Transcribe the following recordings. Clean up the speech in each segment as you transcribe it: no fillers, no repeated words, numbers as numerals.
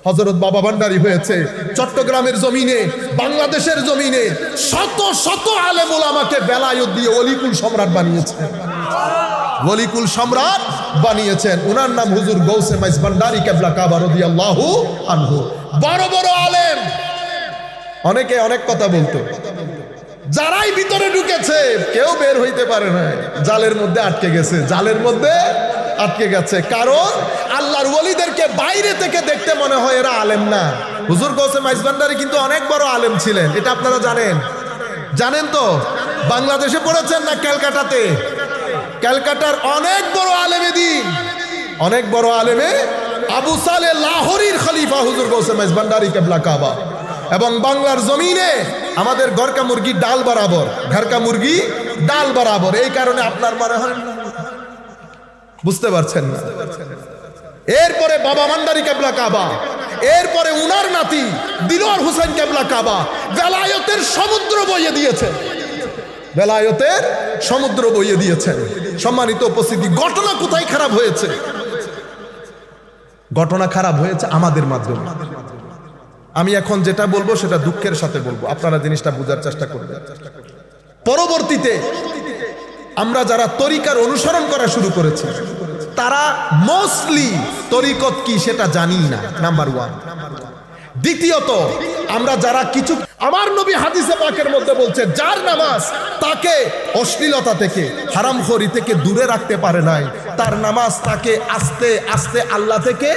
হযরত বাবা ভান্ডারী হয়েছে চট্টগ্রামের জমিনে, বাংলাদেশের জমিনে শত শত আলেম ওলামাকে বেলায়েত দিয়ে ওলিকুল সম্রাট বানিয়েছেন, ওলিকুল সম্রাট বানিয়েছেন। ওনার নাম হুজুর গৌসে মাইজ ভান্ডারী কেবলা কাবা রাদিয়াল্লাহু আনহু। বড় বড় আলেম, অনেকে অনেক কথা বলতো, যারাই ভিতরে ঢুকেছে কেউ বের হইতে পারে না, জালের মধ্যে আটকে গেছে, জালের মধ্যে আটকে গেছে। কারণ আল্লাহর ওলিদেরকে বাইরে থেকে দেখতে মনে হয় এরা আলেম না। হুজুর গৌসে মাইজ ভান্ডারী কিন্তু অনেক বড় আলেম ছিলেন, এটা আপনারা জানেন, জানেন তো? বাংলাদেশে পড়েছেন না ক্যালকাটাতে? ক্যালকাটার অনেক বড় আলেমে দ্বীন, অনেক বড় আলেমে আবু সালে লাহোরীর খলিফা হুজুর গৌসে মাইজ ভান্ডারী কেবলা কাবা। এবং বাংলার জমিনে আমাদের ঘরকা মুরগি ডাল বরাবর, ঘরকা মুরগি ডাল বরাবর। এই কারণে আপনার মনে হয় বুঝতে পারছেন না। এরপরে বাবা ভান্ডারী কেবলা কাবা, এরপরে উনার নাতি দিলওয়ার হোসেন কেবলা কাবা বেলায়েতের সমুদ্র বইয়ে দিয়েছেন, বেলায়েতের সমুদ্র বইয়ে দিয়েছেন। সম্মানিত উপস্থিতি, ঘটনা কোথায় খারাপ হয়েছে? ঘটনা খারাপ হয়েছে আমাদের মাধ্যমে। আমি এখন যেটা বলবো সেটা দুঃখের সাথে বলবো, আপনারা জিনিসটা বোঝার চেষ্টা করবেন। পরবর্তীতে আমরা যারা তরিকার অনুসরণ করা শুরু করেছি তারা মোস্টলি তরিকত কি সেটা জানি না, নাম্বার ওয়ান। দ্বিতীয়ত, আমরা যারা কিছু, আমার নবী হাদিসে পাকের মধ্যে বলছে যার নামাজ তাকে অশ্লীলতা থেকে, হারামখোরি থেকে দূরে রাখতে পারে নাই, তার নামাজ তাকে আস্তে আস্তে আল্লাহ থেকে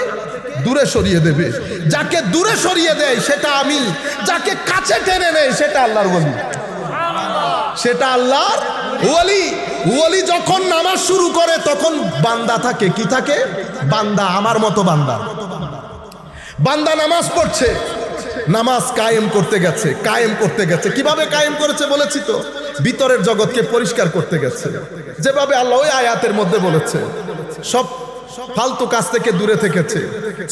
দূরে সরিয়ে দেবে। যাকে দূরে সরিয়ে দেয় সেটা আমি, যাকে কাছে টেনে নেয় সেটা আল্লাহর ওলি, সেটা আল্লাহর ওলি। ওলি যখন নামাজ শুরু করে তখন বান্দা থাকে, কি থাকে? বান্দা, আমার মতো বান্দা। বান্দা নামাজ পড়ছে, নামাজ কায়েম করতে গেছে, কায়েম করতে গেছে। কিভাবে কায়েম করেছে বলেছি তো? ভিতরের জগৎকে পরিষ্কার করতে গেছে, যেভাবে আল্লাহ ওই আয়াতের মধ্যে বলেছে। সব ফালতু কাজ থেকে দূরে থেকেছে,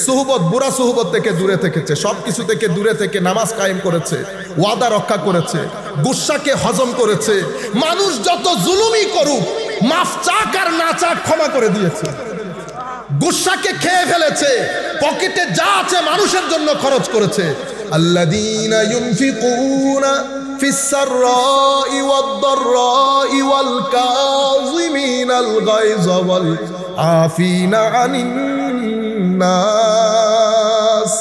সুহবত, বুড়া সুহবত থেকে দূরে থেকেছে, সব কিছু থেকে দূরে থেকে নামাজ কায়েম করেছে, ওয়াদা রক্ষা করেছে, গুসাকে হজম করেছে। মানুষ যত জুলুমই করুক, মাফ চাক আর না চাক ক্ষমা করে দিয়েছে। গুসাকে খেয়ে ফেলেছে, পকেটে যা আছে মানুষের জন্য খরচ করেছে। আল্লাযীনা ইউনফিকুনা ফিস সাররাই ওয়াদ দাররাই ওয়াল কাযিমিনাল গায়যা ওয়াল আফিনা আনিন নাস।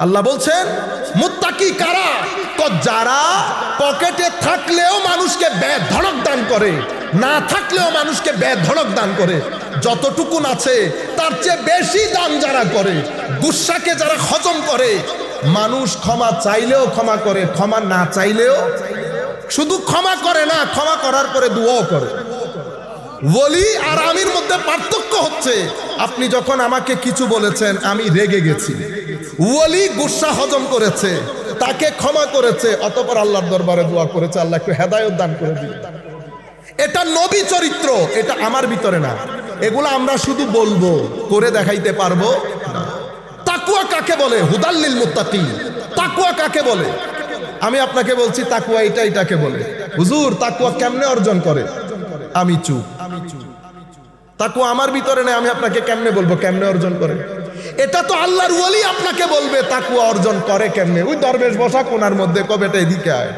আল্লাহ বলছেন মুত্তাকি কারা? যারা পকেটে থাকলেও মানুষকে বেধড়ক দান করে, না থাকলেও মানুষকে বেধড়ক দান করে। যতটুকুন আছে তার চেয়ে বেশি দান যারা করে, গুসাকে যারা হজম করে, মানুষ ক্ষমা চাইলেও ক্ষমা করে, ক্ষমা না চাইলেও, শুধু ক্ষমা করে না, ক্ষমা করার পরে দুয়াও করে। ওলি আর আমির মধ্যে পার্থক্য হচ্ছে, আপনি যখন আমাকে কিছু বলেছেন আমি রেগে গেছি, ওলি গুসা হজম করেছে, তাকে ক্ষমা করেছে, অতঃপর আল্লাহর দরবারে দোয়া করেছে আল্লাহ একটু হেদায়েত দান করে দিন। এটা নবী চরিত্র, এটা আমার ভিতরে না। এগুলো আমরা শুধু বলবো, করে দেখাইতে পারবো না। তাকওয়া কাকে বলে? হুদাল্লিল মুত্তাকিন। তাকওয়া কাকে বলে? আমি আপনাকে বলছি তাকওয়া এটাকে বলে। হুজুর তাকওয়া কেমনে অর্জন করে? আমি চুপ। তাকওয়া আমার ভিতরে নেই, আমি আপনাকে কেমনে বলবো কেমনে অর্জন করে? এটা তো আল্লাহর ওলি আপনাকে বলবে তাকওয়া অর্জন করে কেমনে। ওই দরবেশ বসা কোনার মধ্যে কবেটা এদিকে আয়,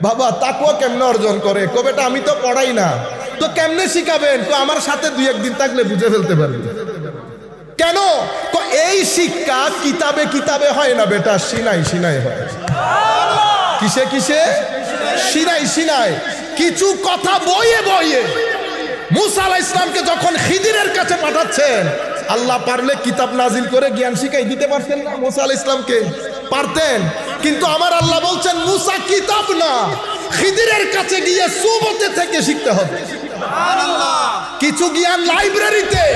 বাবা তাকওয়া কেমনে অর্জন করে? কবেটা আমি তো পড়াই না, তো কেমনে শিখাবেন? তো আমার সাথে দুই একদিন থাকলে বুঝে ফেলতে পারবে। কেন? তো এই শিক্ষা কিতাবে কিতাবে হয় না বেটা, সিনাই সিনাই হয়। কিসে কিসে? Sinai Sinai. কিছু কথা বইয়ে বইয়ে। মুসা আলাইহিস সালামকে যখন খিদিরের কাছে পাঠাচ্ছেন, আল্লাহ পারলে কিতাব নাজিল করে জ্ঞান শিখাই দিতে পারতেন না মুসা আলাইহিস সালামকে? পারতেন। কিন্তু আমার আল্লাহ বলছেন মুসা কিতাব না, খিদিরের কাছে গিয়ে সুবতে থেকে শিখতে হবে। সুবহানাল্লাহ। কিছু জ্ঞান লাইব্রেরিতে,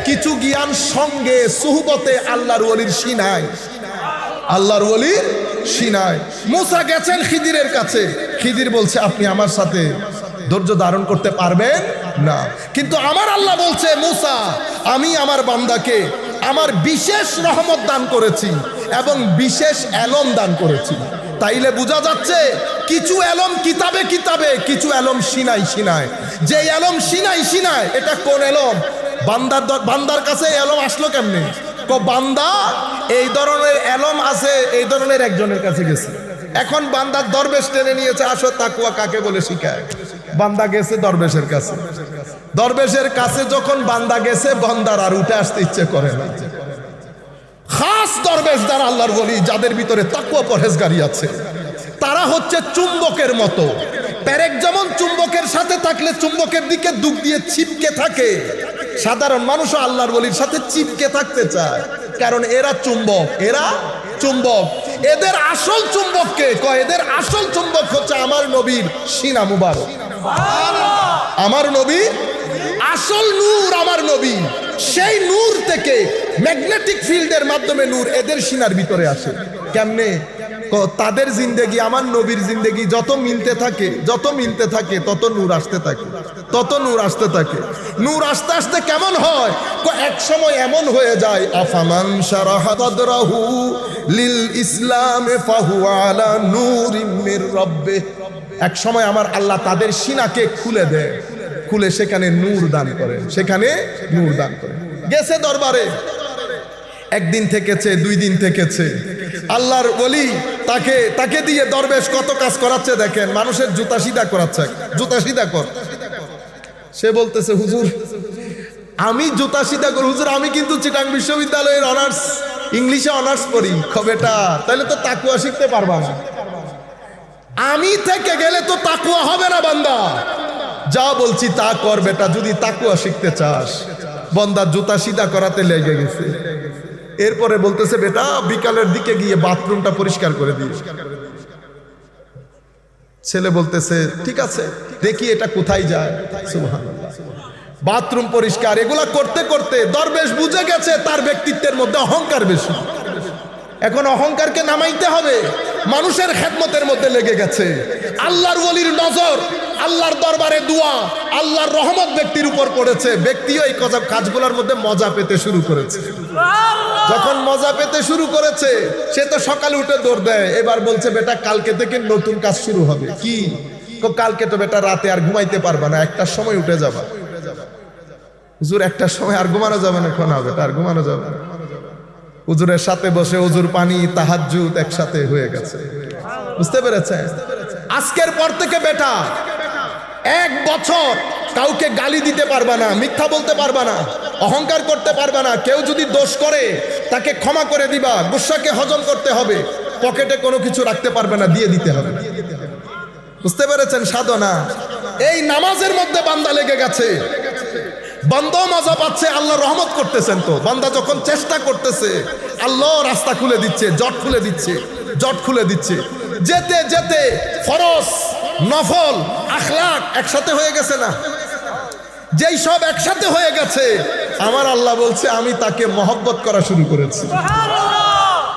কিছু জ্ঞান সঙ্গে সুহবতে আল্লাহর ওলির সিনায়, আল্লাহর ওলির সিনায়। মুসা গেছেন খিদিরের কাছে, খিদির বলছে আপনি আমার সাথে ধৈর্য ধারণ করতে পারবেন না। কিন্তু আমার আল্লাহ বলছে মুসা আমি আমার বান্দাকে আমার বিশেষ রহমত দান করেছি এবং বিশেষ এলম দান করেছি। তাইলে বোঝা যাচ্ছে কিছু এলম কিতাবে কিতাবে, কিছু এলম সিনাই সিনায়। যে এলম সিনাই সিনায়, এটা কোন এলম? বান্দার কাছে এলম আসলো কেমনে? বান্দা এই ধরনের এলম আছে, এই ধরনের একজনের কাছে গেছে। এখন বান্দার দরবেশ টেনে নিয়েছে, আসো তাকওয়া কাকে বলে শিখায়। বান্দা গেছে দরবেশের কাছে। দরবেশের কাছে যখন বান্দা গেছে, বান্দার আর উঠে আসতে ইচ্ছে করে না। খাস দরবেশ যারা আল্লাহর ওলি, যাদের ভিতরে তাকওয়া পরহেজগারি আছে, তারা হচ্ছে চুম্বকের মতো। পেরেক যেমন চুম্বকের সাথে থাকলে চুম্বকের দিকে দুঃখ দিয়ে ছিপকে থাকে, সাধারণ মানুষও আল্লাহর ওলির সাথে চিপকে থাকতে চায়, কারণ এরা চুম্বক। এরা চুম্বক। এদের আসল চুম্বককে কয়, এদের আসল চুম্বক হচ্ছে আমার নবীর সিনা মুবারক। আমার নবী আসল নূর, আমার নবী। সেই নূর থেকে ম্যাগনেটিক ফিল্ডের মাধ্যমে নূর এদের সিনার ভিতরে আসে। কেমনে? তাদের জিন্দেগি আমার নবীর জিন্দেগি যত মিলতে থাকে, যত মিলতে থাকে, তত নূর আসতে থাকে, তত নূর আসতে থাকে। নূর আস্তে আস্তে কেমন হয়? এক সময় এমন হয়ে যায়, আফামান শারাহা সাদরাহু লিল ইসলামে ফাহুয়া আলা নূরিম মির রাব্বিহ। এক সময় আমার আল্লাহ তাদের সিনাকে খুলে দেয়, খুলে সেখানে নূর দান করে, সেখানে নূর দান করে। গেছে দরবারে, একদিন থেকেছে, 2 দিন থেকেছে। আল্লাহর ওলি তাকে দিয়ে দরবেশ কত কাজ করাচ্ছে দেখেন। মানুষের জুতা সিধা করাচ্ছে, জুতা সিধা কর। সে বলতেছে, হুজুর আমি জুতা সিধা করি। হুজুর আমি কিন্তু চিটাং বিশ্ববিদ্যালয়ের অনার্স, ইংলিশে অনার্স পড়ি। বেটা তাহলে তো তাকওয়া শিখতে পারবা না। আমি থেকে গেলে তো তাকওয়া হবে না বান্দা। যা বলছি তা কর বেটা, যদি তাকওয়া শিখতে চাস। বান্দা জুতা সিধা করাতে লেগে গেছে। এরপরে বলতেছে, বেটা বিকালের দিকে গিয়ে বাথরুমটা পরিষ্কার করে দিস। ছেলে বলতেছে, ঠিক আছে, দেখি এটা কোথায় যায়। সুবহানাল্লাহ। বাথরুম পরিষ্কার এগুলা করতে করতে দরবেশ বুঝে গেছে তার ব্যক্তিত্বের মধ্যে অহংকার বেশি। এখন অহংকারকে নামাইতে হবে, মানুষের খেদমতের মধ্যে লেগে গেছে। আল্লাহর ওলির নজর, আল্লাহর দরবারে দোয়া, আল্লাহর রহমত ব্যক্তির উপর পড়েছে। ব্যক্তিও এই কাজগুলোর মধ্যে মজা পেতে শুরু করেছে। যখন মজা পেতে শুরু করেছে, সে তো সকালে উঠে দৌড় দেয়। এবার বলছে, বেটা কালকে থেকে নতুন কাজ শুরু হবে। কি? কালকে তো বেটা রাতে আর ঘুমাইতে পারবা না, 1টার সময় উঠে যাবা। হুজুর 1টার সময় আর ঘুমানো যাবে না? কোন বেটা আর ঘুমানো যাবে না। হুজুরের সাথে বসে হুজুর পানি তাহাজ্জুদ একসাথে হয়ে গেছে। বুঝতে পেরেছেন? আজকের পর থেকে বেটা 1 বছর কাউকে গালি দিতে পারবা না, মিথ্যা বলতে পারবা না, অহংকার করতে পারবা না। কেউ যদি দোষ করে তাকে ক্ষমা করে দিবা, গুসাকে হজম করতে হবে। পকেটে কোনো কিছু রাখতে পারবে না, দিয়ে দিতে হবে। বুঝতে পেরেছেন সাধনা? এই নামাজের মধ্যে বান্দা লেগে গেছে। বান্দাও মজা পাচ্ছে, আল্লাহ রহমত করতেছেন। তো বান্দা যখন চেষ্টা করতেছে, আল্লাহ রাস্তা খুলে দিচ্ছে, জট খুলে দিচ্ছে, জট খুলে দিচ্ছে। যেতে যেতে ফরজ, নফল, আখলাক একসাথে হয়ে গেছে না? যেই সব একসাথে হয়ে গেছে, আমার আল্লাহ বলছে আমি তাকে মহব্বত করা শুরু করেছি।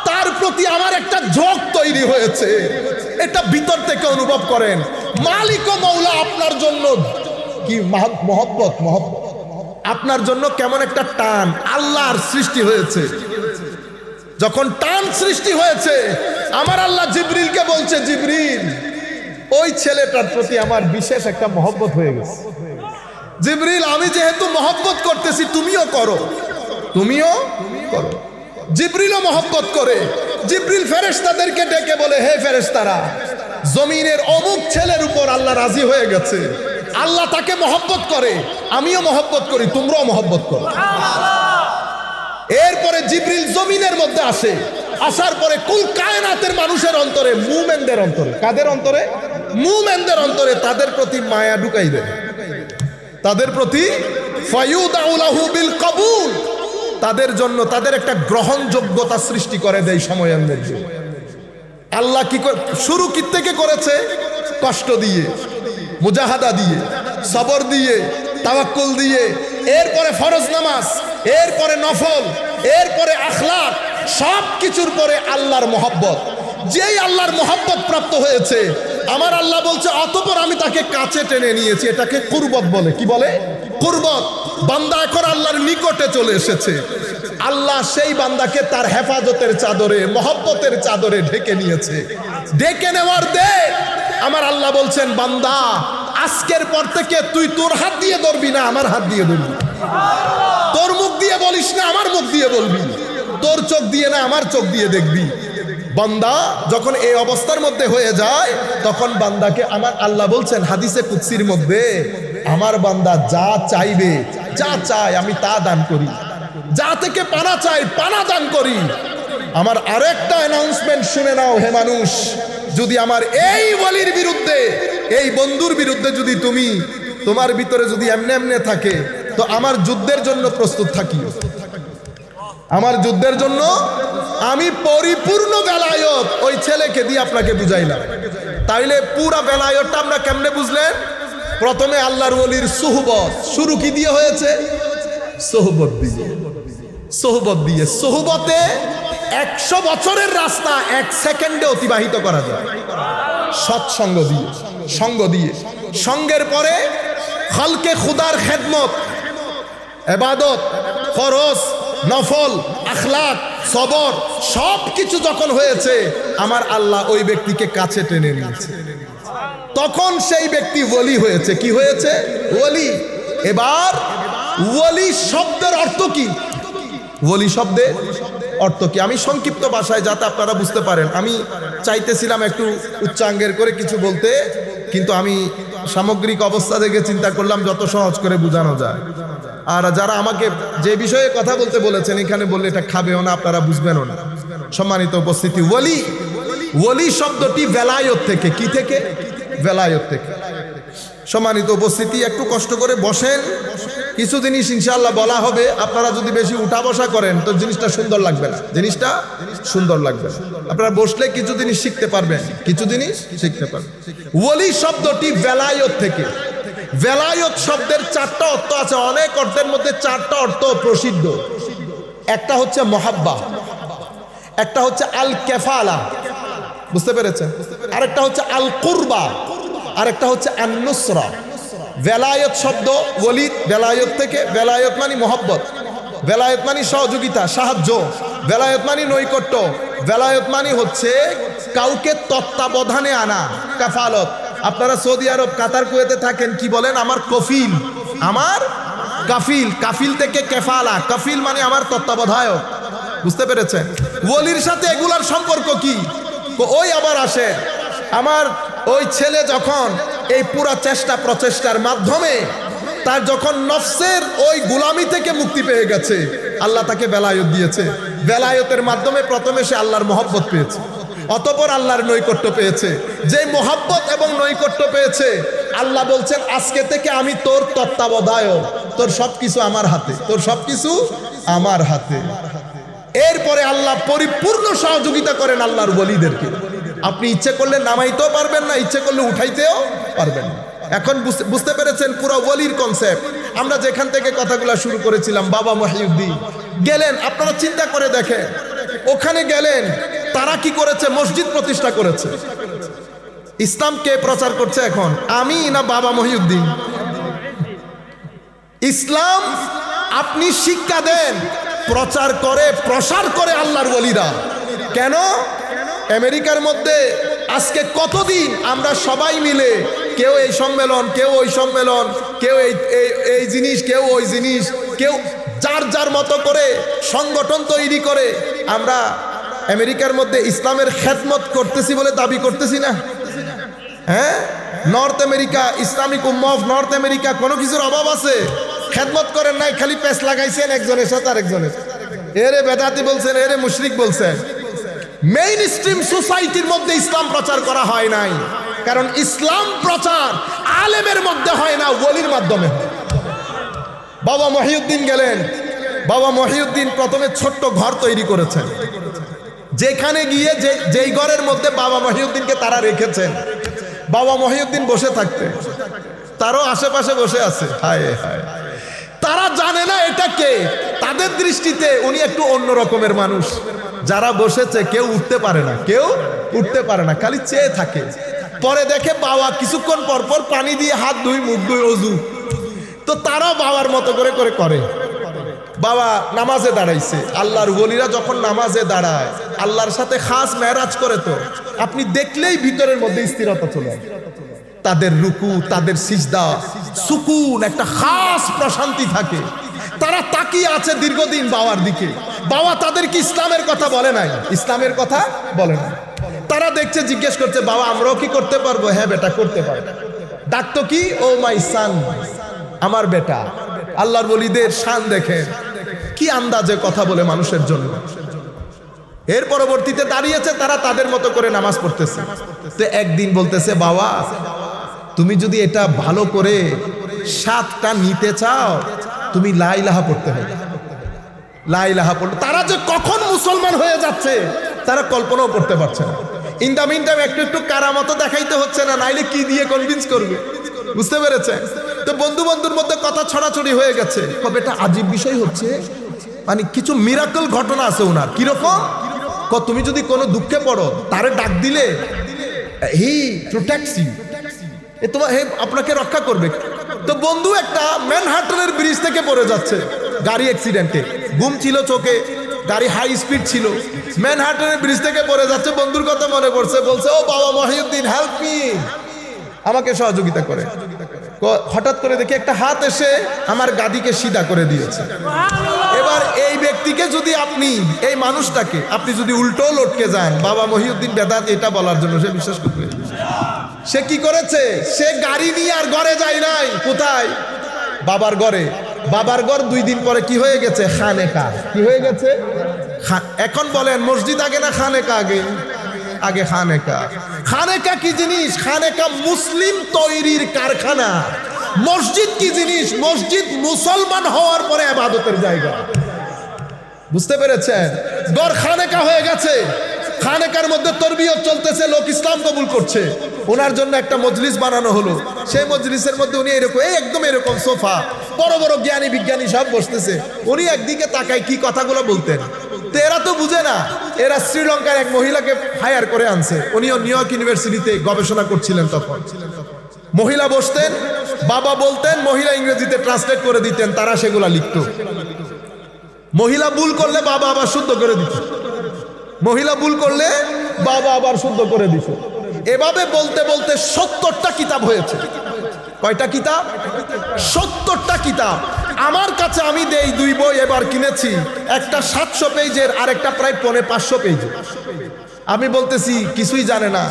তার প্রতি আমার একটা ঝোঁক তৈরি হয়েছে। এটা ভিতর থেকে অনুভব করেন। মালিক ও মৌলা আপনার জন্য কি মহব্বত, মহব্বত আপনার জন্য কেমন একটা টান আল্লাহর সৃষ্টি হয়েছে। যখন টান সৃষ্টি হয়েছে, আমার আল্লাহ জিবরিলকে বলছে, জিবরিল ওই ছেলেটার প্রতি আমার বিশেষ একটা মহব্বত হয়ে গেছে। জিবরিল আমি যেহেতু মহব্বত করতেছি, তুমিও করো, তুমিও করো। জিবরিলও মহব্বত করে। জিবরিল ফেরেশতাদেরকে ডেকে বলে, হে ফেরেশতারা, জমিনের অমুক ছেলের উপর আল্লাহ রাজি হয়ে গেছে, আল্লাহ তাকে মহব্বত করে, আমিও মহব্বত করি, তোমরাও মহব্বত করো। এরপরে জিবরিল জমিনের মধ্যে আসে। আসার পরে কুল কায়নাতের মানুষের অন্তরে, মুমিনদের অন্তরে, কাদের অন্তরে? মুমিনদের অন্তরে তাদের প্রতি মায়া ঢুকাই দেয়, তাদের প্রতি ফায়ুদাউলাহু বিল কবুল, তাদের জন্য তাদের একটা গ্রহণযোগ্যতা সৃষ্টি করে দেয় সময়ের মধ্যে। আল্লাহ কি শুরু কি থেকে করেছে? কষ্ট দিয়ে, মুজাহাদা দিয়ে, সবর দিয়ে, তাওয়াক্কুল দিয়ে, এরপরে ফরজ নামাজ, এরপরে নফল, এরপরে আখলাক, সব কিছুর পরে আল্লাহর মহব্বত। যেই আল্লাহর মহব্বত প্রাপ্ত হয়েছে, আমার আল্লাহ বলছে অতঃপর আমি তাকে কাছে টেনে নিয়েছি। এটাকে কুরবত বলে। কি বলে? কুরবত। বান্দা এখন আল্লাহর নিকটে চলে এসেছে। আল্লাহ সেই বান্দাকে তার হেফাজতের চাদরে, মহব্বতের চাদরে ঢেকে নিয়েছে। ঢেকে নেওয়ার দে আমার আল্লাহ বলছেন, বান্দা আজকের পর থেকে তুই তোর হাত দিয়ে ধরবি না, আমার হাত দিয়ে ধরবি। তোর মুখ দিয়ে বলিস না, আমার মুখ দিয়ে বলবি। তোর চোখ দিয়ে না আমার চোখ দিয়ে দেখবি। বান্দা যখন এই অবস্থার মধ্যে হয়ে যায় তখন বান্দাকে আমার আল্লাহ বলছেন হাদিসে কুদসির মধ্যে, আমার বান্দা যা চাইবে, যা চায় আমি তা দান করি, যা থেকে পানা চাই পানা দান করি। আমার আরেকটা অ্যানাউন্সমেন্ট শুনে নাও হে মানুষ, যদি আমার এই ওয়ালির বিরুদ্ধে, এই বন্ধুর বিরুদ্ধে যদি তুমি, তোমার ভিতরে যদি এমনি এমনি থাকে, তো আমার যুদ্ধের জন্য প্রস্তুত থাকিও। আমার যুদ্ধের জন্য আমি পরিপূর্ণ বেলায়ত ওই ছেলেকে দিয়ে আপনাকে বুঝাইলাম। তাইলে পুরা বেলায়তটা আমরা কেমনে বুঝলেন? প্রথমে আল্লাহর ওলির সুহবত, শুরু কি দিয়ে হয়েছে? সোহবত দিয়ে। সোহবত দিয়ে, সোহবতে 100 বছরের রাস্তা 1 সেকেন্ডে অতিবাহিত করা যায়। সৎসঙ্গ দিয়ে, সঙ্গ দিয়ে, সঙ্গের পরে খালকে খুদার খেদমত, ইবাদত, ফরজ, নফল, আখলাক, সবর সব কিছু যখন হয়েছে, আমার আল্লাহ ওই ব্যক্তিকে কাছে টেনে নিয়েছে। তখন সেই ব্যক্তি ওলি হয়েছে। কি হয়েছে? ওলি। এবার ওলি শব্দের অর্থ কি? ওলি শব্দের অর্থ কি? আমি সংক্ষিপ্ত ভাষায় যাতে আপনারা বুঝতে পারেন, আমি চাইতেছিলাম একটু উচ্চাঙ্গের করে কিছু বলতে, কিন্তু আমি সামগ্রিক অবস্থা দেখে চিন্তা করলাম যত সহজ করে বোঝানো যায়। আর যারা আমাকে যে বিষয়ে কথা বলতে বলেছেন এখানে বললে এটা খাবেও না, আপনারা বুঝবেনও না। সম্মানিত উপস্থিতি, ওলি, ওলি শব্দটি বেলায়ত থেকে। কি থেকে? বেলায়ত থেকে। সম্মানিত উপস্থিতি, একটু কষ্ট করে বসেন, কিছু জিনিস ইনশাআল্লাহ বলা হবে। আপনারা যদি বেশি উঠা বসা করেন তো জিনিসটা সুন্দর লাগবে না, জিনিসটা সুন্দর লাগবে না। আপনারা বসলে কিছু জিনিস শিখতে পারবেন, কিছু জিনিস শিখতে পারবেন। ওলি শব্দটি বেলায়ত থেকে। বেলায়ত শব্দের 4টা অর্থ আছে, অনেক অর্থের মধ্যে 4টা অর্থ প্রসিদ্ধ। একটা হচ্ছে মহাব্বা, একটা হচ্ছে আল কেফালা, বুঝতে পেরেছেন? আরেকটা হচ্ছে আল কুরবা, আরেকটা হচ্ছে আন নুসরা। বেলায়ত শব্দ ওলি বেলায়ত থেকে। বেলায়ত মানে মহব্বত, বেলায়ত মানে সহযোগিতা, সাহায্য, বেলায়ত মানে নৈকট্য, বেলায়ত মানে হচ্ছে কাউকে তত্ত্বাবধানে আনা, কাফালত। আপনারা সৌদি আরব, কাতার, কুয়েতে থাকেন, কি বলেন? আমার কফিল, আমার কাফিল। কাফিল থেকে কেফালা, কাফিল মানে আমার তত্ত্বাবধায়ক। বুঝতে পেরেছেন? ওলির সাথে এগুলার সম্পর্ক কি? ওই আবার আসে, আমার ওই ছেলে যখন এই পুরা চেষ্টা প্রচেষ্টার মাধ্যমে তার যখন নফসের ওই গুলামি থেকে মুক্তি পেয়ে গেছে, আল্লাহ তাকে বেলায়ত দিয়েছে। বেলায়তের মাধ্যমে প্রথমে সে আল্লাহর মহব্বত পেয়েছে, অতঃপর আল্লাহর নৈকট্য পেয়েছে। যে মহব্বত এবং নৈকট্য পেয়েছে, আল্লাহ বলছেন আজকে থেকে আমি তোর তত্ত্বাবধায়ক, তোর সবকিছু আমার হাতে, তোর সবকিছু আমার হাতে। এরপরে আল্লাহ পরিপূর্ণ সহযোগিতা করেন আল্লাহর ওলিদেরকে। আপনি ইচ্ছে করলে নামাইতেও পারবেন না, ইচ্ছে করলে উঠাইতেও পারবেন না। এখন বুঝতে পেরেছেন পুরো ওলির কনসেপ্ট। আমরা যেখান থেকে কথাগুলো শুরু করেছিলাম, বাবা মহিউদ্দিন গেলেন, আপনারা চিন্তা করে দেখেন, ওখানে গেলেন, তারা কি করেছে? মসজিদ প্রতিষ্ঠা করেছে। ইসলাম কে প্রচার করছে এখন, আমি না বাবা মহিউদ্দিন? ইসলাম আপনি শিক্ষা দেন, প্রচার করে, প্রসার করে আল্লাহর ওলিরা। কেন? আমেরিকার মধ্যে আজকে কতদিন আমরা সবাই মিলে, কেউ এই সম্মেলন, কেউ ওই সম্মেলন, কেউ এই জিনিস, কেউ ওই জিনিস, কেউ যার যার মতো করে সংগঠন তৈরি করে আমরা আমেরিকার মধ্যে ইসলামের খেদমত করতেছি বলে দাবি করতেছি না? হ্যাঁ, নর্থ আমেরিকা, ইসলামিক উম্মাহ অফ নর্থ আমেরিকা, কোনো কিছুর অভাব আছে? খেদমত করেন নাই, খালি পেস লাগাইছেন একজনের সাথে আরেকজনের। এরে বেদাতি বলছেন, এরে মুশরিক বলছেন। মেইন স্ট্রিম সোসাইটির মধ্যে ইসলাম প্রচার করা হয় নাই, কারণ ইসলাম প্রচার আলেমের মধ্যে হয় না, ওলির মাধ্যমে হয়। বাবা মহিউদ্দিন গেলেন, বাবা মহিউদ্দিন প্রথমে ছোট্ট ঘর তৈরি করেছেন, যেখানে গিয়ে যেই ঘরের মধ্যে বাবা মহিউদ্দিনকে তারা রেখেছেন, বাবা মহিউদ্দিন বসে থাকতেন, তারও আশেপাশে বসে আছে। হায় হায়, তারা জানে না এটা কে। তাদের দৃষ্টিতে উনি একটু অন্য রকমের মানুষ। যারা বসেছে কেউ উঠতে পারে না, কেউ উঠতে পারে না, খালি চেয়ে থাকে। পরে দেখে বাবা কিছুক্ষণ পর পর পানি দিয়ে হাত ধুই, মুখ ধুই, অজু। তো তারাও বাবার মতো করে করে। বাবা নামাজে দাঁড়াইছে। আল্লাহর ওলিরা যখন নামাজে দাঁড়ায়, আল্লাহর সাথে খাস মেরাজ করে, তো আপনি দেখলেই ভিতরের মধ্যে স্থিরতা চলে আসে। তাদের রুকু, তাদের সিজদা, সুকুন, একটা খাস প্রশান্তি থাকে। তারা তাকিয়ে আছে দীর্ঘদিন বাবার দিকে। বাবা তাদেরকে ইসলামের কথা বলে নাই, ইসলামের কথা বলে নাই। তারা দেখছে, জিজ্ঞেস করছে, বাবা আমরাও কি করতে পারবো? হ্যাঁ বেটা করতে পারবো। ডাকতো কি? ও মাই সান, আমার বেটা। আল্লাহর ওলিদের শান দেখেন, কি আন্দাজে কথা বলে মানুষের জন্য। এর পরবর্তীতে দাঁড়িয়েছে তারা তাদের মতো করে নামাজ পড়তেছে। তো একদিন বলতেছে, বাবা তুমি যদি এটা ভালো করে সাতটা নিতে চাও তুমি লা ইলাহা পড়তে হবে। লা ইলাহা পড়তে তারা যে কখন মুসলমান হয়ে যাচ্ছে তারা কল্পনাও করতে পারছে না। ইন দা মিন টাইম একটু একটু কারামতো দেখাইতে হচ্ছে না, নাইলে কি দিয়ে কনভিন্স করবে? বুঝতে পেরেছে? তো বন্ধু বন্ধুর মধ্যে কথা ছড়াছড়ি হয়ে গেছে। তবে এটা আজীব বিষয় হচ্ছে, মানে কিছু মিরাকল ঘটনা আছে ওনার। কিরকম? তুমি যদি কোনো দুঃখে পড়ো তারে ডাক দিলে হি প্রোটেক্টস ইউ, এ তোমার হে আপনাকে রক্ষা করবে। তো বন্ধু একটা ম্যানহাটনের ব্রিজ থেকে পড়ে যাচ্ছে গাড়ি অ্যাক্সিডেন্টে, ঘুম ছিল চোখে, গাড়ি হাই স্পিড ছিল, ম্যানহাটনের ব্রিজ থেকে পড়ে যাচ্ছে। বন্ধুর কথা মনে পড়ছে, বলছে, ও বাবা মহিউদ্দিন হেল্প মি, আমাকে সহযোগিতা করে। হঠাৎ করে দেখি একটা হাত এসে আমার গাদিকে সিধা করে দিয়েছে। এবার এই ব্যক্তিকে যদি আপনি, এই মানুষটাকে আপনি যদি উল্টো লটকে যান বাবা মহিউদ্দিন বেদাত এটা বলার জন্য, সে বিশ্বাস করবে? সে কি করেছে? সে গাড়ি নিয়ে আর ঘরে যায় নাই। কোথায়? বাবার ঘরে। বাবার ঘর 2 দিন পরে কি হয়ে গেছে? খানেকা। কি হয়ে গেছে? এখন বলেন মসজিদ আগে না খানেকা আগে? আগে খানেকা। খানেকা কি জিনিস? খানেকা মুসলিম তৈরির কারখানা। মসজিদ কি জিনিস? মসজিদ মুসলমান হওয়ার পরে ইবাদতের জায়গা। বুঝতে পেরেছেন? ঘর খানেকা হয়ে গেছে। খানেকার মধ্যে তরবিয়ত চলতেছে, লোক ইসলাম কবুল করছে। ওনার জন্য একটা মজলিস বানানো হলো। সেই মজলিসের মধ্যে উনি এরকম, একদম এরকম সোফা, বড় বড় জ্ঞানী বিজ্ঞানী সব বসতেছে। উনি একদিকে তাকায় কি কথাগুলো বলতেন। তো এরা তো বুঝে না, এরা শ্রীলঙ্কার এক মহিলাকে হায়ার করে আনছে। উনিও নিউ ইয়র্ক ইউনিভার্সিটিতে গবেষণা করছিলেন। তখন মহিলা বসতেন, বাবা বলতেন, মহিলা ইংরেজিতে ট্রান্সলেট করে দিতেন, তারা সেগুলা লিখত। মহিলা ভুল করলে বাবা আবার শুদ্ধ করে দিত। মহিলা ভুল করলে বাবা আবার শুদ্ধ করে দিত। এভাবে বলতে বলতে 70টা কিতাব হয়েছে। কয়টা কিতাব? 70টা কিতাব। আমার কাছে আমি দেই 2 বই এবার কিনেছি, একটা 700 পেজের আর একটা প্রায় 550 পেজের। আমি বলতেছি কিছুই জানে না।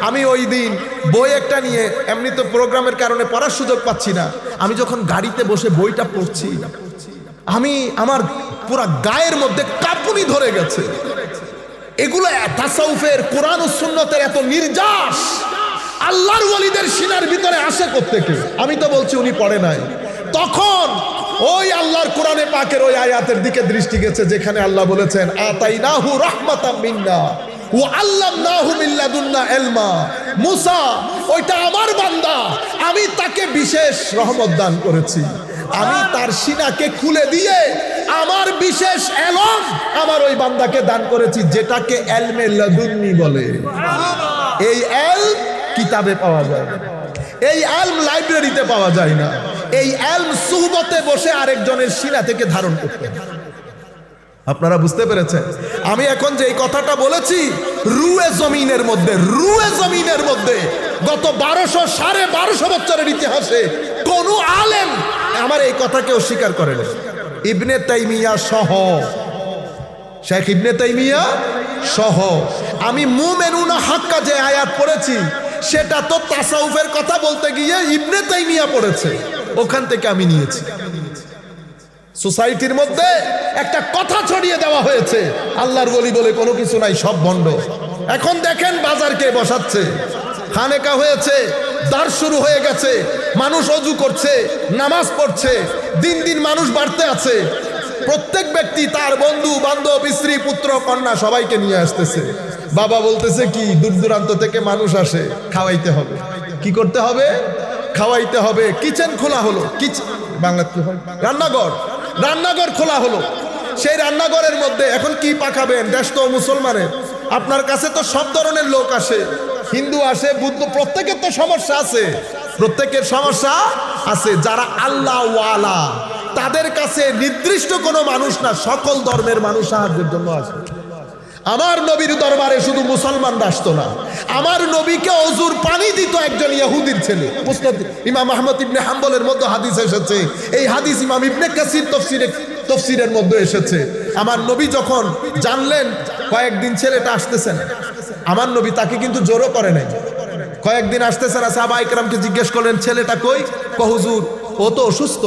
আমি ওই দিন বই একটা নিয়ে, এমনি তো প্রোগ্রামের কারণে পড়ার সুযোগ পাচ্ছি না, আমি যখন গাড়িতে বসে বইটা পড়ছি, আমার পুরা গায়ের মধ্যে কাঁপুনি ধরে গেছে। এগুলো তাসাউফের, কোরআন ও সুন্নতের এত নির্যাস আল্লাহর ওয়ালিদের সিনার ভিতরে আসে কোত্থেকে? আমি তো বলছি উনি পড়ে নাই। তখন ওই আল্লাহর কোরআনে পাকের ওই আয়াতের দিকে দৃষ্টি গেছে যেখানে আল্লাহ বলেছেন, আতাইনাহু রাহমাতাম মিন্না ওয়া আল্লামনাহু মিন লাদুন্না ইলমা। মুসা ওইটা আমার বান্দা, আমি তাকে বিশেষ রহমত দান করেছি। আমি তার সিনাকে খুলে দিয়ে আমার বিশেষ এলম আমার ওই বান্দাকে দান করেছি, যেটাকে এলমে লাদুন্নি বলে। এই এলম কিতাবে পাওয়া যায় না, এই এলম লাইব্রেরিতে পাওয়া যায় না, এই এলম সুহবতে বসে আরেকজনের সিনা থেকে ধারণ করতে। আপনারা বুঝতে পেরেছেন? আমি এখন যে এই কথাটা বলেছি, রুয়ে জমিনের মধ্যে গত 1200-1250 বছরের ইতিহাসে কোন আলেম আমার এই কথাকে অস্বীকার করে না। ইবনে তাইমিয়া সহ, শেখ ইবনে তাইমিয়া সহ। আমি মুমিনুনা হাক্কা যে আয়াত পড়েছি সেটা তো তাসাউফের কথা বলতে গিয়ে ইবনে তাইমিয়া পড়েছে, ওখান থেকে আমি নিয়েছি। সোসাইটির মধ্যে একটা কথা ছড়িয়ে দেওয়া হয়েছে, আল্লাহর ওলি বলে কোনো কিছু নাই, সব ভণ্ড। এখন দেখেন বাজারকে বসাচ্ছে, খানেকা হয়েছে, দার শুরু হয়ে গেছে, মানুষ অজু করছে, নামাজ পড়ছে, দিন দিন মানুষ বাড়তে আছে। প্রত্যেক ব্যক্তি তার বন্ধু বান্ধব, স্ত্রী, পুত্র, কন্যা সবাইকে নিয়ে আসতেছে। বাবা বলতেছে কি, দূর দূরান্ত থেকে মানুষ আসে, খাওয়াইতে হবে। কি করতে হবে? খাওয়াইতে হবে। কিচেন খোলা হলো, বাংলা কি হয়, রান্নাঘর খোলা হলো। সেই রান্নাঘরের মধ্যে এখন কি পাকাবেন? দেশ তো মুসলমানের, আপনার কাছে তো সব ধরনের লোক আসে, হিন্দু আসে, বুদ্ধ, প্রত্যেকের তো সমস্যা আছে, প্রত্যেকের সমস্যা আছে। যারা আল্লাহ ওয়ালা তাদের কাছে নির্দিষ্ট কোনো মানুষ না, সকল ধর্মের মানুষ সাহায্যের জন্য আসে। আমার নবীর দরবারে শুধু মুসলমানরা আসতো না, আমার নবীকে অজুর পানি দিত একজন ইহুদির ছেলে। মুসনাদ ইমাম আহমদ ইবনে হাম্বলের মধ্যে হাদিস এসেছে, এই হাদিস ইমাম ইবনে কাসির তাফসীরে তাফসীরের মধ্যে এসেছে। আমার নবী যখন জানলেন কয়েকদিন ছেলেটা আসতেছে না, আমার নবী তাকে কিন্তু জোরও করে নাই, কয়েকদিন আসতেছে না, সাহাবা ইকরামকে জিজ্ঞেস করলেন ছেলেটা কই? হুজুর ও তো অসুস্থ।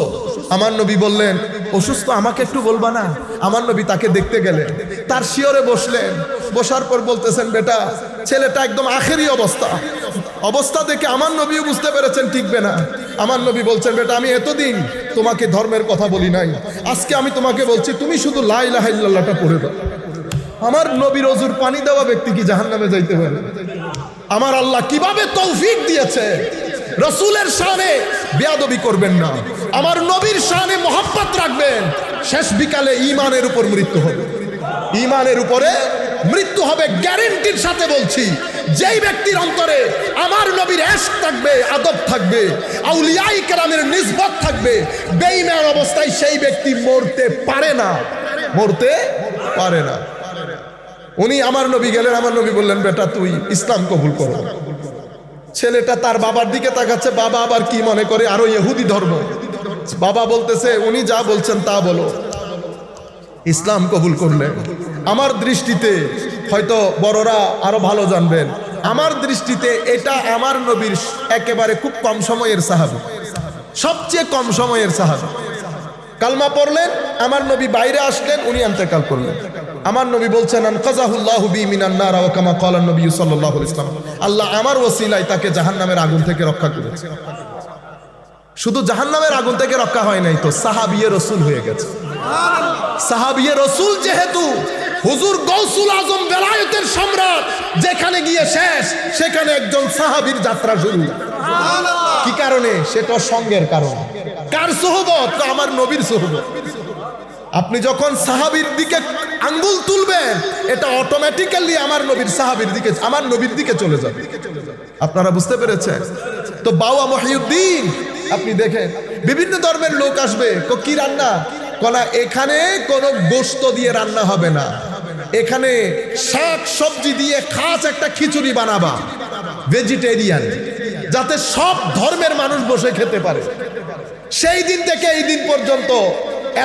আমার নবী বললেন অসুস্থ, আমাকে একটু বলবা না? আমার নবী তাকে দেখতে গেলেন, তার শিয়রে বসলেন, বসার পর বলতেছেন বেটা ছেলেটা একদম আখেরি অবস্থা দেখে আমার নবীও বুঝতে পেরেছেন টিকবে না। আমার নবী বলছেন বেটা আমি এতদিন তোমাকে ধর্মের কথা বলি নাই, আজকে আমি তোমাকে বলছি তুমি শুধু লা ইলাহা ইল্লাল্লাহটা পড়ে দাও। আমার নবীর ওযুর পানি দেওয়া ব্যক্তি কি জাহান্নামে যাইতে পারে? আমার আল্লাহ কিভাবে তৌফিক দিয়েছে। রসুলের শানে বেয়াদবি করবেন না, আমার নবীর শানে মহব্বত রাখবেন। শেষ বিকালে ঈমানের উপর মৃত্যু হবে, ঈমানের উপরে মৃত্যু হবে গ্যারান্টির সাথে বলছি। যেই ব্যক্তির অন্তরে আমার নবীর ইশক থাকবে, আদব থাকবে, আউলিয়ায়ে কেরামের নিসবত থাকবে, বেঈমান অবস্থায় সেই ব্যক্তি মরতে পারে না, মরতে পারে না। উনি আমার নবী গেলেন, আমার নবী বললেন বেটা তুই ইসলাম কবুল করো। ছেলেটা তার বাবার দিকে তাকাচ্ছে, বাবা আবার কি মনে করে আরো ইহুদি ধর্ম। বাবা বলতেছে উনি যা বলছেন তা বলো। ইসলাম কবুল করলেন। আমার দৃষ্টিতে, হয়তো বড়রা আরো ভালো জানবেন, আমার দৃষ্টিতে এটা আমার নবীর একেবারে খুব কম সময়ের সাহাবী, সবচেয়ে কম সময়ের সাহাবী। কালমা পড়লেন, আমার নবী বাইরে আসলেন, উনি ইন্তেকাল করলেন। আমার নবী বলছেন আনকাযাহুল্লাহু বি মিনান নার ওয়া কামা ক্বালা নবী সাল্লাল্লাহু আলাইহি ওয়াসাল্লাম, আল্লাহ আমার ওসিলায় তাকে জাহান্নামের আগুন থেকে রক্ষা করেছে। শুধু জাহান্নামের আগুন থেকে রক্ষা হয় নাই তো, সাহাবিয়ে রাসূল হয়ে গেছে। সাহাবিয়ে রাসূল যেহেতু হুজুর গাউসুল আজম বেলায়েতের সম্রাট, যেখানে গিয়ে শেষ সেখানে একজন সাহাবীর যাত্রা শুরু। কি কারণে? সেটা সঙ্গের কারণ। কার সোহবত? আমার নবীর সোহবত। আপনি যখন সাহাবীর দিকে আঙ্গুল তুলবেন, এটা অটোমেটিক্যালি আমার নবীর সাহাবীর দিকে, আমার নবীর দিকে চলে যাবে। আপনারা বুঝতে পেরেছেন তো? বাবা মহিউদ্দিন, আপনি দেখেন বিভিন্ন ধর্মের লোক আসবে, কি রান্না কলা, এখানে কোনো গোশত দিয়ে রান্না হবে না, এখানে শাক সবজি দিয়ে খাস একটা খিচুড়ি বানাবা, ভেজিটেরিয়ান, যাতে সব ধর্মের মানুষ বসে খেতে পারে। সেই দিন থেকে এই দিন পর্যন্ত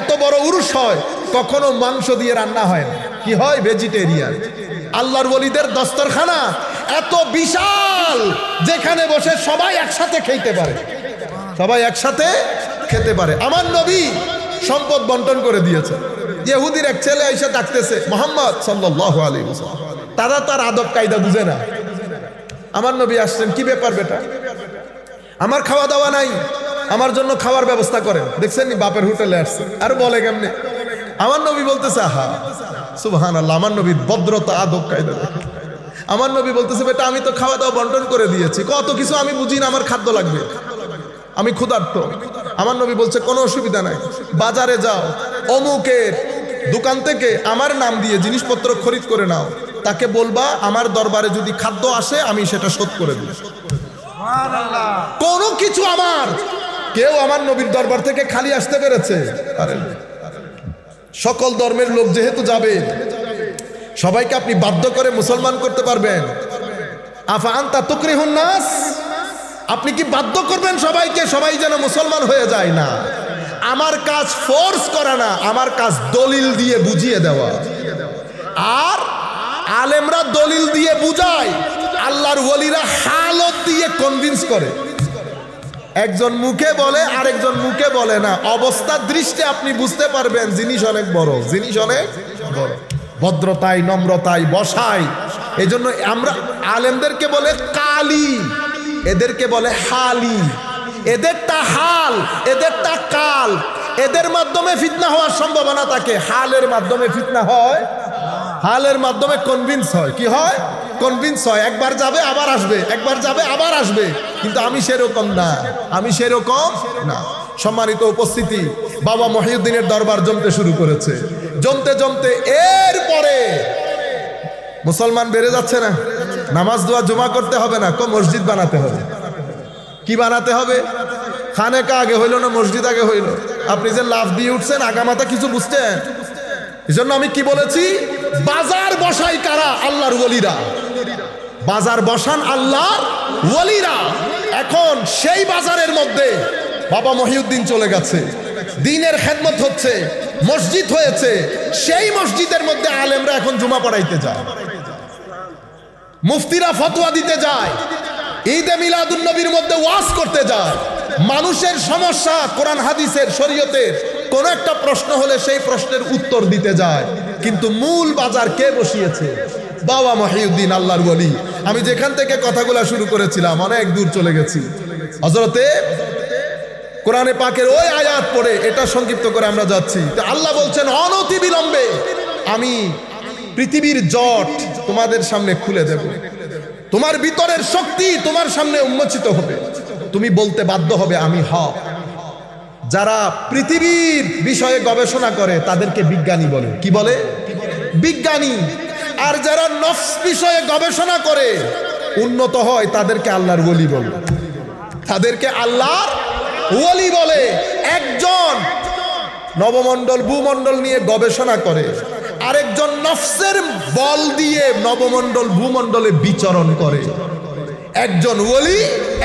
এত বড় উরুস হয়, কখনো মাংস দিয়ে রান্না হয় না। কি হয়? ভেজিটেরিয়ান। আল্লাহর ওলিদের দস্তরখানা এত বিশাল, যেখানে বসে সবাই একসাথে খেতে পারে, সবাই একসাথে খেতে পারে। আমার নবী সম্পদ বন্টন করে দিয়েছে। ইহুদির এক ছেলে এসে ডাকতেছে মুহাম্মদ সাল্লাল্লাহু আলাইহি ওয়াসাল্লাম, তারা তার আদব কায়দা বুঝে না। আমার নবী আসছেন, কি ব্যাপার বেটা, আমার খাওয়া দাওয়া নাই, আমার জন্য খাওয়ার ব্যবস্থা করেন। দেখছেন নি বাপের হোটেলে আসছে, আর বলে কেমনে? আমার নবী বলতেছে আহা সুবহানাল্লাহ, আমার নবীর ভদ্রতা আদব কায়দা। আমার নবী বলতেছে বেটা আমি তো খাওয়া দাওয়া বন্টন করে দিয়েছি, কত কিছু আমি বুঝি না, আমার খাদ্য লাগবে, আমি ক্ষুধার্ত। আমার নবী বলছে কোনো অসুবিধা নাই, বাজারে যাও, অমুকের দোকান থেকে আমার নাম দিয়ে জিনিসপত্র খরিদ করে নাও, তাকে বলবা আমার দরবারে যদি খাদ্য আসে আমি সেটা শোধ করে দিই। কোনো কিছু আমার, কেউ আমার নবীর দরবার থেকে খালি আসতে পেরেছে? সকল ধর্মের লোক যেহেতু যাবে, সবাইকে আপনি বাধ্য করে মুসলমান করতে পারবেন? আফা আনতা তুকরিহুন নাস, আপনি কি বাধ্য করবেন সবাইকে সবাই যেন মুসলমান হয়ে যায়? না, আমার কাজ ফোর্স করা না, আমার কাজ দলিল দিয়ে বুঝিয়ে দেওয়া। আর আলেমরা দলিল দিয়ে বুঝায়, আল্লাহর ওলিরা হালত দিয়ে কনভিন্স করে। একজন মুখে বলে, আরেকজন মুখে বলে না, অবস্থার দৃষ্টি আপনি বুঝতে পারবেন জিনিস অনেক বড়, জিনিস অনেক বড়। ভদ্রতায়, নম্রতায়, বসায়। এই জন্য আমরা আলেমদেরকে বলে কালি, এদেরকে বলে হালি। এদেরটা হাল, এদেরটা কাল। এদের মাধ্যমে ফিতনা হওয়ার সম্ভাবনা থাকে, হালের মাধ্যমে ফিতনা হয়, হালের মাধ্যমে কনভিন্স হয়। কি হয়? কনভিন্স হয়। একবার যাবে আবার আসবে, একবার যাবে আবার আসবে। কিন্তু আমি সেরকম না, আমি সেরকম না। সম্মানিত উপস্থিতি, বাবা মহিউদ্দিনের দরবার জমতে শুরু করেছে। জমতে জমতে এরপরে মুসলমান বেড়ে যাচ্ছে না। নামাজ দোয়া জমা করতে হবে না, মসজিদ বানাতে হবে। কি বানাতে হবে? খানেকা আগে হইল না মসজিদ আগে হইল? আপনি যে লাফ দিয়ে উঠছেন, আগামাতা কিছু বুঝছেন? এই জন্য আমি কি বলেছি, বাজার বসাই কারা? আল্লাহর ওলিরা। বাজার বসান আল্লাহর ওলিরা। এখন সেই বাজারের মধ্যে বাবা মহিউদ্দিন চলে গেছে। দ্বীনের খেদমত হচ্ছে, মসজিদ হয়েছে, সেই মসজিদের মধ্যে আলেমরা এখন জুমা পড়াইতে যায়, মুফতিরা ফতোয়া দিতে যায়, ঈদে মিলাদুন নবীর মধ্যে ওয়াজ করতে যায়। মানুষের সমস্যা কোরআন হাদিসের শরীয়তের কোন একটা প্রশ্ন হলে সেই প্রশ্নের উত্তর দিতে যায়। কিন্তু মূল বাজার কে বসিয়েছে? বাবা মহিউদ্দিন আল্লাহর ওলি। আমি যেখান থেকে কথাগুলো শুরু করেছিলাম অনেক দূর চলে গেছি। হযরতে কোরআনে পাকের ওই আয়াত পড়ে এটা সংক্ষিপ্ত করে আমরা যাচ্ছি। আল্লাহ বলছেন অনতি বিলম্বে আমি পৃথিবীর জট তোমাদের সামনে খুলে দেব, তোমার ভিতরের শক্তি তোমার সামনে উন্মোচিত হবে, তুমি বলতে বাধ্য হবে আমি হক। যারা পৃথিবীর বিষয়ে গবেষণা করে তাদেরকে বিজ্ঞানী বলে। কি বলে? বিজ্ঞানী। আর যারা নফস বিষয়ে গবেষণা করে উন্নত হয় তাদেরকে আল্লাহর ওলি বলে, তাদেরকে আল্লাহর ওলি বলে। একজন নবমণ্ডল ভূমণ্ডল নিয়ে গবেষণা করে, আরেকজন নফসের বল দিয়ে নবমণ্ডল ভূমণ্ডলে বিচরণ করে। একজন ওলি,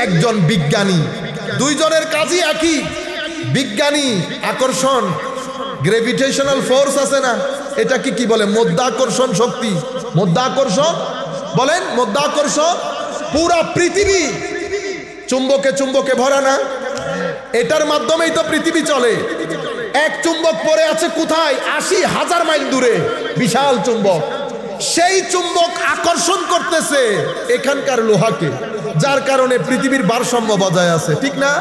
একজন বিজ্ঞানী, দুইজনের কাজই একই। বিজ্ঞানী আকর্ষণ, গ্রেভিটেশনাল ফোর্স আছে না, এটা কি বলে? মধ্যাকর্ষণ শক্তি। মধ্যাকর্ষণ বলেন, মধ্যাকর্ষণ। পুরা পৃথিবী চুম্বকে চুম্বকে ভরা না, এটার মাধ্যমেই তো পৃথিবী চলে। এক চুম্বক পড়ে আছে কোথায়? ৮০,০০০ মাইল দূরে, বিশাল চুম্বক। সেই চুম্বক আকর্ষণ করতেছে এখানকার লোহাকে, যার কারণে পৃথিবীর ভারসাম্য বজায় আছে, ঠিক না?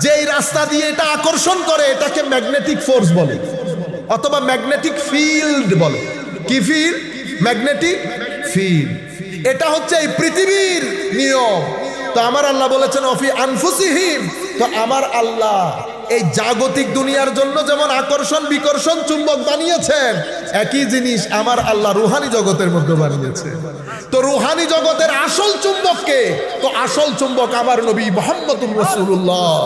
যেই রাস্তা দিয়ে এটা আকর্ষণ করে এটাকে ম্যাগনেটিক ফোর্স বলে, অথবা ম্যাগনেটিক ফিল্ড বলে। কি ফিল্ড? Magnetic field. এটা হচ্ছে এই পৃথিবীর নিয়ম। তো আমার আল্লাহ বলেছেন অফি আনফুসিহিম, তো আমার আল্লাহ এই জাগতিক দুনিয়ার জন্য যেমন আকর্ষণ বিকর্ষণ চুম্বক বানিয়েছেন, একই জিনিস আমার আল্লাহ রুহানি জগতের মধ্যে বানিয়েছে। তো রুহানি জগতের আসল চুম্বককে, তো আসল চুম্বক আমার নবী মুহাম্মদুর রাসূলুল্লাহ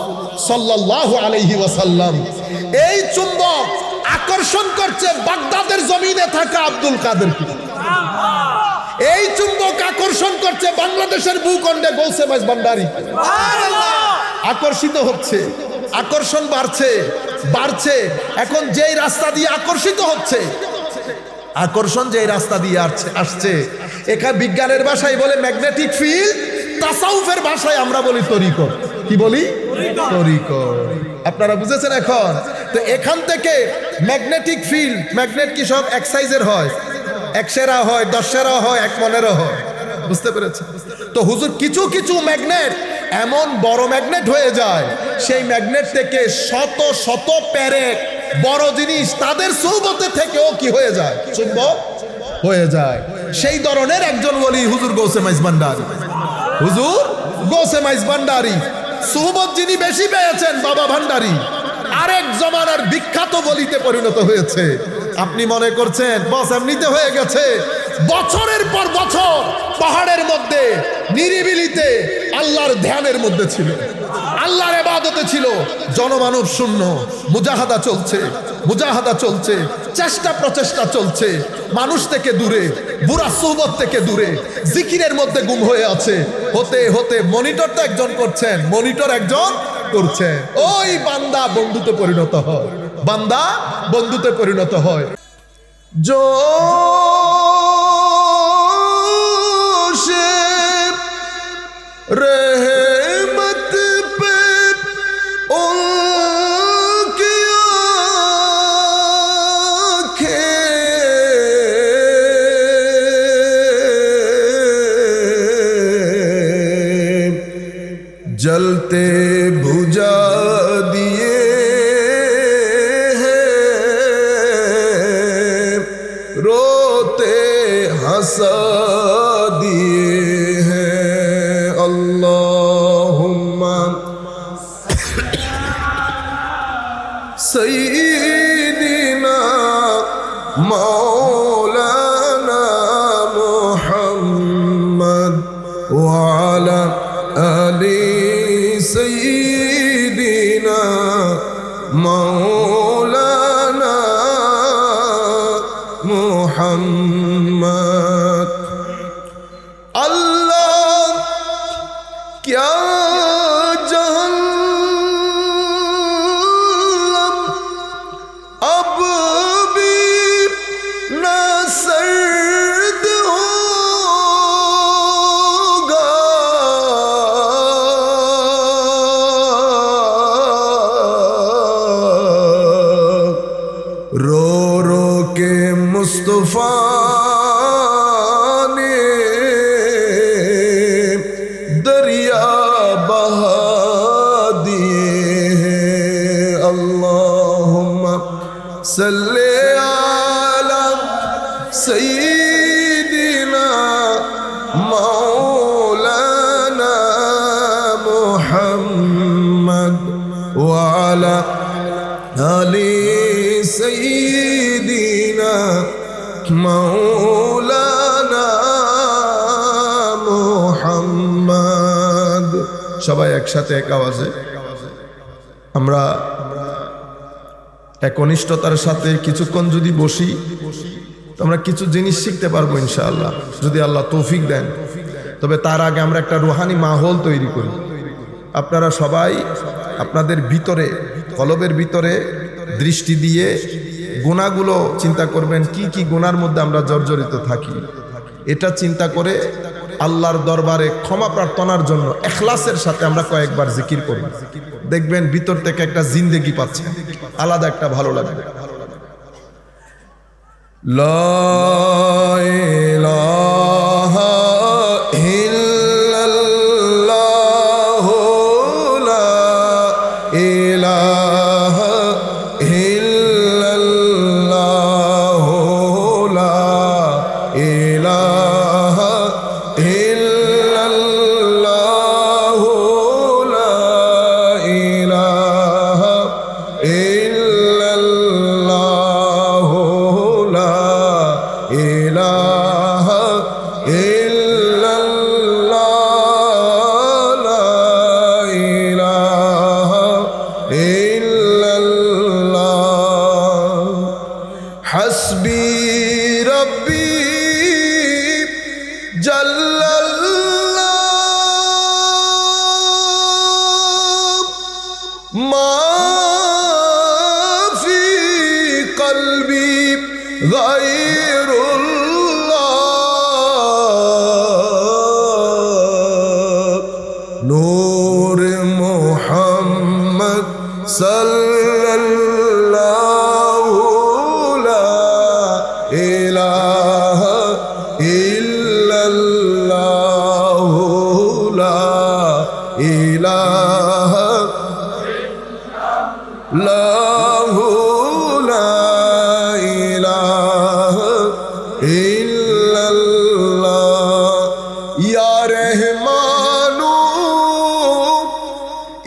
সাল্লাল্লাহু আলাইহি ওয়াসাল্লাম। এই চুম্বক আকর্ষণ করছে বাগদাদের জমিনে থাকা আব্দুল কাদেরকে। এই চুম্বক আকর্ষণ করছে বাংলাদেশের ভূখণ্ডে গৌসে মাইজ ভান্ডারী। আকর্ষিত হচ্ছে, আকর্ষণ বাড়ছে বাড়ছে। এখন যেই রাস্তা দিয়ে আকর্ষিত হচ্ছে, আকর্ষণ যেই রাস্তা দিয়ে আসছে, এখানে বিজ্ঞানের ভাষায় বলে ম্যাগনেটিক ফিল্ড, তাসাউফের ভাষায় আমরা বলি তরিকত। কি বলি? তরিকত। আপনারা বুঝেছেন এখন? তো এখান থেকে ম্যাগনেটিক ফিল্ড, ম্যাগনেট কি সব এক সাইজের হয়? ১০০ হয়, ১০ হয়, ১ মনেরও হয়। বুঝতে পেরেছেন? তো হুজুর কিছু কিছু ম্যাগনেট এমন বড় ম্যাগনেট হয়ে যায়, সেই ম্যাগনেট থেকে শত শত প্যারেক বড় জিনিস তাদের সৌবতে থেকেও কি হয়ে যায়? চুম্বক হয়ে যায়। সেই ধরনের একজন ওলি হুজুর গৌসে মাইজ ভান্ডারী। হুজুর গৌসে মাইজ ভান্ডারী সৌবত যিনি বেশি পেয়েছেন, বাবা ভান্ডারী আরেক জমানার বিখ্যাত বলিতে পরিণত হয়েছে। আপনি মনে করছেন বস এমনিতে হয়ে গেছে? বছরের পর বছর পাহাড়ের মধ্যে নিরিবিলিতে আল্লাহর ধ্যানের মধ্যে ছিল, আল্লাহর ইবাদতে ছিল, জনমানব শূন্য, মুজাহাদা চলছে, মুজাহাদা চলছে, চেষ্টা প্রচেষ্টা চলছে, মানুষ থেকে দূরে, বুরা সুহবত থেকে দূরে, জিকিরের মধ্যে গুম হয়ে আছে। হতে হতে মনিটর তো একজন করছেন, মনিটর একজন করছেন, ওই বান্দা বন্ধুতে পরিণত হয়, বান্দা বন্ধুতে পরিণত হয়। জোশে रहमत पे उनकी आँखें जलते बुझा दिए हैं, रोते हंसा दिए हैं। अल्लाहुम्मा सय्यिदिना मौलाना मुहम्मद व अला आलि सय्यिदिना मौलाना मुहम्मद। अल्लाह क्या जहन्नम মাওলানা মুহাম্মদ। সবাই একসাথে এক আওয়াজে আমরা একনিষ্ঠতার সাথে কিছুক্ষণ যদি বসি আমরা কিছু জিনিস শিখতে পারবো ইনশাআল্লাহ, যদি আল্লাহ তৌফিক দেন। তবে তার আগে আমরা একটা রুহানি মাহৌল তৈরি করি। আপনারা সবাই আপনাদের ভিতরে, কলবের ভিতরে দৃষ্টি দিয়ে গুনাহগুলো চিন্তা করবেন, কি কি গুনার মধ্যে আমরা জর্জরিত থাকি। এটা চিন্তা করে আল্লাহর দরবারে ক্ষমা প্রার্থনার জন্য ইখলাসের সাথে আমরা কয়েকবার জিকির করব। দেখবেন ভিতর থেকে একটা জিন্দেগি পাচ্ছে, আলাদা একটা ভালো লাগবে। লা ইলাহা ইল্লাল্লাহ, লা ইলাহা ইল্লাল্লাহ, লা ইলাহা ইল্লাল্লাহ, লা ইলাহা ইল্লাল্লাহ, লা ইলাহা ইল্লাল্লাহ, লা ইলাহা ইল্লাল্লাহ। হাসবি রব্বি জাল্লাল্লাহ, মা ফি কলবি গায়রুল্লাহ, নূর মুহাম্মদ সাল্লাল্লাহু, লা ইলাহা ইল্লাল্লাহ, লা ইলাহা লাহু, লা ইলাহা ইল্লাল্লাহ। ইয়া রহমানু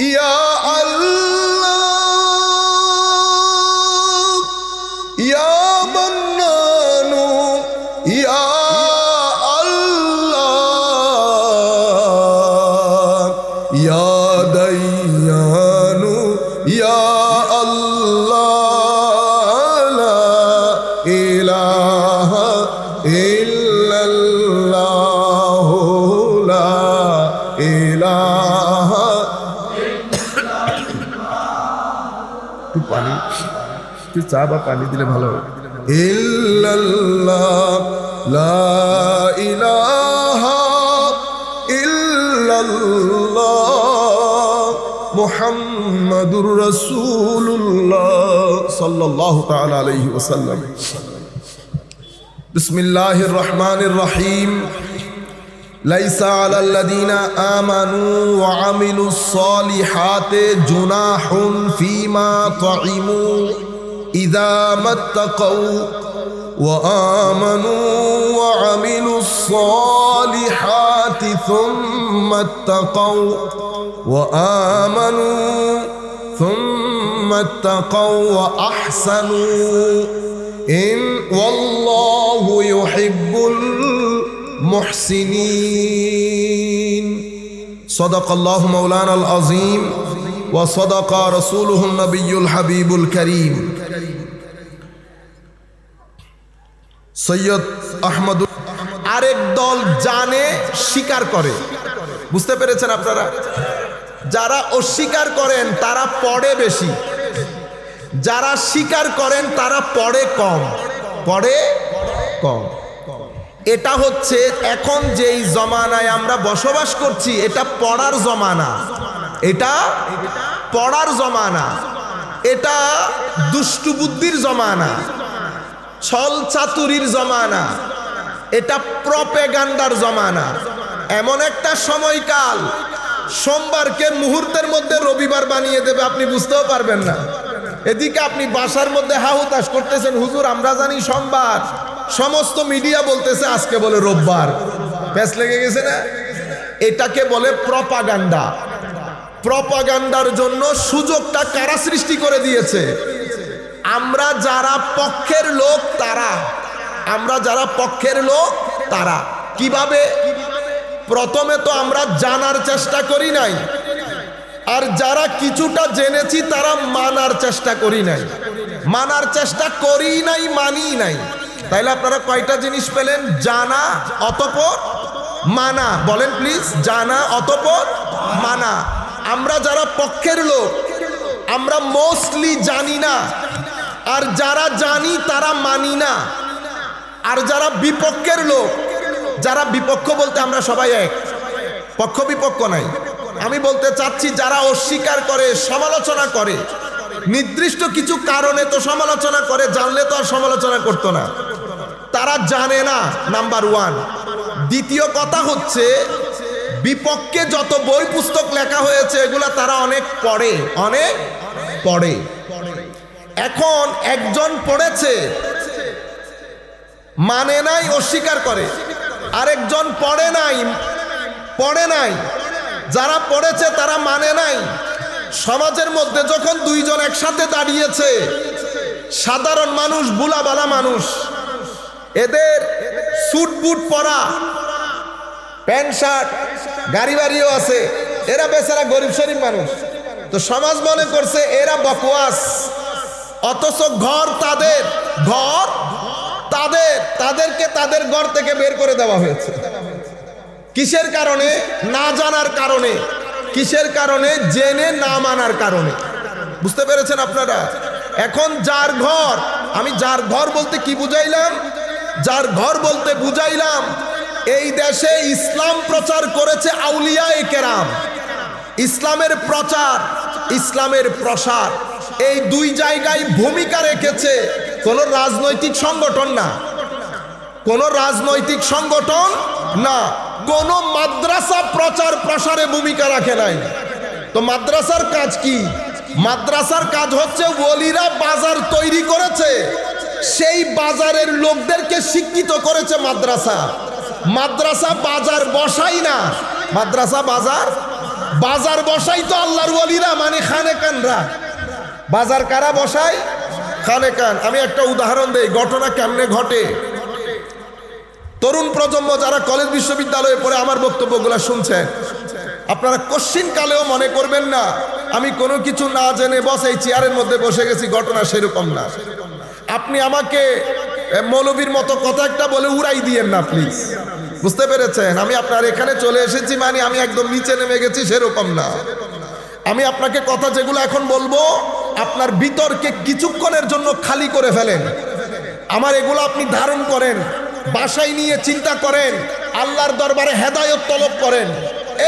ইয়া আল্লাহ, ইয়া মান্নানু ইয়া আল্লাহ, ইয়া দাইয়ানু ইয়া আল্লাহ, লা ইলাহা ইল্লাল্লাহ, লা ইলাহা। তুই পানি, তুই চা বা পানি দিলে ভালো হবে। ইল্লাল্লাহ, লা ইলাহা ইল্লাল্লাহ, মুহাম্মাদুর রাসূলুল্লাহ সাল্লাল্লাহু তাআলা আলাইহি ওয়াসাল্লাম। বিসমিল্লাহির রহমানির রহিম। লাইসা আলাল্লাযীনা আমানু ওয়া আমিলুস সালিহাতি জুনাহুন ফীমা তাইমু ইযা মাত্তাকাউ ওয়া আমানু ওয়া আমিলুস সালিহাতি সুম্মা ইত্তাকাউ ওয়া আমানু সুম্মা ইত্তাকাউ ওয়া আহসানু ইন ওয়াল্লাহু ইউহিব্বুল মুহসিনিন। সাদাকাল্লাহু মাওলানাল আযীম ওয়া সাদাকা রাসূলুহুন নবিয়্যুল হাবিবুল কারীম। সৈয়দ আহমদ। আরেক দল জানে স্বীকার করে, বুঝতে পেরেছেন আপনারা? যারা অস্বীকার করেন তারা পড়ে বেশি, যারা স্বীকার করেন তারা পড়ে কম, পড়ে কম। এটা হচ্ছে এখন যেই জমানায় আমরা বসবাস করছি, এটা পড়ার জমানা, এটা পড়ার জমানা, এটা দুষ্টু বুদ্ধির জমানা, ছল চাতুরির জমানা, এটা প্রপেগান্ডার জমানা। এমন একটা সময়কাল সোমবারকে মুহূর্তের মধ্যে রবিবার বানিয়ে দেবে, আপনি বুঝতেও পারবেন না। এদিকে আপনি বাসার মধ্যে হাহুতাশ করতেছেন, হুজুর আমরা জানি সোমবার, সমস্ত মিডিয়া বলতেছে আজকে বলে রোববার। প্যাচ লেগে গেছে না? এটাকে বলে প্রপাগান্ডা। প্রপাগান্ডার জন্য সুযোগটা কারা সৃষ্টি করে দিয়েছে? আমরা যারা পক্ষের লোক তারা, আমরা যারা পক্ষের লোক তারা কিভাবে? প্রথমে তো আমরা জানার চেষ্টা করি নাই, আর যারা কিছুটা জেনেছি তারা মানার চেষ্টা করি নাই। মানার চেষ্টা করি নাই, মানি নাই। তাইলে আপনারা কয়টা জিনিস পেলেন? জানা অতঃপর মানা। বলেন প্লিজ, জানা অতঃপর মানা। আমরা যারা পক্ষের লোক আমরা মোস্টলি জানি না, আর যারা জানি তারা মানি না। আর যারা বিপক্ষের লোক, যারা বিপক্ষ বলতে আমরা সবাই এক, পক্ষ বিপক্ষ নাই। আমি বলতে চাচ্ছি যারা অস্বীকার করে, সমালোচনা করে, নির্দিষ্ট কিছু কারণে তো সমালোচনা করে, জানলে তো আর সমালোচনা করতো না। তারা জানে না, নাম্বার ওয়ান। দ্বিতীয় কথা হচ্ছে বিপক্ষে যত বই পুস্তক লেখা হয়েছে এগুলা তারা অনেক পড়ে, অনেক পড়ে। এখন একজন পড়েছে, মানে নাই, অস্বীকার করে। আরেকজন পড়ে নাই, যারা পড়েছে তারা মানে নাই। সমাজের মধ্যে যখন দুইজন একসাথে দাঁড়িয়েছে, সাধারণ মানুষ, বুলাবালা মানুষ, এদের স্যুট বুট পরা, প্যান্ট শার্ট, গাড়ি বাড়িও আছে, এরা বেচারা গরিব শরীফ মানুষ। তো সমাজ মনে করছে এরা বকওয়াস, অথচ ঘর তাদেরকে তাদের ঘর থেকে বের করে দেওয়া হয়েছে। কিসের কারণে? না জানার কারণে। কিসের কারণে? জেনে না মানার কারণে। বুঝতে পেরেছেন আপনারা? এখন যার ঘর, আমি যার ঘর বলতে কি বুঝাইলাম? যার ঘর বলতে বুঝাইলাম এই দেশে ইসলাম প্রচার করেছে আউলিয়ায়ে কেরাম। ইসলামের প্রচার, ইসলামের প্রসার, এই দুই জায়গায় ভূমিকা রেখেছে কোন রাজনৈতিক সংগঠন না, কোন রাজনৈতিক সংগঠন না, কোন মাদ্রাসা প্রচার প্রসারে ভূমিকা রাখে নাই। তো মাদ্রাসার কাজ কি? মাদ্রাসার কাজ হচ্ছে ওলিরা বাজার তৈরি করেছে, সেই বাজারের লোকদেরকে শিক্ষিত করেছে মাদ্রাসা। মাদ্রাসা বাজার বসাই না, মাদ্রাসা বাজার বসাই তো আল্লাহর ওলিরা, মানে খানেকানরা। বাজার কারা বসায়? খানেকান। আমি একটা উদাহরণ দেই, ঘটনা কেমনে ঘটে। তরুণ প্রজন্ম যারা কলেজ বিশ্ববিদ্যালয়ে পড়ে আমার বক্তব্যগুলো শুনছেন, আপনারা কোশ্চিন কালেও মনে করবেন না আমি কোনো কিছু না জেনে বসে এই চেয়ারের মধ্যে বসে গেছি। ঘটনা সেরকম না। আপনি আমাকে মৌলবীর মতো কথা একটা বলে উড়াই দিয়েন না প্লিজ। বুঝতে পেরেছেন? আমি আপনার এখানে চলে এসেছি মানে আমি একদম নিচে নেমে গেছি, সেরকম না। আমি আপনাকে কথা যেগুলো এখন বলবো আপনার ভিতরকে কিছুক্ষণের জন্য খালি করে ফেলেন। আমার এগুলো আপনি ধারণ করেন, বাসায় নিয়ে চিন্তা করেন, আল্লাহর দরবারে হেদায়েত তলব করেন।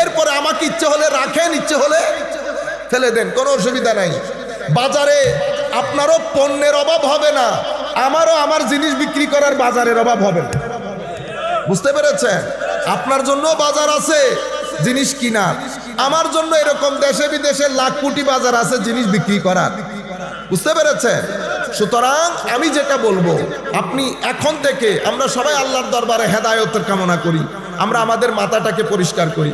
এরপরে আমাকে ইচ্ছে হলে রাখেন, ইচ্ছে হলে ফেলে দেন, কোনো অসুবিধা নাই। বাজারে আপনারও পণ্যের অভাব হবে না, আমারও আমার জিনিস বিক্রি করার বাজারের অভাব হবে না। বুঝতে পেরেছেন? আপনার জন্য বাজার আছে জিনিস কিনার, আমার জন্য এরকম দেশে বিদেশে লাখ কোটি বাজার আছে জিনিস বিক্রি করার। বুঝতে পেরেছেন? সুতরাং আমি যেটা বলবো, আপনি এখন থেকে আমরা সবাই আল্লাহর দরবারে হেদায়েতের কামনা করি, আমরা আমাদের মাথাটাকে পরিষ্কার করি।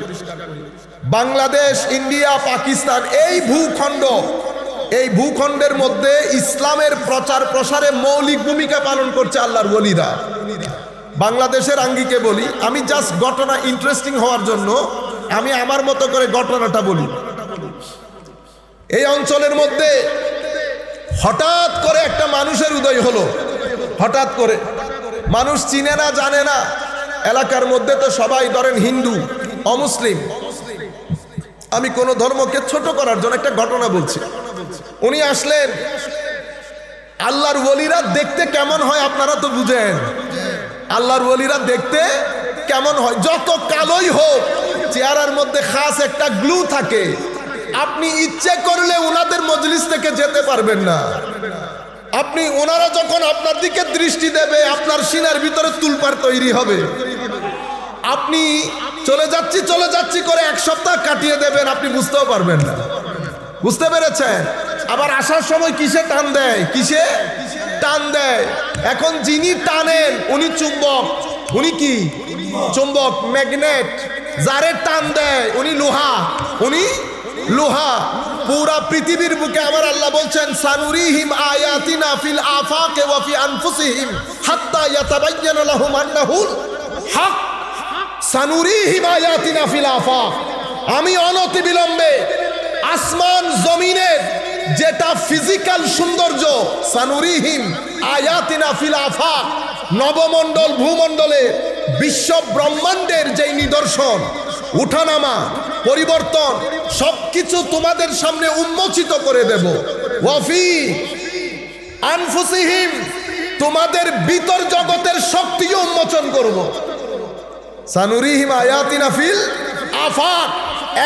বাংলাদেশ, ইন্ডিয়া, পাকিস্তান, এই ভূখণ্ডের মধ্যে ইসলামের প্রচার প্রসারে মৌলিক ভূমিকা পালন করছে আল্লাহর ওলিরা। বাংলাদেশের আঙ্গিকে বলি, আমি জাস্ট ঘটনা ইন্টারেস্টিং হওয়ার জন্য আমি আমার মতো করে ঘটনাটা বলি। এই অঞ্চলের মধ্যে হঠাৎ করে একটা মানুষের উদয় হলো। হঠাৎ করে মানুষ চিনে না, জানে না। এলাকার মধ্যে তো সবাই ধরেন হিন্দু, অমুসলিম। আমি কোন ধর্মকে ছোট করার জন্য একটা ঘটনা বলছি। উনি আসলেন। আল্লাহর ওলিরা দেখতে কেমন হয় আপনারা তো বুঝেন। আল্লাহর ওলিরা দেখতে কেমন হয়? যত কালোই হোক, চেহারার মধ্যে খাস একটা গ্লু থাকে। আপনি ইচ্ছে করলে ওনাদের মজলিস থেকে যেতে পারবেন না। আপনি ওনারা যখন আপনার দিকে দৃষ্টি দেবে আপনার সিনার ভিতরে তুলপার তৈরি হবে। আপনি চলে যাচ্ছি করে এক সপ্তাহ কাটিয়ে দেবেন, আপনি বুঝতেও পারবেন না। বুঝতে পেরেছেন? আবার আসার সময় কিসে টান দেয়, কিসে টান দেয়। এখন যিনি টানেন উনি চুম্বক। উনি কি? চুম্বক, ম্যাগনেট। যারে টান দেয় উনি লোহা। পুরা পৃথিবীর বুকে আমার আল্লাহ বলছেন সানুরিহিম আয়াতিনা ফিল আফাকে ওয়া ফি আনফুসিহিম হাত্তা ইয়াতাবায়্যানা লাহুম আন্নাহুল হক। সানুরিহিম আয়াতিনা ফিল আফাক, আমি অনতিবিলম্বে আসমান জমিনের যেটা ফিজিক্যাল সৌন্দর্য, সানুরিহিম আয়াতিনা ফিল আফাক, নবমণ্ডল ভূমণ্ডলে বিশ্ব ব্রহ্মাণ্ডের যেই নিদর্শন, উঠানামা, পরিবর্তন সবকিছু তোমাদের সামনে উন্মোচিত করে দেব। ওয়াফি আনফুসিহিম, তোমাদের ভিতর জগতের শক্তিও উন্মোচন করব। সানুরিহিম আয়াতিনা ফিল আফাক,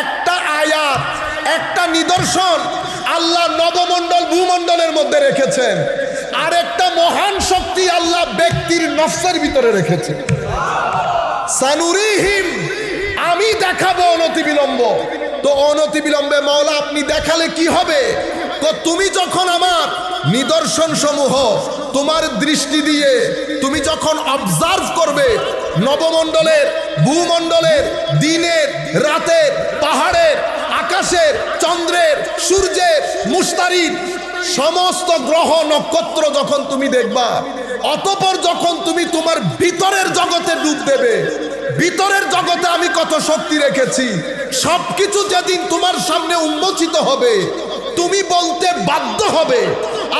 একটা আয়াত, একটা নিদর্শন আল্লাহ নবমণ্ডল ভূমণ্ডলের মধ্যে রেখেছেন, আর একটা মহান শক্তি আল্লাহ ব্যক্তির নফসের ভিতরে রেখেছেন। সানুরিহিম, আমি দেখাবো অনতিবিলম্ব। তো অনতিবিলম্বে মাওলা আপনি দেখালে কি হবে? তো তুমি যখন আমার নিদর্শন সমূহ তোমার দৃষ্টি দিয়ে তুমি যখন অবজার্ভ করবে, নবমণ্ডলের ভূমণ্ডলের, দিনের রাতের, পাহাড়ের, আকাশের, চন্দ্রের, সূর্যের, মুস্তারির সমস্ত গ্রহ নক্ষত্র যখন তুমি দেখবা, অতঃপর যখন তুমি তোমার ভিতরের জগতে ডুব দেবে, ভিতরের জগতে আমি কত শক্তি রেখেছি সবকিছু যেদিন তোমার সামনে উন্মোচিত হবে, তুমি বলতে বাধ্য হবে,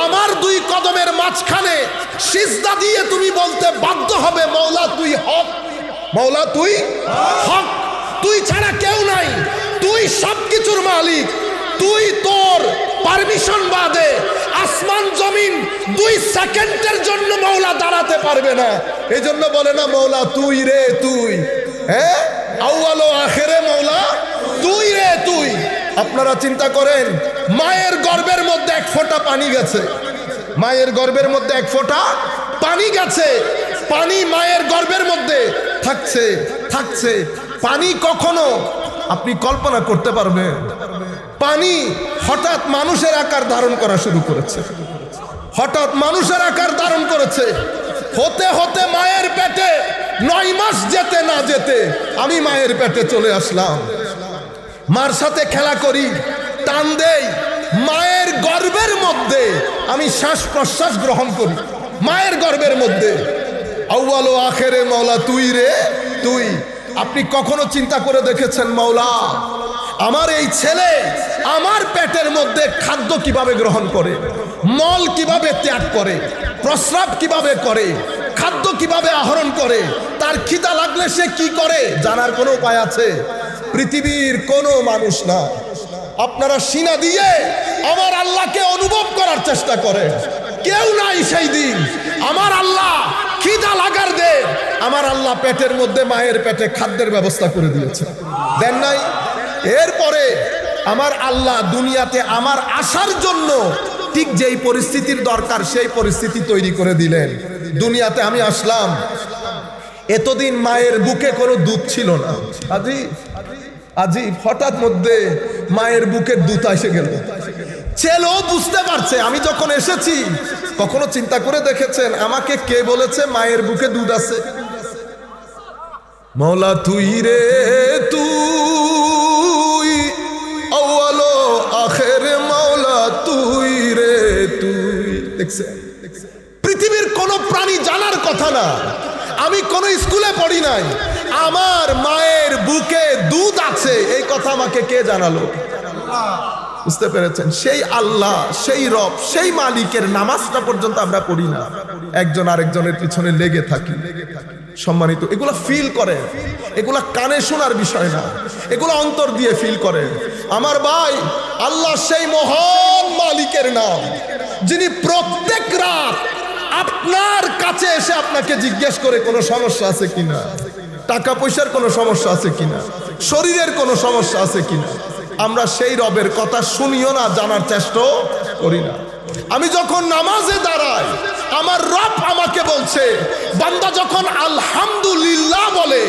আমার দুই কদমের মাঝখানে সিজদা দিয়ে তুমি বলতে বাধ্য হবে, মওলা তুই হক, মওলা তুই হক, তুই ছাড়া কেউ নাই, তুই সবকিছুর মালিক, তুই তোর পারমিশন বাদে আসমান জমিন 2 সেকেন্ডের জন্য মওলা দাঁড়াতে পারবে না। এই জন্য বলে না মওলা তুই রে তুই, হ্যাঁ আউয়াল ও আখেরে মওলা তুই রে তুই। আপনারা চিন্তা করেন, মায়ের গর্ভের মধ্যে 1 ফোঁটা পানি গেছে, মায়ের গর্ভের মধ্যে 1 ফোঁটা পানি গেছে, পানি মায়ের গর্ভের মধ্যে থাকছে থাকছে, পানি কখনো আপনি কল্পনা করতে পারবেন? পানি হঠাৎ মানুষের আকার ধারণ করা শুরু করেছে, হঠাৎ মানুষের আকার ধারণ করেছে, হতে হতে মায়ের পেটে 9 মাস যেতে না যেতে আমি মায়ের পেটে চলে আসলাম। মার সাথে খেলা করি, টান দেই, মায়ের গর্ভের মধ্যে আমি শ্বাস প্রশ্বাস গ্রহণ করি, মায়ের গর্ভের মধ্যে। আউয়াল ও আখেরে মওলা তুই রে তুই। আপনি কখনো চিন্তা করে দেখেছেন মওলা আমার এই ছেলে আমার পেটের মধ্যে খাদ্য কিভাবে গ্রহণ করে, মল কিভাবে ত্যাগ করে, প্রস্রাব কিভাবে করে, খাদ্য কিভাবে আহরণ করে, তার খিদা লাগলে সে কি করে, জানার কোনো উপায় আছে? পৃথিবীর কোনো মানুষ না। আপনারা সিনা দিয়ে আমার আল্লাহকে অনুভব করার চেষ্টা করেন, কেউ নাই সেই দিন। আমার আল্লাহ খিদা লাগার দে, আমার আল্লাহ পেটের মধ্যে মায়ের পেটে খাদ্যের ব্যবস্থা করে দিয়েছে, দেন নাই? এরপরে আমার আল্লাহ দুনিয়াতে আমার আসার জন্য ঠিক যেই পরিস্থিতির দরকার সেই পরিস্থিতি তৈরি করে দিলেন। দুনিয়াতে আমি আসলাম, এতদিন মায়ের বুকে কোনো দুধ ছিল না, আজিব হঠাৎ মধ্যে মায়ের বুকের দুধ এসে গেল। ছেলেও বুঝতে পারছে আমি যখন এসেছি। কখনো চিন্তা করে দেখেছেন আমাকে কে বলেছে মায়ের বুকে দুধ আছে? মওলা তুই রে তুই, আউয়াল ও আখেরে মওলা তুই রে তুই। দেখছেন, পৃথিবীর কোন প্রাণী জানার কথা না, আমি কোন স্কুলে পড়ি নাই, আমার মায়ের বুকে দুধ আছে এই কথা আমাকে কে জানালো? বুঝতে পেরেছেন? সেই আল্লাহ, সেই রব, সেই মালিকের নামাজটা পর্যন্ত আমরা পড়ি না, একজন আরেকজনের পিছনে লেগে থাকি। সম্মানিত, এগুলা ফিল করে, এগুলা কানে শোনার বিষয় না, এগুলা অন্তর দিয়ে ফিল করে। আমার ভাই, আল্লাহ সেই মহান মালিকের নাম যিনি প্রত্যেক রাত আপনার কাছে এসে আপনাকে জিজ্ঞেস করে কোনো সমস্যা আছে কিনা, টাকা পয়সার কোনো সমস্যা আছে কিনা, শরীরের কোনো সমস্যা আছে কিনা। আমরা সেই রবের কথা শুনিও না, জানার চেষ্টা করি না। আমি যখন নামাজে দাঁড়াই আমার রব আমাকে বলছে, বান্দা যখন আলহামদুলিল্লাহ বলে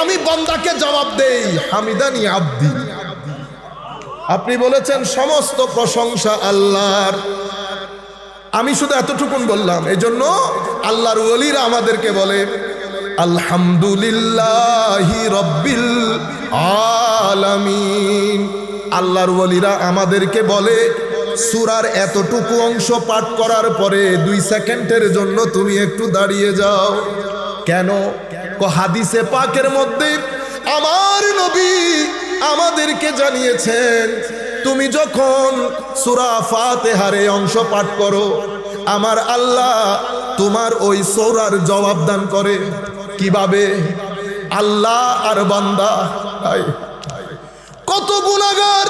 আমি বান্দাকে জবাব দেই হামিদানি আব্দি। আপনি বলেছেন সমস্ত প্রশংসা আল্লাহর, আমি শুধু এতটুকুন বললাম। এই জন্য আল্লাহর ওলিরা আমাদেরকে বলে আলহামদুলিল্লাহি রব্বিল আলামিন। আল্লাহর ওয়ালিরা আমাদেরকে বলে সূরার এতটুকু অংশ পাঠ করার পরে 2 সেকেন্ডের জন্য তুমি একটু দাঁড়িয়ে যাও। কেন? হাদিসে পাকের মধ্যে আমার নবী আমাদেরকে জানিয়েছেন, তুমি যখন সূরা ফাতিহার এই অংশ পাঠ করো, আমার আল্লাহ তোমার ওই সূরার জবাব দান করে। কিভাবে? আল্লাহ আর বান্দা কত গুনাহগার,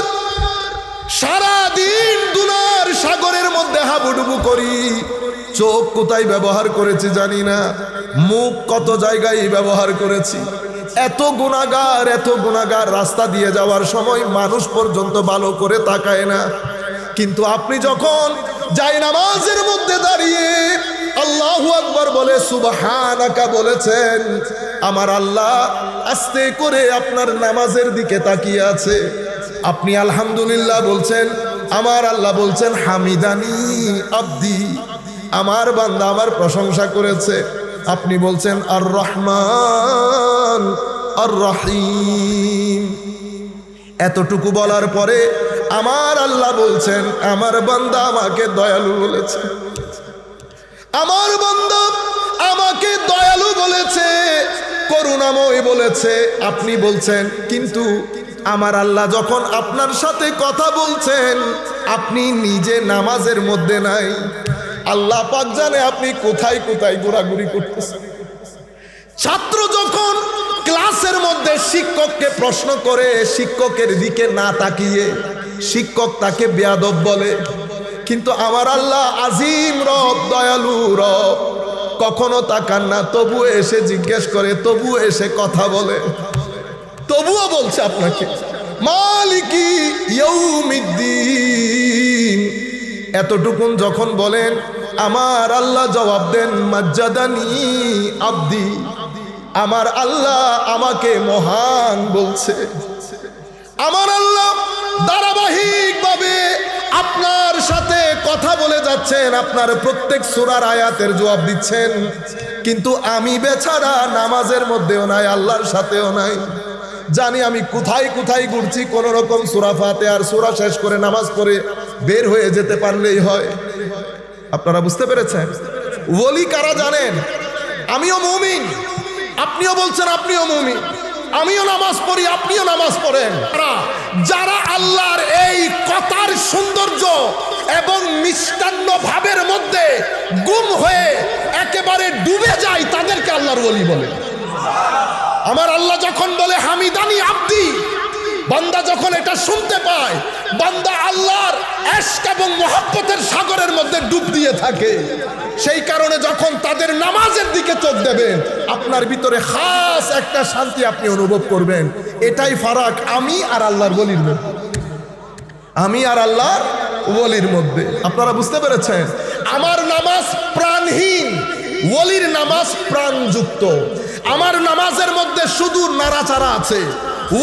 সারা দিন দুনার সাগরের মধ্যে হাবুডুবু করি, চোখ কোথায় ব্যবহার করেছি জানি না, মুখ কত জায়গায় ব্যবহার করেছি, এত গুনাহগার রাস্তা দিয়ে যাওয়ার সময় মানুষ পর্যন্ত ভালো করে তাকায় না। কিন্তু আপনি যখন জায়নামাজের মধ্যে দাঁড়িয়ে আল্লাহু আকবার বলে সুবহানাকা বলেছেন, আমার আল্লাহ আস্তে করে আপনার নামাজের দিকে তাকিয়ে আছে। আপনি আলহামদুলিল্লাহ বলছেন, আমার আল্লাহ বলছেন হামিদানি আব্দি, আমার বান্দা আমার প্রশংসা করেছে। আপনি বলছেন আর রহমান আর রহিম। এতটুকু বলার পরে আমার আল্লাহ বলছেন আমার বান্দা আমাকে দয়ালু বলেছে, আমার বান্দা আমাকে দয়ালু বলেছে, করুণাময় বলেছে। আপনি বলছেন কিন্তু আমার আল্লাহ যখন আপনার সাথে কথা বলছেন আপনি নিজে নামাজের মধ্যে নাই। আল্লাহ পাক জানে আপনি কোথায় কোথায় ঘোরাঘুরি করতেছেন। ছাত্র যখন ক্লাসের মধ্যে শিক্ষককে প্রশ্ন করে, শিক্ষকের দিকে না তাকিয়ে শিক্ষক তাকে বেয়াদব বলে, কিন্তু আমার আল্লাহ আজিম রব, দয়ালু রব, কখনো তাকান না, তবুও এসে জিজ্ঞেস করে, তবুও এসে কথা বলে, তবুও বলছে আপনাকে মালিকি ইয়াউমিদ্দিন। এতটুকুন যখন বলেন আমার আল্লাহ জবাব দেন মাজ্জাদানি আব্দি, আমার আল্লাহ আমাকে মহান বলছে। আমার আল্লাহ ধারাবাহিকভাবে আপনার সাথে কথা বলে যাচ্ছেন, আপনার প্রত্যেক সূরার আয়াতের জবাব দিচ্ছেন, কিন্তু আমি বেচারা নামাজের মধ্যেও নাই, আল্লাহর সাথেও নাই। জানি আমি কোথায় কোথায় ঘুরছি, কোন রকম সূরা ফাতিহার সূরা শেষ করে নামাজ পড়ে বের হয়ে যেতে পারলেই হয়। আপনারা বুঝতে পেরেছেন? ওলি কারা জানেন? আমিও মুমিন, আপনিও বলছেন আপনিও মুমিন, আমিও নামাজ পড়ি, আপনিও নামাজ পড়েন। যারা আল্লাহর এই কথার সৌন্দর্য এবং মিষ্টান্ন ভাবের মধ্যে গুম হয়ে একেবারে ডুবে যায় তাদেরকে আল্লাহর ওলি বলে। আমার আল্লাহ যখন বলে হামিদানি আব্দি, বান্দা যখন এটা শুনতে পায়, বান্দা আল্লাহর ইশক এবং মুহাব্বতের সাগরের মধ্যে ডুব দিয়ে থাকে। সেই কারণে যখন তাদের নামাজের দিকে চোখ দেবেন আপনার ভিতরে খাস একটা শান্তি আপনি অনুভব করবেন। এটাই ফারাক আমি আর আল্লাহর ওলির মধ্যে, আমি আর আল্লাহর ওলির মধ্যে। আপনারা বুঝতে পেরেছেন? আমার নামাজ প্রাণহীন, ওলির নামাজ প্রাণযুক্ত। আমার নামাজের মধ্যে শুধু নাড়াচাড়া আছে,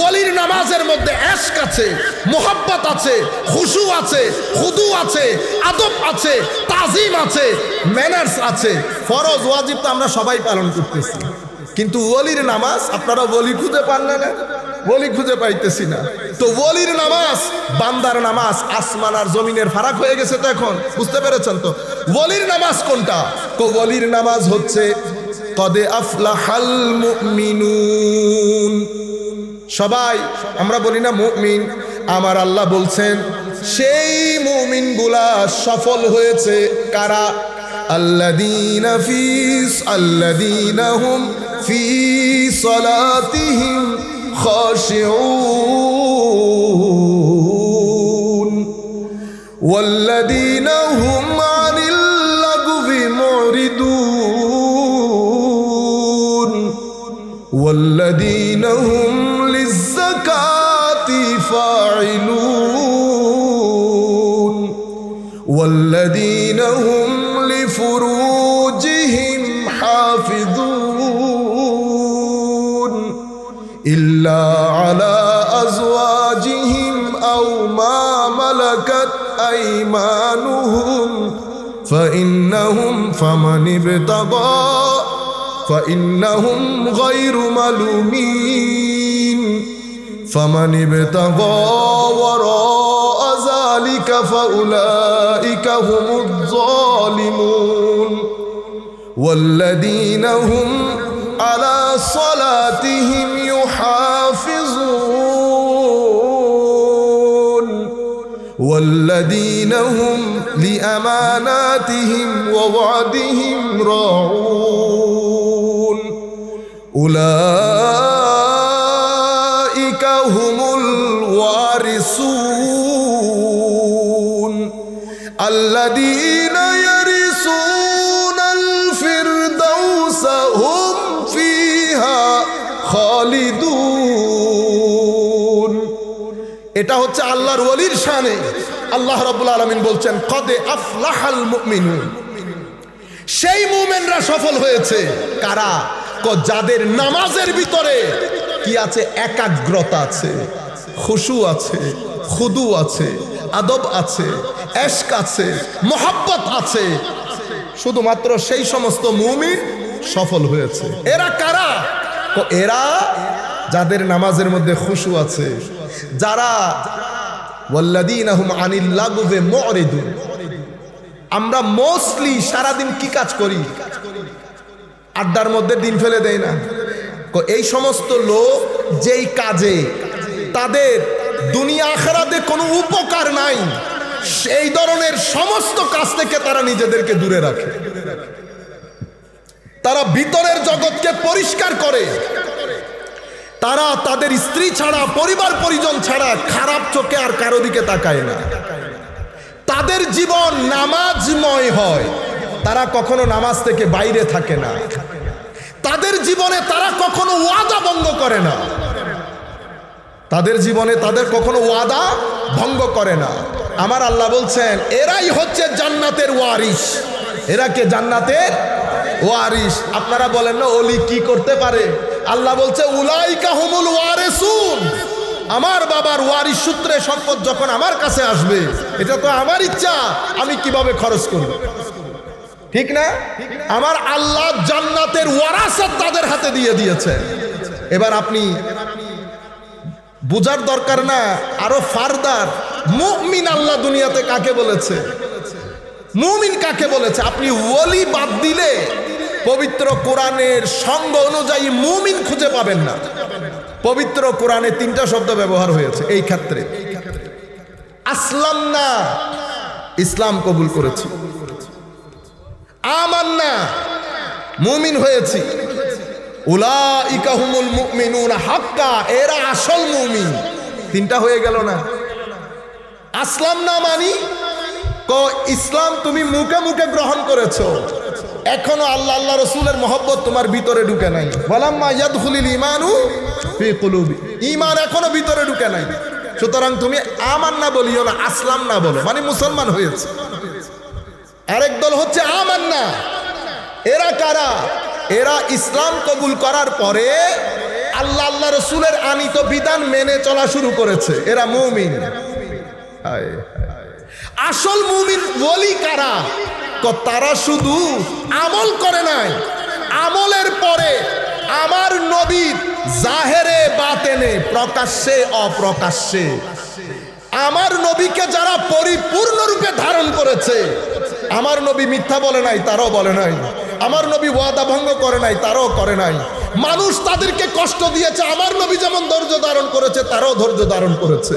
ওলির নামাজের মধ্যে ইশক আছে, মুহাব্বত আছে, খুশু আছে, খুদু আছে, আদব আছে, তাজিম আছে, ম্যানার্স আছে। ফরজ ওয়াজিব তো আমরা সবাই পালন করতেছি, কিন্তু ওলির নামাজ আপনারা ওলি খুঁজে পান না, ওলি খুঁজে পাইতেছি না। তো ওলির নামাজ বান্দার নামাজ আসমান আর জমিনের ফারাক হয়ে গেছে। তো এখন বুঝতে পেরেছেন তো ওলির নামাজ কোনটা? তো ওলির নামাজ হচ্ছে কদে আফলাহাল মুমিনুন। সবাই আমরা বলি না মুমিন, আমার আল্লাহ বলছেন সেই মুমিনগুলা সফল হয়েছে। কারা? আল্লাযীনা হুম ফি সালাতিহিম খাশিউন ওয়াল্লাযীনা হুম আনিল লাগবি মুরিদুন ওয়াল্লাযীনা হুম লিয-যাকাতি ফাইলুন ওয়াল্লাযীনা হুম লিফুরুজিহিম হাফিজুন ইল্লা আলা আজওয়াজিহিম আও মা মালাকাত আইমানুহুম ফাইন্নাহুম ফামান ইবতাগা ফাইন্নাহুম গায়রু মালুমিন فمن ابتغى وراء ذلك فأولئك هم الظالمون والذين هم على صلاتهم يحافظون والذين هم لأماناتهم ووعدهم راعون أولئك هم الوارثون الذين يرثون الفردوس هم فيها খালিদুন। এটা হচ্ছে আল্লাহর ওলির শানে। আল্লাহ রাব্বুল আলামিন বলছেন কদে আফলাহাল মুমিনুন, সেই মুমিনরা সফল হয়েছে। কারা? যাদের নামাজের ভিতরে কি আছে? একাগ্রতা আছে, খুশু আছে, খুদু আছে, আদব আছে, ইশক আছে, মোহাব্বত আছে। শুধুমাত্র সেই সমস্ত মুমিন সফল হয়েছে। এরা কারা? এরা যাদের নামাজের মধ্যে খুশু আছে, যারা ওয়াল্লাযীনা হুম আনিল লাগওয়ি মুরিদুন। আমরা মোস্টলি সারাদিন কি কাজ করি? আড্ডার মধ্যে দিন ফেলে দেয় না? এই সমস্ত লোক যেই কাজে তাদের দুনিয়া আখিরাতে কোনো উপকার নাই, সেই ধরনের সমস্ত কাজ থেকে তারা নিজেদেরকে দূরে রাখে। তারা ভিতরের জগৎকে পরিষ্কার করে। তারা তাদের স্ত্রী ছাড়া, পরিবার পরিজন ছাড়া খারাপ চোখে আর কারো দিকে তাকায় না। তাদের জীবন নামাজময় হয়। তারা কখনো নামাজ থেকে বাইরে থাকে না। তাদের জীবনে তারা কখনো ওয়াদা ভঙ্গ করে না। তাদের জীবনে তাদের কখনো ওয়াদা ভঙ্গ করে না। আমার আল্লাহ বলছেন এরাই হচ্ছে জান্নাতের ওয়ারিস। এরা কে? জান্নাতের ওয়ারিস। আপনারা বলেন না ওলি কি করতে পারে? আল্লাহ বলছে উলাইকা হুমুল ওয়ারিসুন। আমার বাবার ওয়ারিস সূত্রে সম্পদ যখন আমার কাছে আসবে, এটা তো আমার ইচ্ছা, আমি কিভাবে খরচ করব, ঠিক না? আমার আল্লাহ জান্নাতের ওয়ারাসাত তাদের হাতে দিয়ে দিয়েছে। এবার আপনি বুঝার দরকার না আরো ফারদার, মুমিন আল্লাহ দুনিয়াতে কাকে বলেছে, মুমিন কাকে বলেছে? আপনি ওলি বাদ দিলে পবিত্র কোরআনের সঙ্গ অনুযায়ী মুমিন খুঁজে পাবেন না। পবিত্র কোরআনে 3টা শব্দ ব্যবহার হয়েছে এই ক্ষেত্রে। আসলাম না, ইসলাম কবুল করেছি। আমান্না, মুমিন হয়েছি। উলাইকা হুমুল মুমিনুনা হাক্কা, এরা আসল মুমিন। 3টা হয়ে গেল না? আসলাম না মানি ইসলাম তুমি মুখে মুখে গ্রহণ করেছো, এখনো আল্লাহ আল্লাহ রসুলের মহব্বত তোমার ভিতরে ঢুকে নাই। ওয়ালাম্মা ইয়াদখুলুল ঈমানু ফি কুলুবি, ঈমান এখনো ভিতরে ঢুকে নাই। সুতরাং তুমি আমান্না বলিও না, আসলাম না বলো, মানে মুসলমান হয়েছে। আরেক দল হচ্ছে আমান্না। এরা কারা? এরা ইসলাম কবুল করার পরে আল্লাহ আল্লাহ রসুলের আনিত বিধান মেনে চলা শুরু করেছে। এরা মুমিন। আসল মুমিন ওলি কারা? তারা শুধু আমল করে নাই, আমলের পরে আমার নবীর জাহেরে বাতেনে, প্রকাশ্যে অপ্রকাশ্যে আমার নবীকে যারা পরিপূর্ণরূপে ধারণ করেছে, আমার নবী মিথ্যা বলে নাই, তারাও বলে নাই। আমার নবী ওয়াদা ভঙ্গ করে নাই, তারাও করে নাই। মানুষ তাদেরকে কষ্ট দিয়েছে, আমার নবী যেমন ধৈর্য ধারণ করেছে, তারাও ধৈর্য ধারণ করেছে।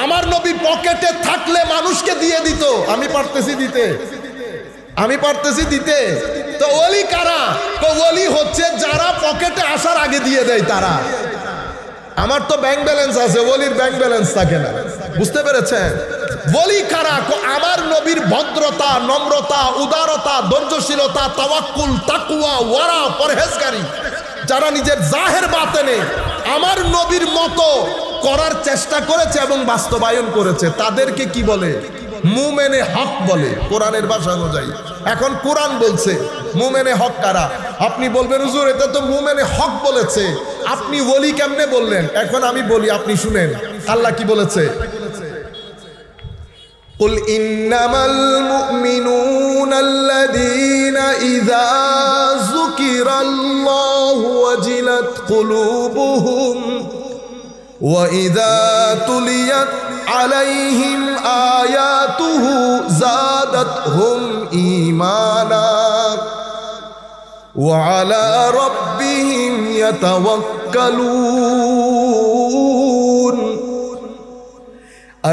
আমার নবী পকেটে থাকলে মানুষকে দিয়ে দিত, আমি পারতেছি দিতে, আমি পারতেছি দিতে। তো ওলি কারা? তো ওলি হচ্ছে যারা পকেটে আসার আগে দিয়ে দেয় তারা। আমার তো ব্যাংক ব্যালেন্স আছে, ওলির ব্যাংক ব্যালেন্স থাকে না। বুঝতে পেরেছেন? ওলি কারা? আমার নবীর ভদ্রতা, নম্রতা, উদারতা, ধৈর্যশীলতা, তাওয়াক্কুল, তাকওয়া, ওয়ারা, পরহেজগারি, যারা নিজের জাহের বাতেনে আমার নবীর মতো করার চেষ্টা করেছে এবং বাস্তবায়ন করেছে, তাদেরকে কি বলে? মুমেনে হক বলে, কোরআনের ভাষা অনুযায়ী। এখন কোরআন বলছে মুমেনে হক কারা? আপনি বলবেন হুজুর এটা তো মুমেনে হক বলেছে, আপনি ওলি কেমনে বললেন? এখন আমি বলি, আপনি শুনেন আল্লাহ কি বলেছে। কুল ইন্নামাল মুমিনুনা আল্লাযীনা ইযা যুকিরাল্লাহু ওয়াজিলাত কুলুবুহুম وَإِذَا تُلِيَتْ عَلَيْهِمْ آيَاتُهُ زَادَتْهُمْ إِيمَانًا وَعَلَى رَبِّهِمْ يَتَوَكَّلُونَ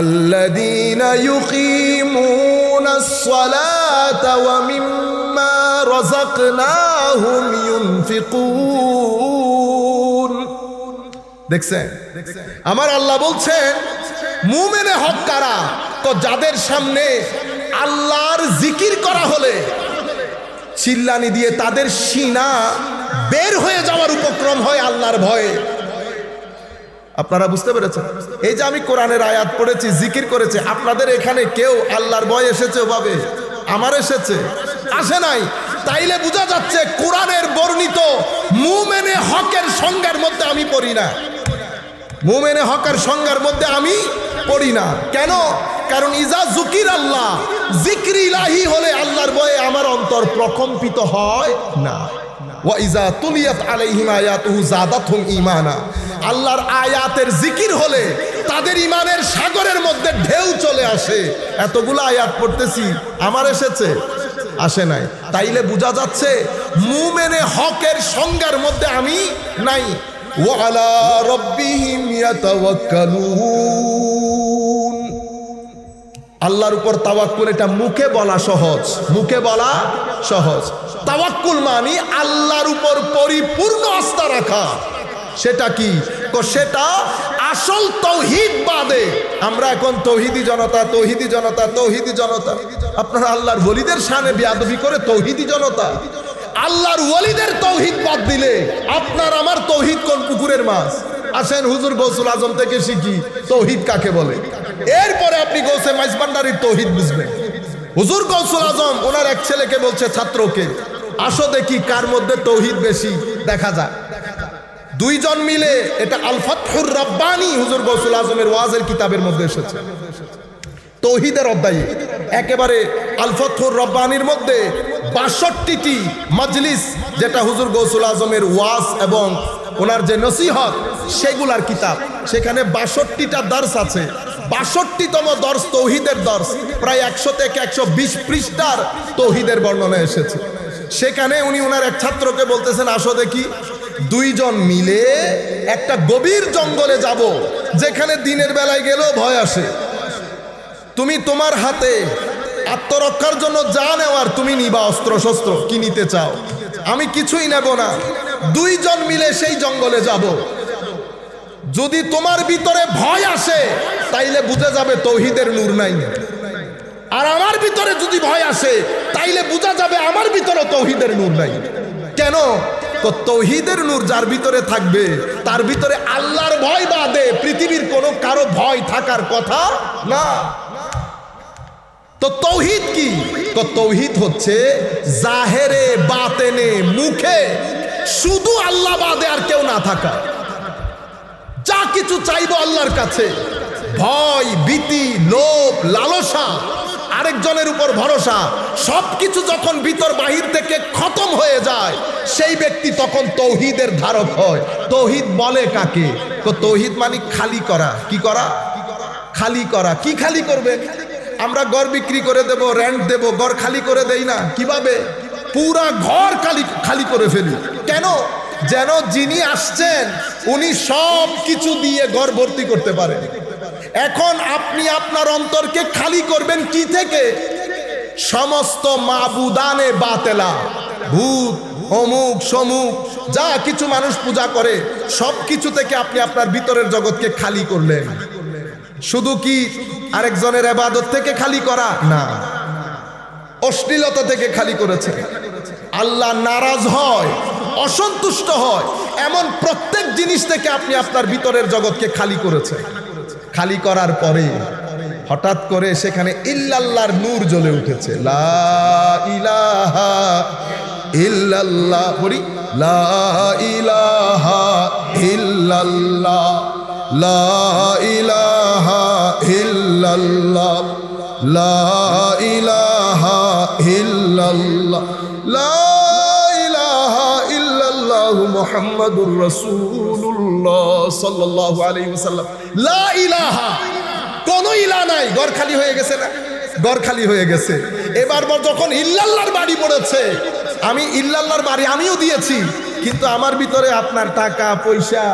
الَّذِينَ يُقِيمُونَ الصَّلَاةَ وَمِمَّا رَزَقْنَاهُمْ يُنْفِقُونَ দেখছেন আমার আল্লাহ বলছেন মুমিনে হক কারা? তো যাদের সামনে আল্লাহর জিকির করা হলে চিল্লানি দিয়ে তাদের সিনা বের হয়ে যাওয়ার উপক্রম হয় আল্লাহর ভয়ে। আপনারা বুঝতে পেরেছেন? এই যে আমি কোরআনের আয়াত পড়েছি, জিকির করেছে, আপনাদের এখানে কেউ আল্লাহর ভয় এসেছে ওভাবে? আমার এসেছে? আসে নাই? তাইলে বোঝা যাচ্ছে কোরআনের বর্ণিত মুমিনে হকের সংজ্ঞার মধ্যে আমি পড়ি না। মুমিনে হকের সংজ্ঞার মধ্যে আমি পড়ি না। কেন? কারণ ইজা যুকির আল্লাহ, জিকির ইলাহি হলে আল্লাহর ভয়ে আমার অন্তর প্রকম্পিত হয় না। ওয়া ইজা তুলিয়াত আলাইহিম আয়াতুহু যাদাতহুম ঈমানা, আল্লাহর আয়াতের জিকির হলে তাদের ঈমানের সাগরের মধ্যে ঢেউ চলে আসে। এতগুলো আয়াত পড়তেছি, আমার এসেছে? আসে নাই। তাইলে বোঝা যাচ্ছে মুমিনে হকের সংজ্ঞার মধ্যে আমি নাই। ওয়া আলা রাব্বিহিম ইয়াতাওয়াক্কালুন, আল্লাহর উপর তাওয়াক্কুল, এটা মুখে বলা সহজ, মুখে বলা সহজ। তাওয়াক্কুল মানে আল্লাহর উপর পরিপূর্ণ আস্থা রাখা। সেটা কি? সেটা আসল তৌহিদ বাদে। আমরা এখন তৌহিদি জনতা, তৌহিদি জনতা, তৌহিদি জনতা। আপনারা আল্লাহর ওলিদের শানে বেয়াদবি করে তৌহিদি জনতা। আল্লাহর ওলিদের তৌহিদ বাদ দিলে আপনার আমার তৌহিদ কোন পুকুরের মাছ? আসেন হুজুর গৌসুল আজম থেকে শিখি তৌহিদ কাকে বলে। এরপরে আপনি গৌসে মাইজভান্ডারীর তৌহিদ বুঝবেন। হুজুর গৌসুল আজম ওনার এক ছেলেকে বলছে, ছাত্রকে, আসো দেখি কার মধ্যে তৌহিদ বেশি। দেখা যায় দুইজন মিলে, এটা আল ফাতহুর রাব্বানী হুজুর গৌসুল আজমের ওয়াজের কিতাবের মধ্যে এসেছে, তৌহিদের অধ্যায়ে একেবারে আল ফাতহুর রাব্বানীর মধ্যে ৬২টি মজলিস, যেটা হুজুর গৌসুল আজমের ওয়াজ এবং ওনার যে নসিহত সেগুলার কিতাব, সেখানে ৬২টা দর্স আছে। ৬২তম দর্স তৌহিদের দর্স, প্রায় ১০০ থেকে ১২০ পৃষ্ঠার তৌহিদের বর্ণনা এসেছে। সেখানে উনি ওনার এক ছাত্রকে বলতেছেন, আসো দেখি দুইজন মিলে একটা গভীর জঙ্গলে যাব, যেখানে দিনের বেলায় গেলেও ভয় আসে। তুমি তোমার হাতে আত্মরক্ষার জন্য যা নেওয়ার তুমি নিবা, অস্ত্র শস্ত্র কি নিতে চাও? আমি কিছুই নেব না। দুইজন মিলে সেই জঙ্গলে যাব। যদি তোমার ভিতরে ভয় আসে তাইলে বুঝে যাবে তৌহিদের নূর নাই, আর আমার ভিতরে যদি ভয় আসে তাইলে বুঝা যাবে আমার ভিতরে তৌহিদের নূর নাই। কেন? তো তৌহিদের নূর যার ভিতরে থাকবে তার ভিতরে আল্লাহর ভয় বাদে পৃথিবীর কোনো কারো ভয় থাকার কথা না। তো তৌহিদ কি? তো তৌহিদ হচ্ছে জাহেরে বাতেনে মুখে শুধু আল্লাহ বাদে আর কেউ না থাকা। যা কিছু চাইবো আল্লাহর কাছে, ভয়, ভীতি, লোভ, লালসা, আরেকজনের উপর ভরসা, সবকিছু যখন ভিতর বাহির থেকে খতম হয়ে যায়, সেই ব্যক্তি তখন তৌহিদের ধারক হয়। তৌহিদ বলে কাকে? তো তৌহিদ মানে খালি করা। কি করা? খালি করা। কি খালি করবে? আমরা ঘর বিক্রি করে দেব, রেন্ট দেব, ঘর খালি করে দেই না? কিভাবে? পুরা ঘর খালি করে ফেলি। কেন? যেন যিনি আসছেন উনি সব কিছু দিয়ে ঘর ভর্তি করতে পারেন। এখন আপনি আপনার অন্তরকে খালি করবেন কি থেকে? সমস্ত মাবুদানে বাতেলা, ভূত, অমুক সমুক, যা কিছু মানুষ পূজা করে সব কিছু থেকে আপনি আপনার ভিতরের জগৎকে খালি করলেন। শুধু কি আরেকজনের ইবাদত থেকে খালি করা না, অশ্লীলতা থেকে খালি করেছে। আল্লাহ নারাজ হয়, অসন্তুষ্ট হয় এমন প্রত্যেক জিনিস থেকে আপনি আপনার ভিতরের জগৎকে খালি করেছেন। খালি করার পরে হঠাৎ করে সেখানে ইল্লাল্লাহর নূর জ্বলে উঠেছে। লা ইলাহা ইল্লাল্লাহ, বলি লা ইলাহা ইল্লাল্লাহ, লা ইলাহা ইল্লাল্লাহ, লা ইলাহা ইল্লাল্লাহ, লা ইলাহা ইল্লাল্লাহু মুহাম্মাদুর রাসূলুল্লাহ মোহাম্মদ সাল্লাল্লাহু আলাইহি ওয়াসাল্লাম, লা ইলাহা, কোন ইলাহ নাই। ঘর খালি হয়ে গেছে না? ঘর খালি হয়ে গেছে। এবার যখন ইল্লাল্লাহর বাড়ি পড়েছে, আমি ইল্লাল্লাহর বাড়ি আমিও দিয়েছি, কিন্তু আমার ভিতরে আপনার টাকা পয়সা,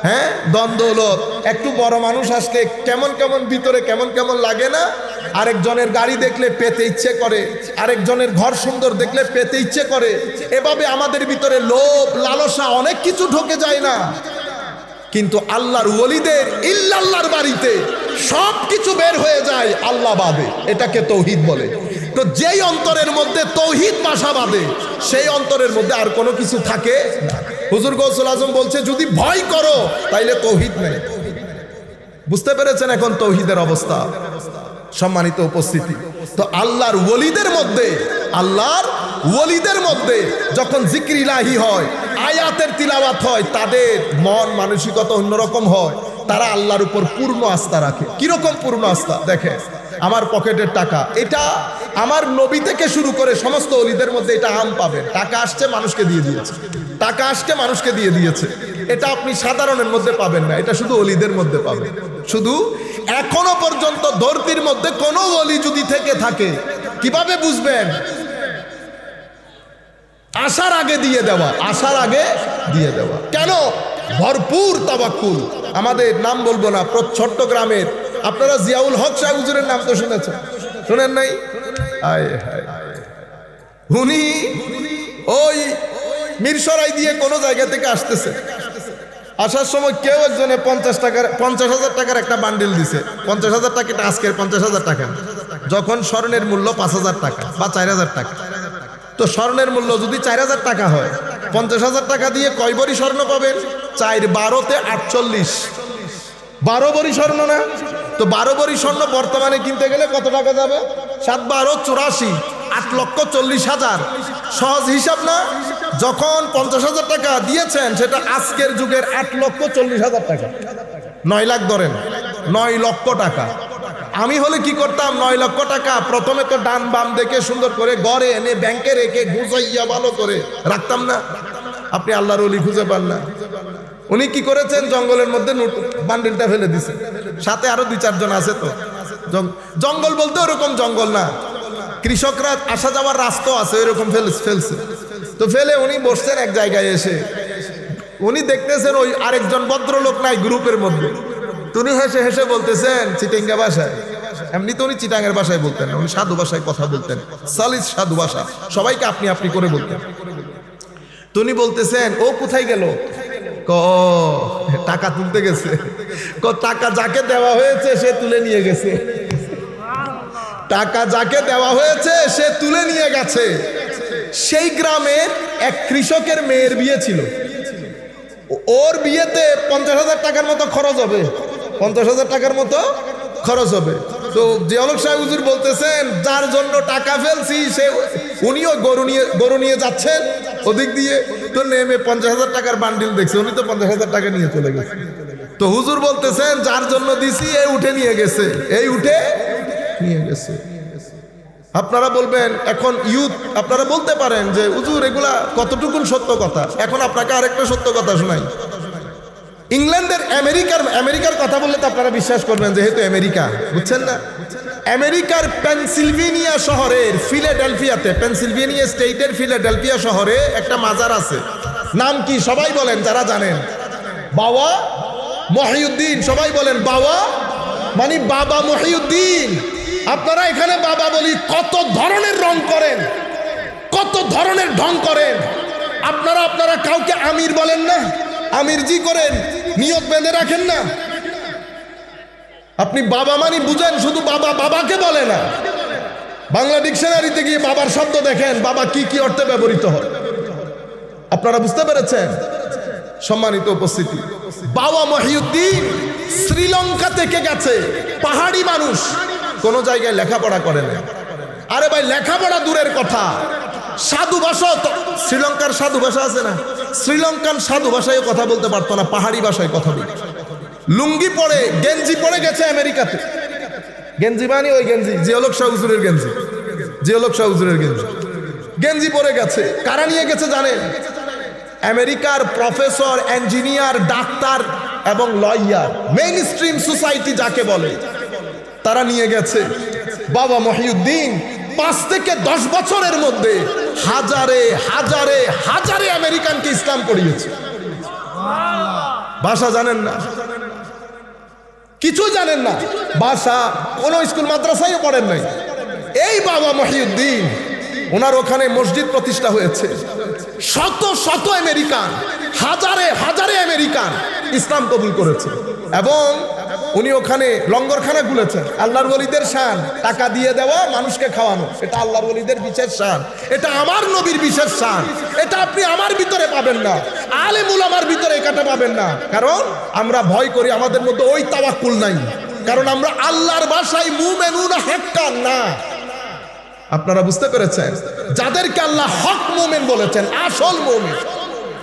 হ্যাঁ, ধন দৌলত, একটু বড় মানুষ আসলে কেমন কেমন ভিতরে কেমন কেমন লাগে না? আরেকজনের গাড়ি দেখলে পেতে ইচ্ছে করে, আরেকজনের ঘর সুন্দর দেখলে পেতে ইচ্ছে করে। এভাবে আমাদের ভিতরে লোভ লালসা অনেক কিছু ঢোকে যায় না? কিন্তু আল্লাহর ওলিদের ইল্লাল্লাহর বাড়িতে সব কিছু বের হয়ে যায় আল্লাহ বাদে। এটাকে তৌহিদ বলে। তো যেই অন্তরের মধ্যে তৌহিদ বাসা বাঁধে, সেই অন্তরের মধ্যে আর কোনো কিছু থাকে না। হুজুর গৌসুল আজম বলছে, যদি ভয় করো তাইলে তৌহিদ নেই। বুঝতে পেরেছেন এখন তৌহিদের অবস্থা? সম্মানিত উপস্থিতি, তো আল্লাহর ওলিদের মধ্যে যখন জিকির ইলাহি হয়, আয়াতের তিলাওয়াত হয়, তাদের মন মানসিকতা অন্যরকম হয়। তারা আল্লাহর উপর পূর্ণ আস্থা রাখে। কিরকম পূর্ণ আস্থা? দেখে, আমার পকেটের টাকা, এটা আমার নবী থেকে শুরু করে সমস্ত ওলিদের মধ্যে এটা আম পাবেন। টাকা আসছে, মানুষকে দিয়ে দিয়েছে, টাকা আসছে, মানুষকে দিয়ে দিয়েছে। এটা আপনি সাধারণের মধ্যে পাবেন না, এটা শুধু ওলিদের মধ্যে পাবেন। শুধু এখনো পর্যন্ত ধরতির মধ্যে কোনো ওলি যদি থেকে থাকে, কিভাবে বুঝবেন? আসার আগে দিয়ে দেওয়া, আসার আগে দিয়ে দেওয়া। কেন? ভরপুর তাওয়াক্কুল। আমাদের নাম বলবো না, চট্টগ্রামের আপনারা জিয়াউল হক সাহেব হুজুরের নাম তো শুনেছেন, শুনেন নাই? উনি ওই মিরসরাই দিয়ে কোনো জায়গা থেকে আসতেছে, আসার সময় কেউ একজনে 50,000 টাকার একটা বান্ডিল দিছে। 50,000 টাকা, আজকের 50,000 টাকা, যখন স্বর্ণের মূল্য 5,000 টাকা বা 4,000 টাকা। তো স্বর্ণের মূল্য যদি 4,000 টাকা হয়, 50,000 টাকা দিয়ে কয় ভরি স্বর্ণ পাবেন? 4 12 48, 12 ভরি স্বর্ণ না? তো 12 ভরি স্বর্ণ বর্তমানে কিনতে গেলে কত টাকা যাবে? 7 12 84, 8,40,000। সহজ হিসাব না? যখন 50,000 টাকা দিয়েছেন, সেটা আজকের যুগের 8,40,000 টাকা। 9 লাখ ধরেন, 9 লক্ষ টাকা। আমি হলে কি করতাম? 9 লক্ষ টাকা প্রথমে তো ডান বাম দেখে সুন্দর করে ঘরে এনে ব্যাংকে রেখে গুছাইয়া ভালো করে রাখতাম না? আপনি আল্লাহর ওলি খুঁজে পান না। উনি কি করেছেন? জঙ্গলের মধ্যে বান্ডিলটা ফেলে দিছে, সাথে আরো 2-4 জন আছে। তো জঙ্গল বলতে ওরকম জঙ্গল না, কৃষকরা আসা যাওয়ার রাস্তা আছে, এরকম ফেলছে। তো ফেলে উনি বসছেন এক জায়গায় এসে, উনি দেখতেছেন ওই আরেকজন ভদ্রলোক নাই গ্রুপের মধ্যে। উনি হেসে হেসে বলতেছেন চিটাঙ্গা ভাষায়, এমনি তো উনি চিটাঙ্গের ভাষায় বলতেন না, উনি সাধু ভাষায় কথা বলতেন, সালিস সাধু ভাষা, সবাইকে আপনি আপনি করে বলতেন। তো উনি বলতেছেন, ও কোথায় গেল? টাকা তুলতে গেছে। টাকা যাকে দেওয়া হয়েছে সে তুলে নিয়ে গেছে, টাকা যাকে দেওয়া হয়েছে সে তুলে নিয়ে গেছে। সেই গ্রামের এক কৃষকের মেয়ের বিয়ে ছিল, ওর বিয়েতে 50,000 টাকার মতো খরচ হবে, 50,000 টাকার মতো খরচ হবে। তো জিয়াউল সাহেব হুজুর বলতেছেন, যার জন্য টাকা ফেলছি সে, উনিও গরু নিয়ে যাচ্ছেন ওদিক দিয়ে, তো নেমে 50,000 টাকার বান্ডিল দেখছে, উনি তো 50,000 টাকা নিয়ে চলে গেছে। তো হুজুর বলতেছেন, যার জন্য দিছি এই উঠে নিয়ে গেছে, এই উঠে নিয়ে গেছে। আপনারা বলবেন, এখন ইউথ আপনারা বলতে পারেন যে হুজুর এগুলা কতটুকুন সত্য কথা। এখন আপনাকে আরেকটা সত্য কথা শোনাই। ইংল্যান্ডের আমেরিকার কথা বললে তো আপনারা বিশ্বাস করবেন, যেহেতু আমেরিকা, বুঝছেন না? আমেরিকার পেনসিলভেনিয়া শহরের ফিলাডেলফিয়াতে, পেনসিলভেনিয়া স্টেটের ফিলাডেলফিয়া শহরে একটা মাজার আছে। নাম কি সবাই বলেন যারা জানেন? বাবা মহিউদ্দিন। সবাই বলেন বাবা, মানে বাবা মহিউদ্দিন। আপনারা এখানে বাবা বলি কত ধরনের রং করেন, কত ধরনের ঢং করেন। আপনারা কাউকে আমির বলেন না, আমিরজি করেন, নিয়ত বেঁধে রাখেন না। আপনি বাবা মানি বুঝেন, শুধু বাবা বাবাকে বলে না। বাংলা ডিকশনারিতে গিয়ে বাবার শব্দ দেখেন, বাবা কি কি অর্থে ব্যবহৃত হয়। আপনারা বুঝতে পেরেছেন? সম্মানিত উপস্থিতি, বাবা মহিউদ্দিন শ্রীলঙ্কা থেকে গেছে, পাহাড়ি মানুষ, কোন জায়গায় লেখাপড়া করে না। আরে ভাই, লেখাপড়া দূরের কথা, সাধু ভাষা, শ্রীলঙ্কার সাধু ভাষা আছে না, শ্রীলঙ্কান সাধু ভাষায় কথা বলতে পারতো না, পাহাড়ি ভাষায় কথা বলতো। লুঙ্গি পরে, গেঞ্জি পরে গেছে আমেরিকাতে। গেঞ্জি মানে ওই গেঞ্জি, জিয়াউল শাহ হুজুরের গেঞ্জি, জিয়াউল শাহ হুজুরের গেঞ্জি, গেঞ্জি পরে গেছে। কারা নিয়ে গেছে জানেন? আমেরিকার প্রফেসর, ইঞ্জিনিয়ার, ডাক্তার এবং লয়ার, মেইন স্ট্রিম সোসাইটি যাকে বলে, তারা নিয়ে গেছে বাবা মহিউদ্দিন 5 থেকে 10 বছরের মধ্যে হাজারে হাজারে হাজারে আমেরিকানকে ইসলাম পড়িয়েছে। ভাষা জানেন না, কিছু জানেন না, ভাষা কোন স্কুল মাদ্রাসায় পড়েন নাই। এই বাবা মহিউদ্দিন, ওনার ওখানে মসজিদ প্রতিষ্ঠা হয়েছে। শত শত আমেরিকান, হাজারে হাজারে আমেরিকান ইসলাম কবুল করেছে এবং উনি ওখানে লঙ্গরখানা খুলেছেন। আল্লাহর ওলিদের শান, টাকা দিয়ে দেওয়া, মানুষকে খাওয়ানো, এটা আল্লাহর ওলিদের বিশেষ শান, এটা আমার নবীর বিশেষ শান। এটা আপনি আমার ভিতরে পাবেন না, আলেম উলামার ভিতরে এটা পাবেন না। কারণ আমরা ভয় করি, আমাদের মধ্যে ওই তাওয়াক্কুল নাই। কারণ আমরা আল্লাহর ভাষায় মুমিনুনা হাক্কান না। আপনারা বুঝতে পেরেছেন? যাদেরকে আল্লাহ হক মুমিন বলেছেন, আসল মুমিন,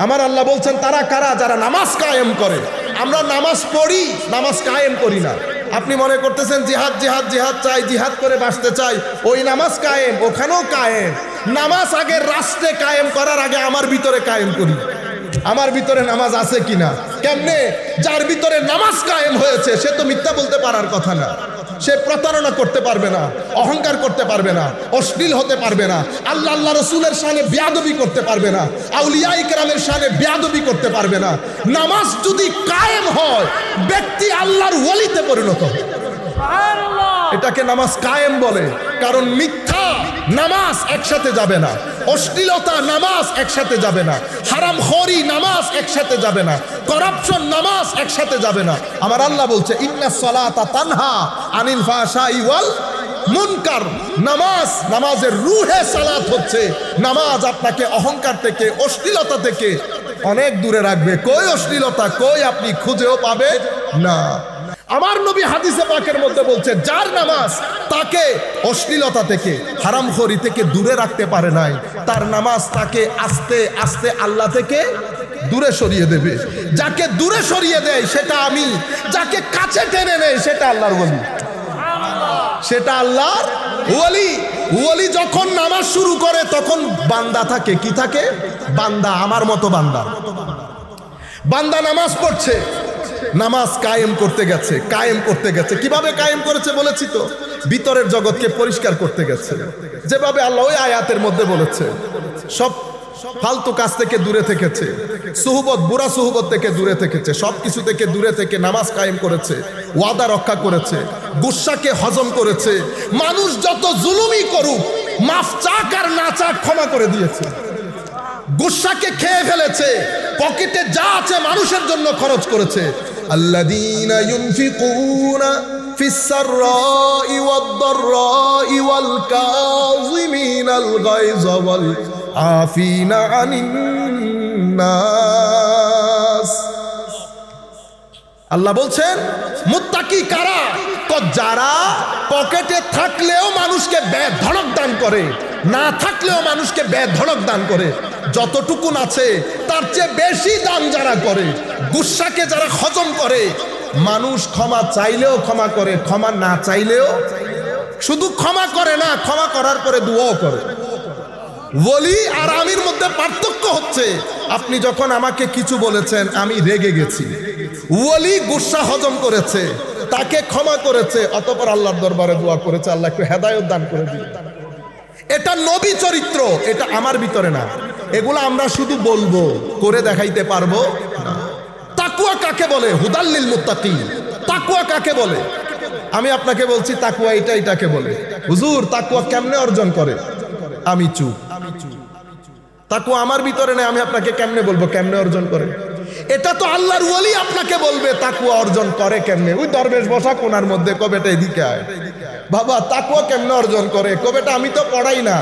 আমার আল্লাহ বলছেন তারা কারা? যারা নামাজ কায়েম করে। আমরা নামাজ পড়ি, নামাজ কায়েম করি না। আপনি মনে করতেছেন জিহাদ জিহাদ জিহাদ চাই, জিহাদ করে বাঁচতে চাই, ওই নামাজ কায়েম, ওখানেও কায়েম। নামাজ আগে রাষ্ট্রে কায়েম করার আগে আমার ভিতরে কায়েম করি। আমার ভিতরে নামাজ আছে কিনা? কেমনে? যার ভিতরে নামাজ কায়েম হয়েছে সে তো মিথ্যা বলতে পারার কথা না, সে প্রতারণা করতে পারবে না, অহংকার করতে পারবে না, অশ্লীল হতে পারবে না, আল্লাহ রসুলের শানে বেয়াদবি করতে পারবে না, আউলিয়া ইকরামের শানে বেয়াদবি করতে পারবে না। নামাজ যদি কায়েম হয়, ব্যক্তি আল্লাহর ওলিতে পরিণত হয়। এটাকে নামাজ কায়েম বলে। কারণ মিথ্যা নামাজ একসাথে যাবে না, অশ্লীলতা নামাজ একসাথে যাবে না, হারামখোরি নামাজ একসাথে যাবে না, করাপশন নামাজ একসাথে যাবে না। আমার আল্লাহ বলছে ইন্নাস সালাতা তানহা আনিল ফাহশাই ওয়াল মুনকার। নামাজ, নামাজের রুহে সালাত হচ্ছে। নামাজ আপনাকে অহংকার থেকে, অশ্লীলতা থেকে অনেক দূরে রাখবে। কই অশ্লীলতা, কই আপনি খুঁজেও পাবে না। আমার নবী হাদিসে পাকের মধ্যে বলছে, যার নামাজ তাকে অশ্লীলতা থেকে, হারামখোরি থেকে দূরে রাখতে পারে নাই, তার নামাজ তাকে আস্তে আস্তে আল্লাহ থেকে দূরে সরিয়ে দেবে। যাকে দূরে সরিয়ে দেয় সেটা আমি, যাকে কাছে টেনে নেয় সেটা আল্লাহর ওলি, সেটা আল্লাহর ওলি। ওলি যখন নামাজ শুরু করে তখন বান্দা থাকে, কি থাকে? বান্দা, আমার মতো বান্দা। বান্দা নামাজ পড়ছে, নামাজ কায়েম করতে গেছে, কায়েম করতে গেছে। কিভাবে কায়েম করেছে বলেছি তো, ভিতরের জগৎকে পরিষ্কার করতে গেছে, যেভাবে আল্লাহ ওই আয়াতের মধ্যে বলেছে। সব ফালতু কাজ থেকে দূরে থেকেছে, সুহবত, বুড়া সুহবত থেকে দূরে থেকেছে, সব কিছু থেকে দূরে থেকে নামাজ কায়েম করেছে, ওয়াদা রক্ষা করেছে, গুসাকে হজম করেছে। মানুষ যত জুলুমি করুক, মাফ চাক আর না চাক ক্ষমা করে দিয়েছে। গুসাকে খেয়ে ফেলেছে, পকেটে যা আছে মানুষের জন্য খরচ করেছে। আল্লাযীনা ইউনফিকুনা ফিস সাররাই ওয়াদ দাররাই ওয়াল কাযিমিনাল গায়যা ওয়াল আফিনা আনিন নাস। আল্লাহ বলছেন মুত্তাকি কারা? যারা পকেটে থাকলেও মানুষকে বেধড়ক দান করে, না থাকলেও মানুষকে বেধড়ক দান করে। যতটুকুন আছে তার চেয়ে বেশি দান যারা করে, গুসাকে যারা হজম করে, মানুষ ক্ষমা চাইলেও ক্ষমা করে, ক্ষমা না চাইলেও, শুধু ক্ষমা করে না, ক্ষমা করার পরে দুয়াও করে। ওলি আর আমির মধ্যে পার্থক্য হচ্ছে, আপনি যখন আমাকে কিছু বলেছেন আমি রেগে গেছি, ওলি গুসা হজম করেছে, তাকে ক্ষমা করেছে, অতঃপর আল্লাহর দরবারে দোয়া করেছে, আল্লাহ একটু হেদায়েত দান করে দিন। এটা নবী চরিত্র, এটা আমার ভিতরে না। এগুলো আমরা শুধু বলবো, করে দেখাইতে পারবো না। তাকওয়া কাকে বলে? হুদাল্লিল মুত্তাকিন। তাকওয়া কাকে বলে? আমি আপনাকে বলছি তাকওয়া এটাকে বলে। হুজুর তাকওয়া কেমনে অর্জন করে? আমি চুপ। তাকওয়া আমার ভিতরে নেই, আমি আপনাকে কেমনে বলবো কেমনে অর্জন করে? এটা তো আল্লাহর ওলি আপনাকে বলবে তাকওয়া অর্জন করে কেমনে। ওই দরবেশ বসা কোনার মধ্যে কবেটা এদিকে আয়, বাবা তাকওয়া কেমনে অর্জন করে? কবেটা আমি তো পড়াই না,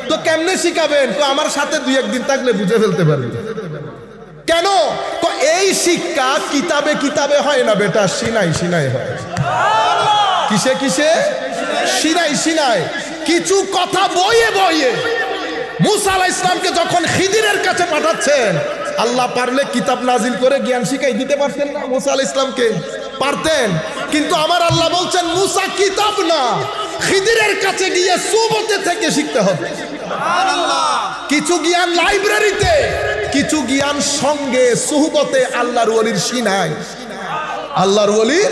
তো কেমনে শিখাবেন? তো আমার সাথে 2-1 দিন থাকলে বুঝে ফেলতে পারবি। কেন? তো এই শিক্ষা কিতাবে কিতাবে হয় না বেটা, সিনাই সিনাই হয়। কিসে কিসে? Sinai Sinai. কিছু কথা বইয়ে বইয়ে। মুসা আলাইহিস সালামকে যখন খিদিরের কাছে পাঠাচ্ছেন, আল্লাহ পারলে কিতাব নাজিল করে জ্ঞান শিখাই দিতে পারতেন না মুসা আলাইহিস সালামকে? পারতেন। কিন্তু আমার আল্লাহ বলছেন মুসা কিতাব না, খিদিরের কাছে গিয়ে সুবতে থেকে শিখতে হবে। কিছু জ্ঞান লাইব্রেরিতে, কিছু জ্ঞান সঙ্গে সুহবতে আল্লাহর ওলির সিনায়, আল্লাহর ওলির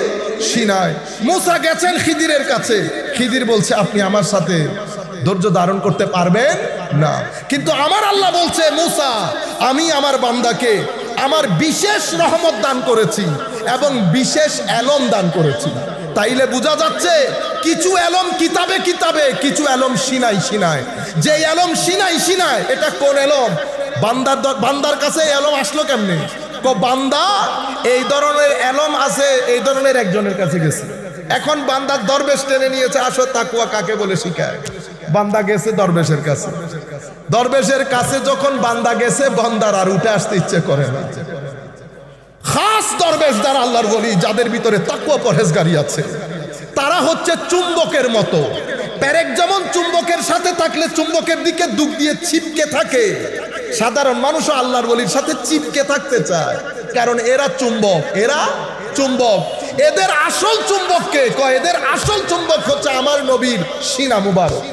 সিনায়। মুসা গেছেন খিদিরের কাছে, খিদির বলছে আপনি আমার সাথে ধৈর্য ধারণ করতে পারবেন না, কিন্তু আমার আল্লাহ বলছে মুসা আমি আমার বান্দাকে আমার বিশেষ রহমত দান করেছি এবং বিশেষ এলম দান করেছি। তাইলে বোঝা যাচ্ছে কিছু এলম কিতাবে কিতাবে, কিছু এলম সিনাই সিনায়। যে এলম সিনাই সিনায় এটা কোন এলম? বান্দার কাছে এলম আসলো কেমনে? বান্দা এই ধরনের এলম আছে এই ধরনের একজনের কাছে গেছে, এখন বান্দার দরবেশ টেনে নিয়েছে, আসো তাকওয়া কাকে বলে শিখায়। বান্দা গেছে দরবেশের কাছে, দরবেশের কাছে যখন বান্দা গেছে বান্দার আর উঠে আসতে ইচ্ছে করে না। খাস দরবেশ যারা আল্লাহর ওলি, যাদের ভিতরে তাকওয়া পরহেজগারি আছে, তারা হচ্ছে চুম্বকের মতো। পেরেক যেমন চুম্বকের সাথে থাকলে চুম্বকের দিকে দুঃখ দিয়ে ছিপকে থাকে, সাধারণ মানুষও আল্লাহর ওলির সাথে চিপকে থাকতে চায়, কারণ এরা চুম্বক, এরা চুম্বক। এদের আসল চুম্বককে কয়, এদের আসল চুম্বক হচ্ছে আমার নবীর সিনা মুবারক।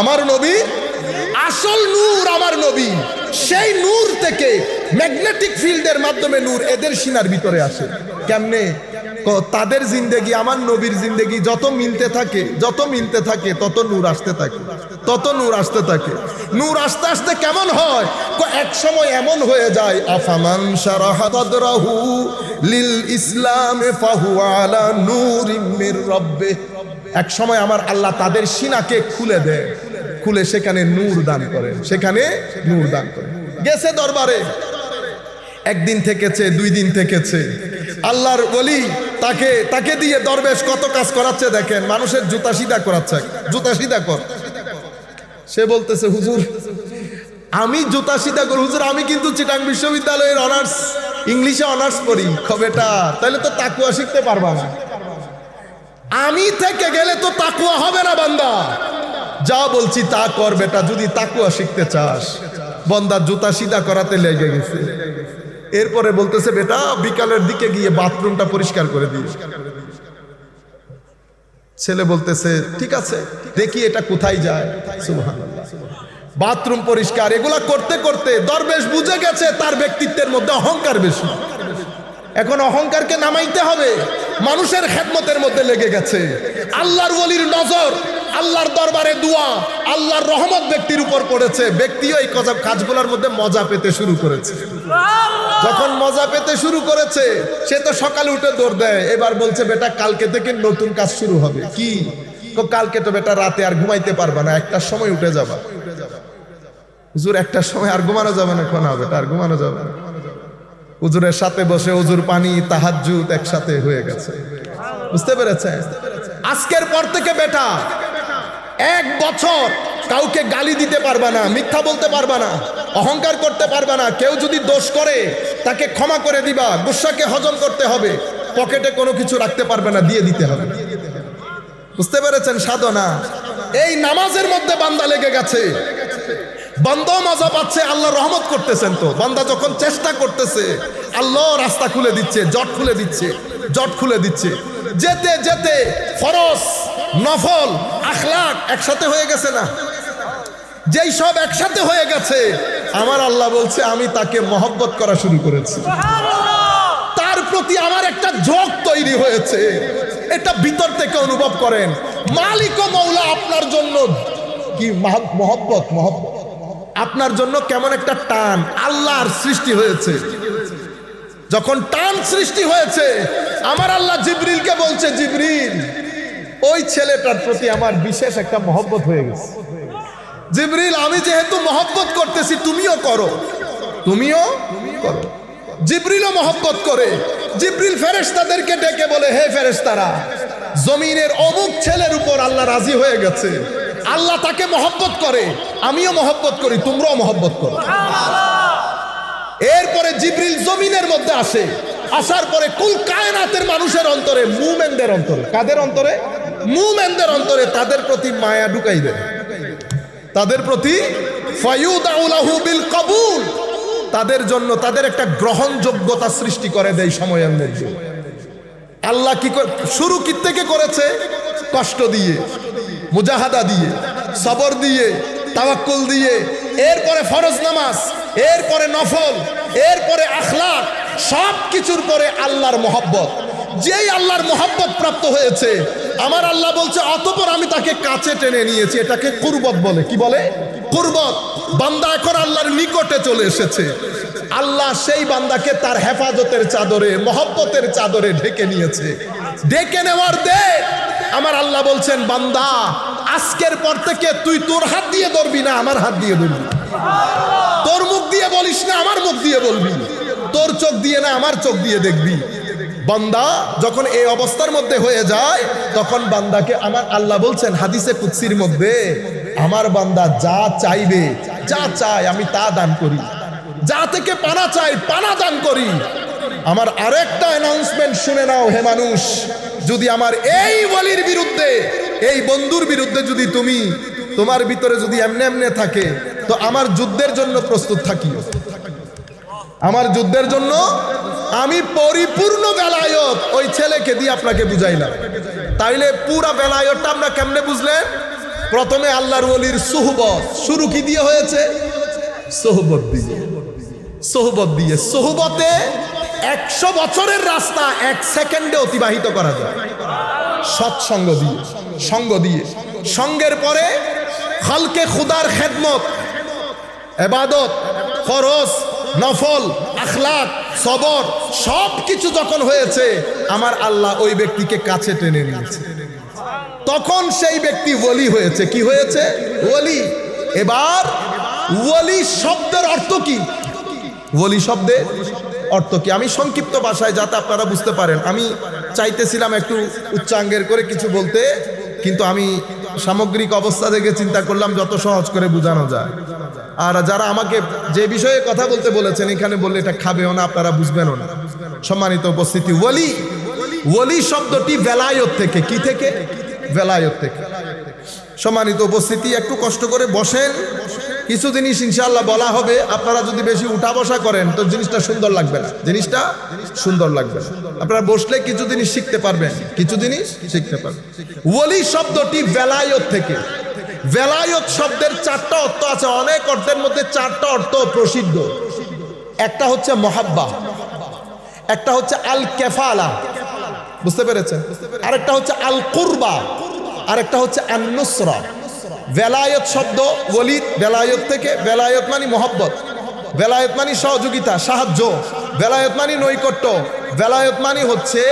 আমার নবী আসল নূর, আমার নবী সেই নূর থেকে ম্যাগনেটিক ফিল্ডের মাধ্যমে নূর এদের সিনার ভিতরে আসে। কেমনে? তাদের জিন্দেগি আমার নবীর জিন্দেগি যত মিলতে থাকে, যত মিলতে থাকে তত নূর আসতে থাকে, তত নূর আসতে থাকে। নূর আস্তে আস্তে কেমন হয়? এক সময় এমন হয়ে যায়, আফামান শারাহা সাদরাহু লিল ইসলামে ফাহুয়া আলা নূরিম মির রাব্বিহ। এক সময় আমার আল্লাহ তাদের সিনাকে খুলে দেয়, খুলে সেখানে নূর দান করেন, সেখানে নূর দান করেন। গেছে দরবারে, একদিন থেকেছে, 2 দিন থেকেছে, আল্লাহর ওলি তাকে দিয়ে দরবেশ কত কাজ করাচ্ছে দেখেন। মানুষের জুতা সিধা করাচ্ছে, জুতা সিধা কর। সে বলতেছে হুজুর আমি জুতা সিধা করি, হুজুর আমি কিন্তু চিটাং বিশ্ববিদ্যালয়ের অনার্স, ইংলিশে অনার্স পড়ি। বেটা তাহলে তো তাকওয়া শিখতে পারবা না, আমি থেকে গেলে তো তাকওয়া হবে না বান্দা। যা বলছি তা কর বেটা, যদি তাকওয়া শিখতে চাস। বান্দা জুতা সিধা করাতে লেগে গেছে। এরপরে বলতেছে বেটা বিকালের দিকে গিয়ে বাথরুমটা পরিষ্কার করে দিস। ছেলে বলতেছে ঠিক আছে, দেখি এটা কোথায় যায়। সুবহানাল্লাহ, বাথরুম পরিষ্কার এগুলা করতে করতে দরবেশ বুঝে গেছে তার ব্যক্তিত্বের মধ্যে অহংকার বেশি। এখন অহংকারকে নামাইতে হবে, মানুষের খেদমতের মধ্যে লেগে গেছে। আল্লাহর ওলির নজর, আল্লাহর দরবারে দোয়া, আল্লাহর রহমত ব্যক্তির উপর পড়েছে। ব্যক্তিও এই কাজগুলোর মধ্যে মজা পেতে শুরু করেছে। যখন মজা পেতে শুরু করেছে, সে তো সকালে উঠে দৌড় দেয়। এবার বলছে বেটা কালকে থেকে নতুন কাজ শুরু হবে। কি? কালকে তো বেটা রাতে আর ঘুমাইতে পারবা না, 1টার সময় উঠে যাবা। হুজুর 1টার সময় আর ঘুমানো যাবে না? কোন বেটা আর ঘুমানো যাবে না। হুজুরের সাথে বসে হুজুর পানি তাহাজ্জুদ একসাথে হয়ে গেছে। বুঝতে পেরেছেন? আজকের পর থেকে বেটা 1 বছর কাউকে গালি দিতে পারবা না, মিথ্যা বলতে পারবা না, অহংকার করতে পারবা না। কেউ যদি দোষ করে তাকে ক্ষমা করে দিবা, গুসাকে হজম করতে হবে। পকেটে কোনো কিছু রাখতে পারবে না, দিয়ে দিতে হবে। বুঝতে পেরেছেন সাধনা? এই নামাজের মধ্যে বান্দা লেগে গেছে, বান্দাও মজা পাচ্ছে, আল্লাহ রহমত করতেছেন। তো বান্দা যখন চেষ্টা করতেছে, আল্লাহ রাস্তা খুলে দিচ্ছে, জট খুলে দিচ্ছে, জট খুলে দিচ্ছে। যেতে যেতে ফরজ নফল আখলাক একসাথে হয়ে গেছে না? যেই সব একসাথে হয়ে গেছে, আমার আল্লাহ বলছে আমি তাকে মহব্বত করা শুরু করেছি। তার প্রতি আমার একটা ঝোঁক তৈরি হয়েছে, এটা ভিতর থেকে অনুভব করেন। মালিক ও মৌলা আপনার জন্য কি মহব্বত, মহব্বত আপনার জন্য কেমন একটা টান আল্লাহর সৃষ্টি হয়েছে। যখন টান সৃষ্টি হয়েছে, আমার আল্লাহ জিবরিলকে বলছে জিবরিল ওই ছেলেটার প্রতি আমার বিশেষ একটা মহব্বত হয়ে গেছে। জিবরিল আমি যেহেতু মহব্বত করতেছি তুমিও করো, তুমিও করো। জিবরিলও মহব্বত করে। জিবরিল ফেরেশতাদেরকে ডেকে বলে হে ফেরেশতারা, জমিনের অমুক ছেলের উপর আল্লাহ রাজি হয়ে গেছে, আল্লাহ তাকে মহব্বত করে, আমিও মহব্বত করি, তোমরাও মহব্বত করো। এরপরে জিবরিল জমিনের মধ্যে আসে, আসার পরে কুল কায়নাতের মানুষের অন্তরে, মুমিনদের অন্তরে, কাদের অন্তরে? মুমিনদের অন্তরে তাদের প্রতি মায়া ঢুকাই দেয়, তাদের প্রতি ফায়ুদাউলাহু বিল কবুল, তাদের জন্য তাদের একটা গ্রহণযোগ্যতা সৃষ্টি করে দেয় সময়ের মধ্যে। আল্লাহ কি শুরু কি থেকে করেছে? কষ্ট দিয়ে, মুজাহাদা দিয়ে, সবর দিয়ে, তাওয়াক্কুল দিয়ে। এরপরে ফরজ নামাজ, এরপরে নফল, এরপরে আখলাক, সব কিছুর পরে আল্লাহর মহব্বত। যেই আল্লাহর মহব্বত প্রাপ্ত হয়েছে, আমার আল্লাহ বলছে অতঃপর আমি তাকে কাছে টেনে নিয়েছি। এটাকে কুরবত বলে। কি বলে? কুরবত। বান্দা এখন আল্লাহর নিকটে চলে এসেছে। আল্লাহ সেই বান্দাকে তার হেফাজতের চাদরে, মহব্বতের চাদরে ঢেকে নিয়েছে। ঢেকে নেওয়ার দে আমার আল্লাহ বলছেন, বান্দা আজকের পর থেকে তুই তোর হাত দিয়ে ধরবি না, আমার হাত দিয়ে ধরবি। তোর মুখ দিয়ে বলিস না, আমার মুখ দিয়ে বলবি। তোর চোখ দিয়ে না, আমার চোখ দিয়ে দেখবি। বান্দা যখন এই অবস্থার মধ্যে হয়ে যায়, তখন বান্দাকে আমার আল্লাহ বলছেন হাদিসে কুদসির মধ্যে, আমার বান্দা যা চাইবে, যা চায় আমি তা দান করি। যা থেকে পানা চাই, পানা দান করি। আমার আরেকটা অ্যানাউন্সমেন্ট শুনে নাও হে মানুষ, যদি আমার এই ওয়ালির বিরুদ্ধে, এই বন্ধুর বিরুদ্ধে যদি তুমি, তোমার ভিতরে যদি এমনে এমনে থাকে, তো আমার যুদ্ধের জন্য প্রস্তুত থাকি। আমার যুদ্ধের জন্য আমি পরিপূর্ণ বেলায়ত ওই ছেলেকে দিয়ে আপনাকে বুঝাইলাম। তাইলে পুরা বেলায়তটা আমরা কেমনে বুঝলেন? প্রথমে আল্লাহর ওলির সুহবত শুরু কি দিয়ে হয়েছে? সোহবত দিয়ে। সোহবত দিয়ে। সোহবতে 100 বছরের রাস্তা 1 সেকেন্ডে অতিবাহিত করা যায়। সৎসঙ্গ দিয়ে, সঙ্গ দিয়ে। সঙ্গের পরে খালকে খুদার খেদমত, ইবাদত, ফরজ, নফল, আখলাক, সবর, সব কিছু যখন হয়েছে, আমার আল্লাহ ওই ব্যক্তিকে কাছে টেনে নিয়েছে। তখন সেই ব্যক্তি ওলি হয়েছে। কি হয়েছে? ওলি। এবার ওলি শব্দের অর্থ কি? ওলি শব্দের অর্থ কি? আমি সংক্ষিপ্ত ভাষায়, যাতে আপনারা বুঝতে পারেন, আমি চাইতেছিলাম একটু উচ্চাঙ্গের করে কিছু বলতে, কিন্তু আমি সামগ্রিক অবস্থা থেকে চিন্তা করলাম যত সহজ করে বোঝানো যায়। আর যারা আমাকে যে বিষয়ে কথা বলতে বলেছেন, এখানে বললে এটা খাবেও না, আপনারা বুঝবেনও না। সম্মানিত উপস্থিতি, ওলি, ওলি শব্দটি বেলায়ত থেকে। কি থেকে? বেলায়ত থেকে। সম্মানিত উপস্থিতি, একটু কষ্ট করে বসেন। কিছু জিনিস ইনশাআল্লাহ বলা হবে। আপনারা যদি বেশি উঠা বসা করেন তো জিনিসটা সুন্দর লাগবে না। জিনিসটা সুন্দর লাগবে না। আপনারা বসলে কিছু জিনিস শিখতে পারবেন, কিছু জিনিস শিখতে পারবেন। ওলি শব্দটি বেলায়ত থেকে। বেলায়ত শব্দের 4টা অর্থ আছে। অনেক অর্থের মধ্যে 4টা অর্থ প্রসিদ্ধ। একটা হচ্ছে মহাব্বা, একটা হচ্ছে আল কেফালা, বুঝতে পেরেছেন? আরেকটা হচ্ছে আল কুরবা, আরেকটা হচ্ছে আন নুসরা। বেলায়ত শব্দ ওলি, বেলায়ত থেকে। বেলায়ত মানে মহব্বত, বেলায়ত মানে সহযোগিতা, সাহায্য, বেলায়ত মানে নৈকট্য, বেলায়ত মানে হচ্ছে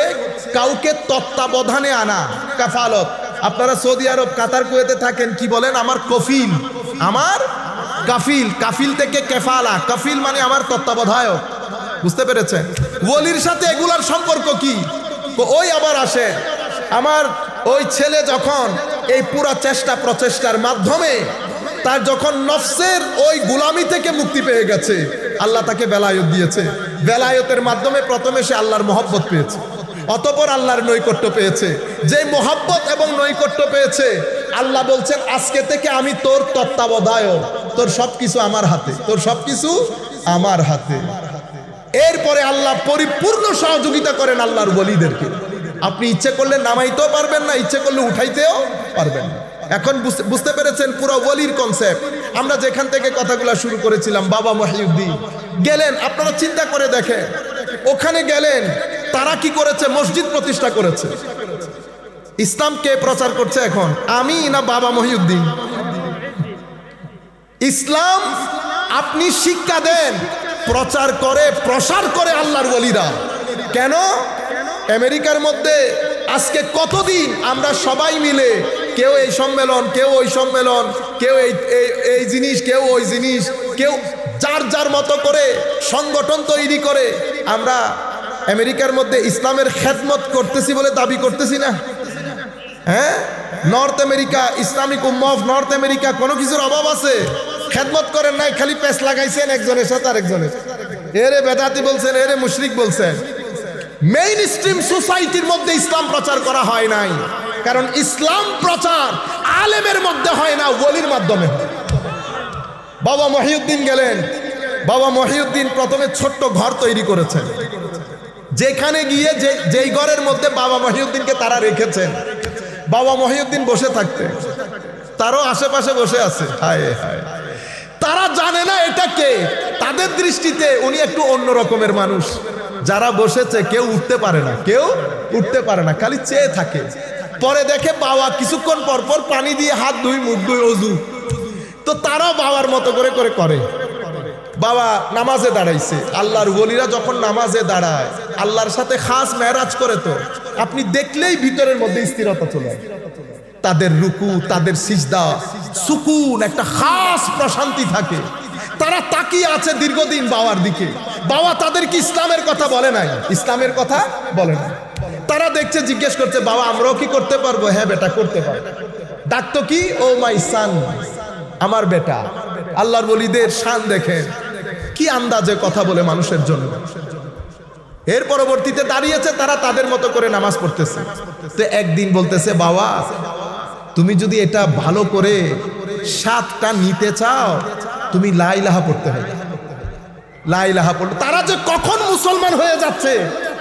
কাউকে তত্ত্বাবধানে আনা, কাফালত। আপনারা সৌদি আরব, কাতার, কুয়েতে থাকেন, কি বলেন? আমার কফিল, আমার কাফিল। কাফিল থেকে কেফালা। কাফিল মানে আমার তত্ত্বাবধায়ক। বুঝতে পেরেছেন? ওলির সাথে এগুলার সম্পর্ক কি? ওই আবার আসে, আমার ওই ছেলে যখন এই পুরা চেষ্টা প্রচেষ্টার মাধ্যমে তার যখন নফসের ওই গুলামি থেকে মুক্তি পেয়ে গেছে, আল্লাহ তাকে বেলায়ত দিয়েছে। বেলায়তের মাধ্যমে প্রথমে সে আল্লাহর মহব্বত পেয়েছে, অতঃপর আল্লাহর নৈকট্য পেয়েছে। যে মহব্বত এবং নৈকট্য পেয়েছে, আল্লাহ বলছেন আজকে থেকে আমি তোর তত্ত্বাবধায়ক, তোর সবকিছু আমার হাতে, তোর সবকিছু আমার হাতে। এরপরে আল্লাহ পরিপূর্ণ সহযোগিতা করেন আল্লাহর ওলিদেরকে। আপনি ইচ্ছে করলে নামাইতেও পারবেন না, ইচ্ছে করলে উঠাইতেও পারবেন না। এখন বুঝতে পেরেছেন পুরো ওলির কনসেপ্ট। আমরা যেখান থেকে কথাগুলো শুরু করেছিলাম, বাবা মহিউদ্দিন গেলেন, আপনারা চিন্তা করে দেখেন, ওখানে গেলেন, তারা কি করেছে? মসজিদ প্রতিষ্ঠা করেছে। ইসলাম কে প্রচার করছে এখন? আমি না বাবা মহিউদ্দিন? ইসলাম আপনি শিক্ষা দেন, প্রচার করে, প্রসার করে আল্লাহর ওলিরা। কেন? আমেরিকার মধ্যে আজকে কতদিন আমরা সবাই মিলে, কেউ এই সম্মেলন, কেউ ওই সম্মেলন, কেউ এই জিনিস, কেউ ওই জিনিস, কেউ যার যার মতো করে সংগঠন তৈরি করে আমরা আমেরিকার মধ্যে ইসলামের খেদমত করতেছি বলে দাবি করতেছি না? হ্যাঁ, নর্থ আমেরিকা, ইসলামিক উম্মাহ অফ নর্থ আমেরিকা, কোনো কিছুর অভাব আছে? খেদমত করেন নাই, খালি পেছ লাগাইছেন একজনের সাথে আরেকজনের। এরে বেদাতি বলছেন, এরে মুশরিক বলছেন। মেইন স্ট্রিম সোসাইটির মধ্যে ইসলাম প্রচার করা হয় নাই, কারণ ইসলাম প্রচার আলেমের মধ্যে হয় না, ওলির মাধ্যমে হয়। বাবা মহিউদ্দিন গেলেন, বাবা মহিউদ্দিন প্রথমে ছোট্ট ঘর তৈরি করেছেন, যেখানে গিয়ে যেই ঘরের মধ্যে বাবা মহিউদ্দিনকে তারা রেখেছেন, বাবা মহিউদ্দিন বসে থাকতেন, তারও আশেপাশে বসে আছে। হায় হায়, তারা জানে না এটা কে। তাদের দৃষ্টিতে উনি একটু অন্য রকমের মানুষ। যারা বসেছে কেউ উঠতে পারে না, কেউ উঠতে পারে না, খালি চেয়ে থাকে। পরে দেখে বাবা কিছুক্ষণ পর পর পানি দিয়ে হাত ধুই, মুখ ধুই, অজু। তো তারাও বাবার মতো করে করে বাবা নামাজে দাঁড়াইছে। আল্লাহর ওলিরা যখন নামাজে দাঁড়ায় আল্লাহর সাথে খাস মেরাজ করে, তো আপনি দেখলেই ভিতরের মধ্যে স্থিরতা চলে আসে। তাদের রুকু, তাদের সিজদা, সুকুন, একটা খাস প্রশান্তি থাকে। তারা তাকিয়ে আছে দীর্ঘদিন বাবার দিকে। বাবা তাদেরকে ইসলামের কথা বলে নাই, ইসলামের কথা বলে নাই। তারা দেখছে, জিজ্ঞেস করছে, বাবা আমরাও কি করতে পারবো? হ্যাঁ বেটা করতে পারবো। ডাকতো কি? ও মাই সান, আমার বেটা। আল্লাহর ওলিদের শান দেখেন, কি আন্দাজে কথা বলে মানুষের জন্য। এর পরবর্তীতে দাঁড়িয়েছে তারা তাদের মতো করে নামাজ পড়তেছে। তো একদিন বলতেছে, বাবা তুমি যদি এটা ভালো করে স্বাদটা নিতে চাও তুমি লা ইলাহা পড়তে হবে। লা ইলাহা পড়লে তারা যে কখন মুসলমান হয়ে যাচ্ছে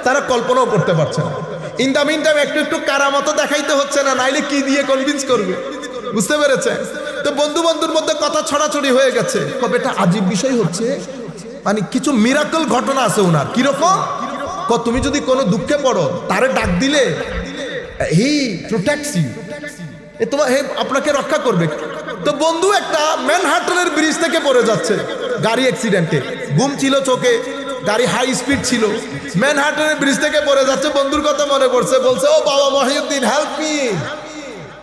তারা কল্পনাও করতে পারছে না। ইন দা মিন টাইম একটু একটু কারামতো দেখাইতে হচ্ছে না, নাইলে কি দিয়ে কনভিন্স করবে? বুঝতে পেরেছে? তো বন্ধু বন্ধুর মধ্যে কথা ছড়াছড়ি হয়ে গেছে। কবে এটা আজীব বিষয় হচ্ছে, মানে কিছু মিরাকল ঘটনা আছে ওনার। কিরকম? তুমি যদি কোনো দুঃখে পড়ো তারে ডাক দিলে হি প্রোটেক্টস ইউ, তোমার আপনাকে রক্ষা করবে। তো বন্ধু একটা ম্যানহাটনের ব্রিজ থেকে পড়ে যাচ্ছে গাড়ি অ্যাক্সিডেন্টে, ঘুম ছিল চোখে, গাড়ি হাই স্পিড ছিল, ম্যানহাটনের ব্রিজ থেকে পড়ে যাচ্ছে। বন্ধুর কথা মনে পড়ছে, বলছে, ও বাবা মহিউদ্দিন হেল্প মি,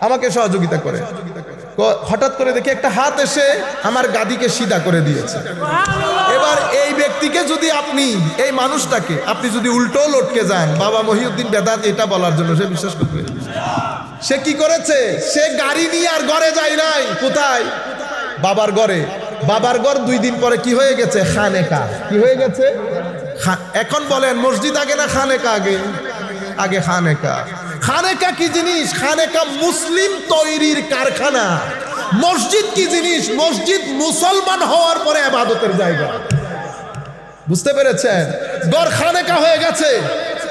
আমাকে সহযোগিতা করে। হঠাৎ করে দেখি একটা হাত এসে আমার গাদিকে সিধা করে দিয়েছে। এবার এই ব্যক্তিকে যদি আপনি, এই মানুষটাকে আপনি যদি উল্টো লটকে যান বাবা মহিউদ্দিন বেদাত এটা বলার জন্য, সে বিশ্বাস করবে? সে কি করেছে? সে গাড়ি নিয়ে আর ঘরে যায় নাই। কোথায়? বাবার ঘরে। বাবার ঘর 2 দিন পরে কি হয়ে গেছে? খানেকা। কি হয়ে গেছে? এখন বলেন মসজিদ আগে না খানেকা আগে? আগে খানেকা। খানেকা কি জিনিস? খানেকা মুসলিম তৈরির কারখানা। মসজিদ কি জিনিস? মসজিদ মুসলমান হওয়ার পরে ইবাদতের জায়গা। বুঝতে পেরেছেন? ঘর খানেকা হয়ে গেছে।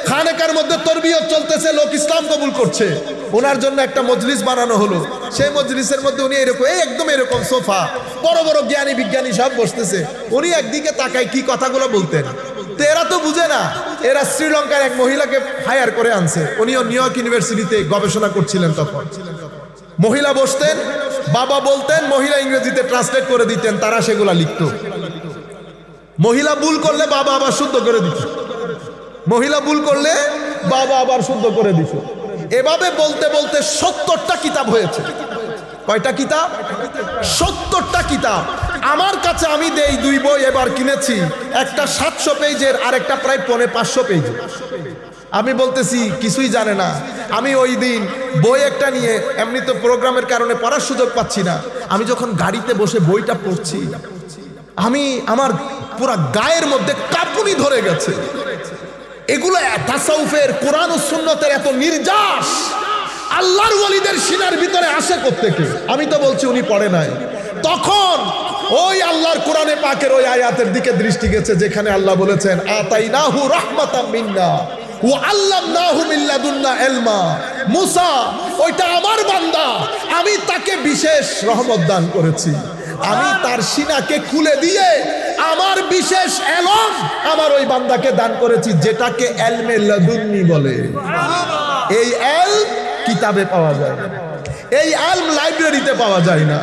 খানেকার মধ্যে তরবিয়ত চলতেছে, লোক ইসলাম কবুল করছে। ওনার জন্য একটা মজলিস বানানো হলো। সেই মজলিসের মধ্যে উনি এরকম, একদম এরকম সোফা, বড় বড় জ্ঞানী বিজ্ঞানী সব বসতেছে। উনি একদিকে তাকায় কি কথাগুলো বলতেন। তো এরা তো বুঝে না, এরা শ্রীলঙ্কার এক মহিলাকে হায়ার করে আনছে। উনিও নিউ ইয়র্ক ইউনিভার্সিটিতে গবেষণা করছিলেন। তখন মহিলা বসতেন, বাবা বলতেন, মহিলা ইংরেজিতে ট্রান্সলেট করে দিতেন, তারা সেগুলা লিখত। মহিলা ভুল করলে বাবা আবার শুদ্ধ করে দিত, মহিলা ভুল করলে বাবা আবার শুদ্ধ করে দিত। এভাবে বলতে বলতে 70টা কিতাব হয়েছে। কয়টা কিতাব? 70টা কিতাব। আমার কাছে আমি দেই 2 বই এবার কিনেছি, একটা 700 পেজের আর একটা প্রায় 550 পেজের। আমি বলতেছি কিছুই জানে না। আমি ওই দিন বই একটা নিয়ে, এমনি তো প্রোগ্রামের কারণে পড়ার সুযোগ পাচ্ছি না, আমি যখন গাড়িতে বসে বইটা পড়ছি আমি আমার পুরা গায়ের মধ্যে কাঁপুনি ধরে গেছে। এগুলো তাসাউফের, কোরআন ও সুন্নতের এত নির্যাস আল্লাহর ওলিদের সিনার ভিতরে আসে কোত্থেকে? আমি তো বলছি উনি পড়ে নাই। তখন ওই আল্লাহর কোরআনে পাকের ওই আয়াতের দিকে দৃষ্টি গেছে যেখানে আল্লাহ বলেছেন, আতাইনাহু রাহমাতাম মিন্না ওয়া আল্লামনাহু মিন লাদুন্না ইলমা। মুসা ওইটা আমার বান্দা, আমি তাকে বিশেষ রহমত দান করেছি। আমি তার সিনাকে খুলে দিয়ে আমার বিশেষ এলম আমার ওই বান্দাকে দান করেছি, যেটাকে এলমে লাদুন্নি বলে। এই এলম কিতাবে পাওয়া যায় না, এই এলম লাইব্রেরিতে পাওয়া যায় না,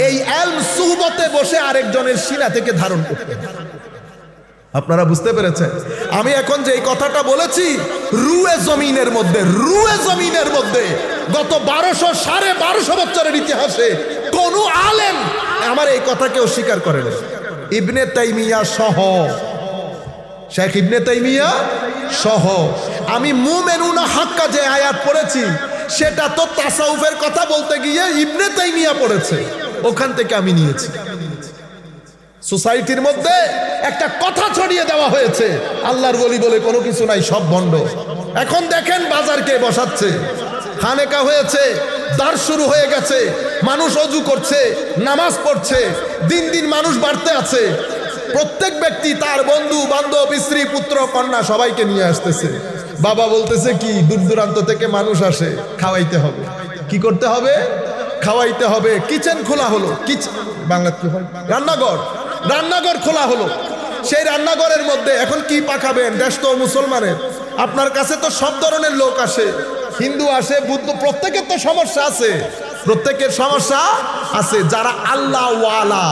এই এলম সুহবতে বসে আরেকজনের সিনা থেকে ধারণ করতে। আপনারা বুঝতে পেরেছেন? আমি এখন যে কথাটা বলেছি, রুয়ে জমিনের মধ্যে, রুয়ে জমিনের মধ্যে গত 1200-1250 বছরের ইতিহাসে কোন আলেম আমার এই কথাকে অস্বীকার করে না। ইবনে তাইমিয়া সহ, শেখ ইবনে তাইমিয়া সহ। আমি মুমিনুনা হাক্কা যে আয়াত পড়েছি সেটা তো তাসাউফের কথা বলতে গিয়ে ইবনে তাইমিয়া পড়েছে, ওখান থেকে আমি নিয়েছি। সোসাইটির মধ্যে একটা কথা ছড়িয়ে দেওয়া হয়েছে, আল্লাহর ওলি বলে কোনো কিছু নাই, সব ভণ্ড। এখন দেখেন বাজারকে বসাচ্ছে, খানেকা হয়েছে, দার শুরু হয়ে গেছে, মানুষ অজু করছে, নামাজ পড়ছে, দিন দিন মানুষ বাড়তে আছে। প্রত্যেক ব্যক্তি তার বন্ধু বান্ধব, স্ত্রী, পুত্র, কন্যা সবাইকে নিয়ে আসতেছে। বাবা বলতেছে কি, দূর দূরান্ত থেকে মানুষ আসে, খাওয়াইতে হবে। কি করতে হবে? খাওয়াইতে হবে। কিচেন খোলা হলো, বাংলা কি হয়, রান্নাঘর। রান্নাঘর খোলা হলো, সেই রান্নাঘরের মধ্যে এখন কি পাকাবেন? দেশ তো মুসলমানের, আপনার কাছে তো সব ধরনের লোক আসে, হিন্দু আসে, বুদ্ধ, প্রত্যেকের তো সমস্যা আছে, প্রত্যেকের সমস্যা আছে। যারা আল্লাহ ওয়ালা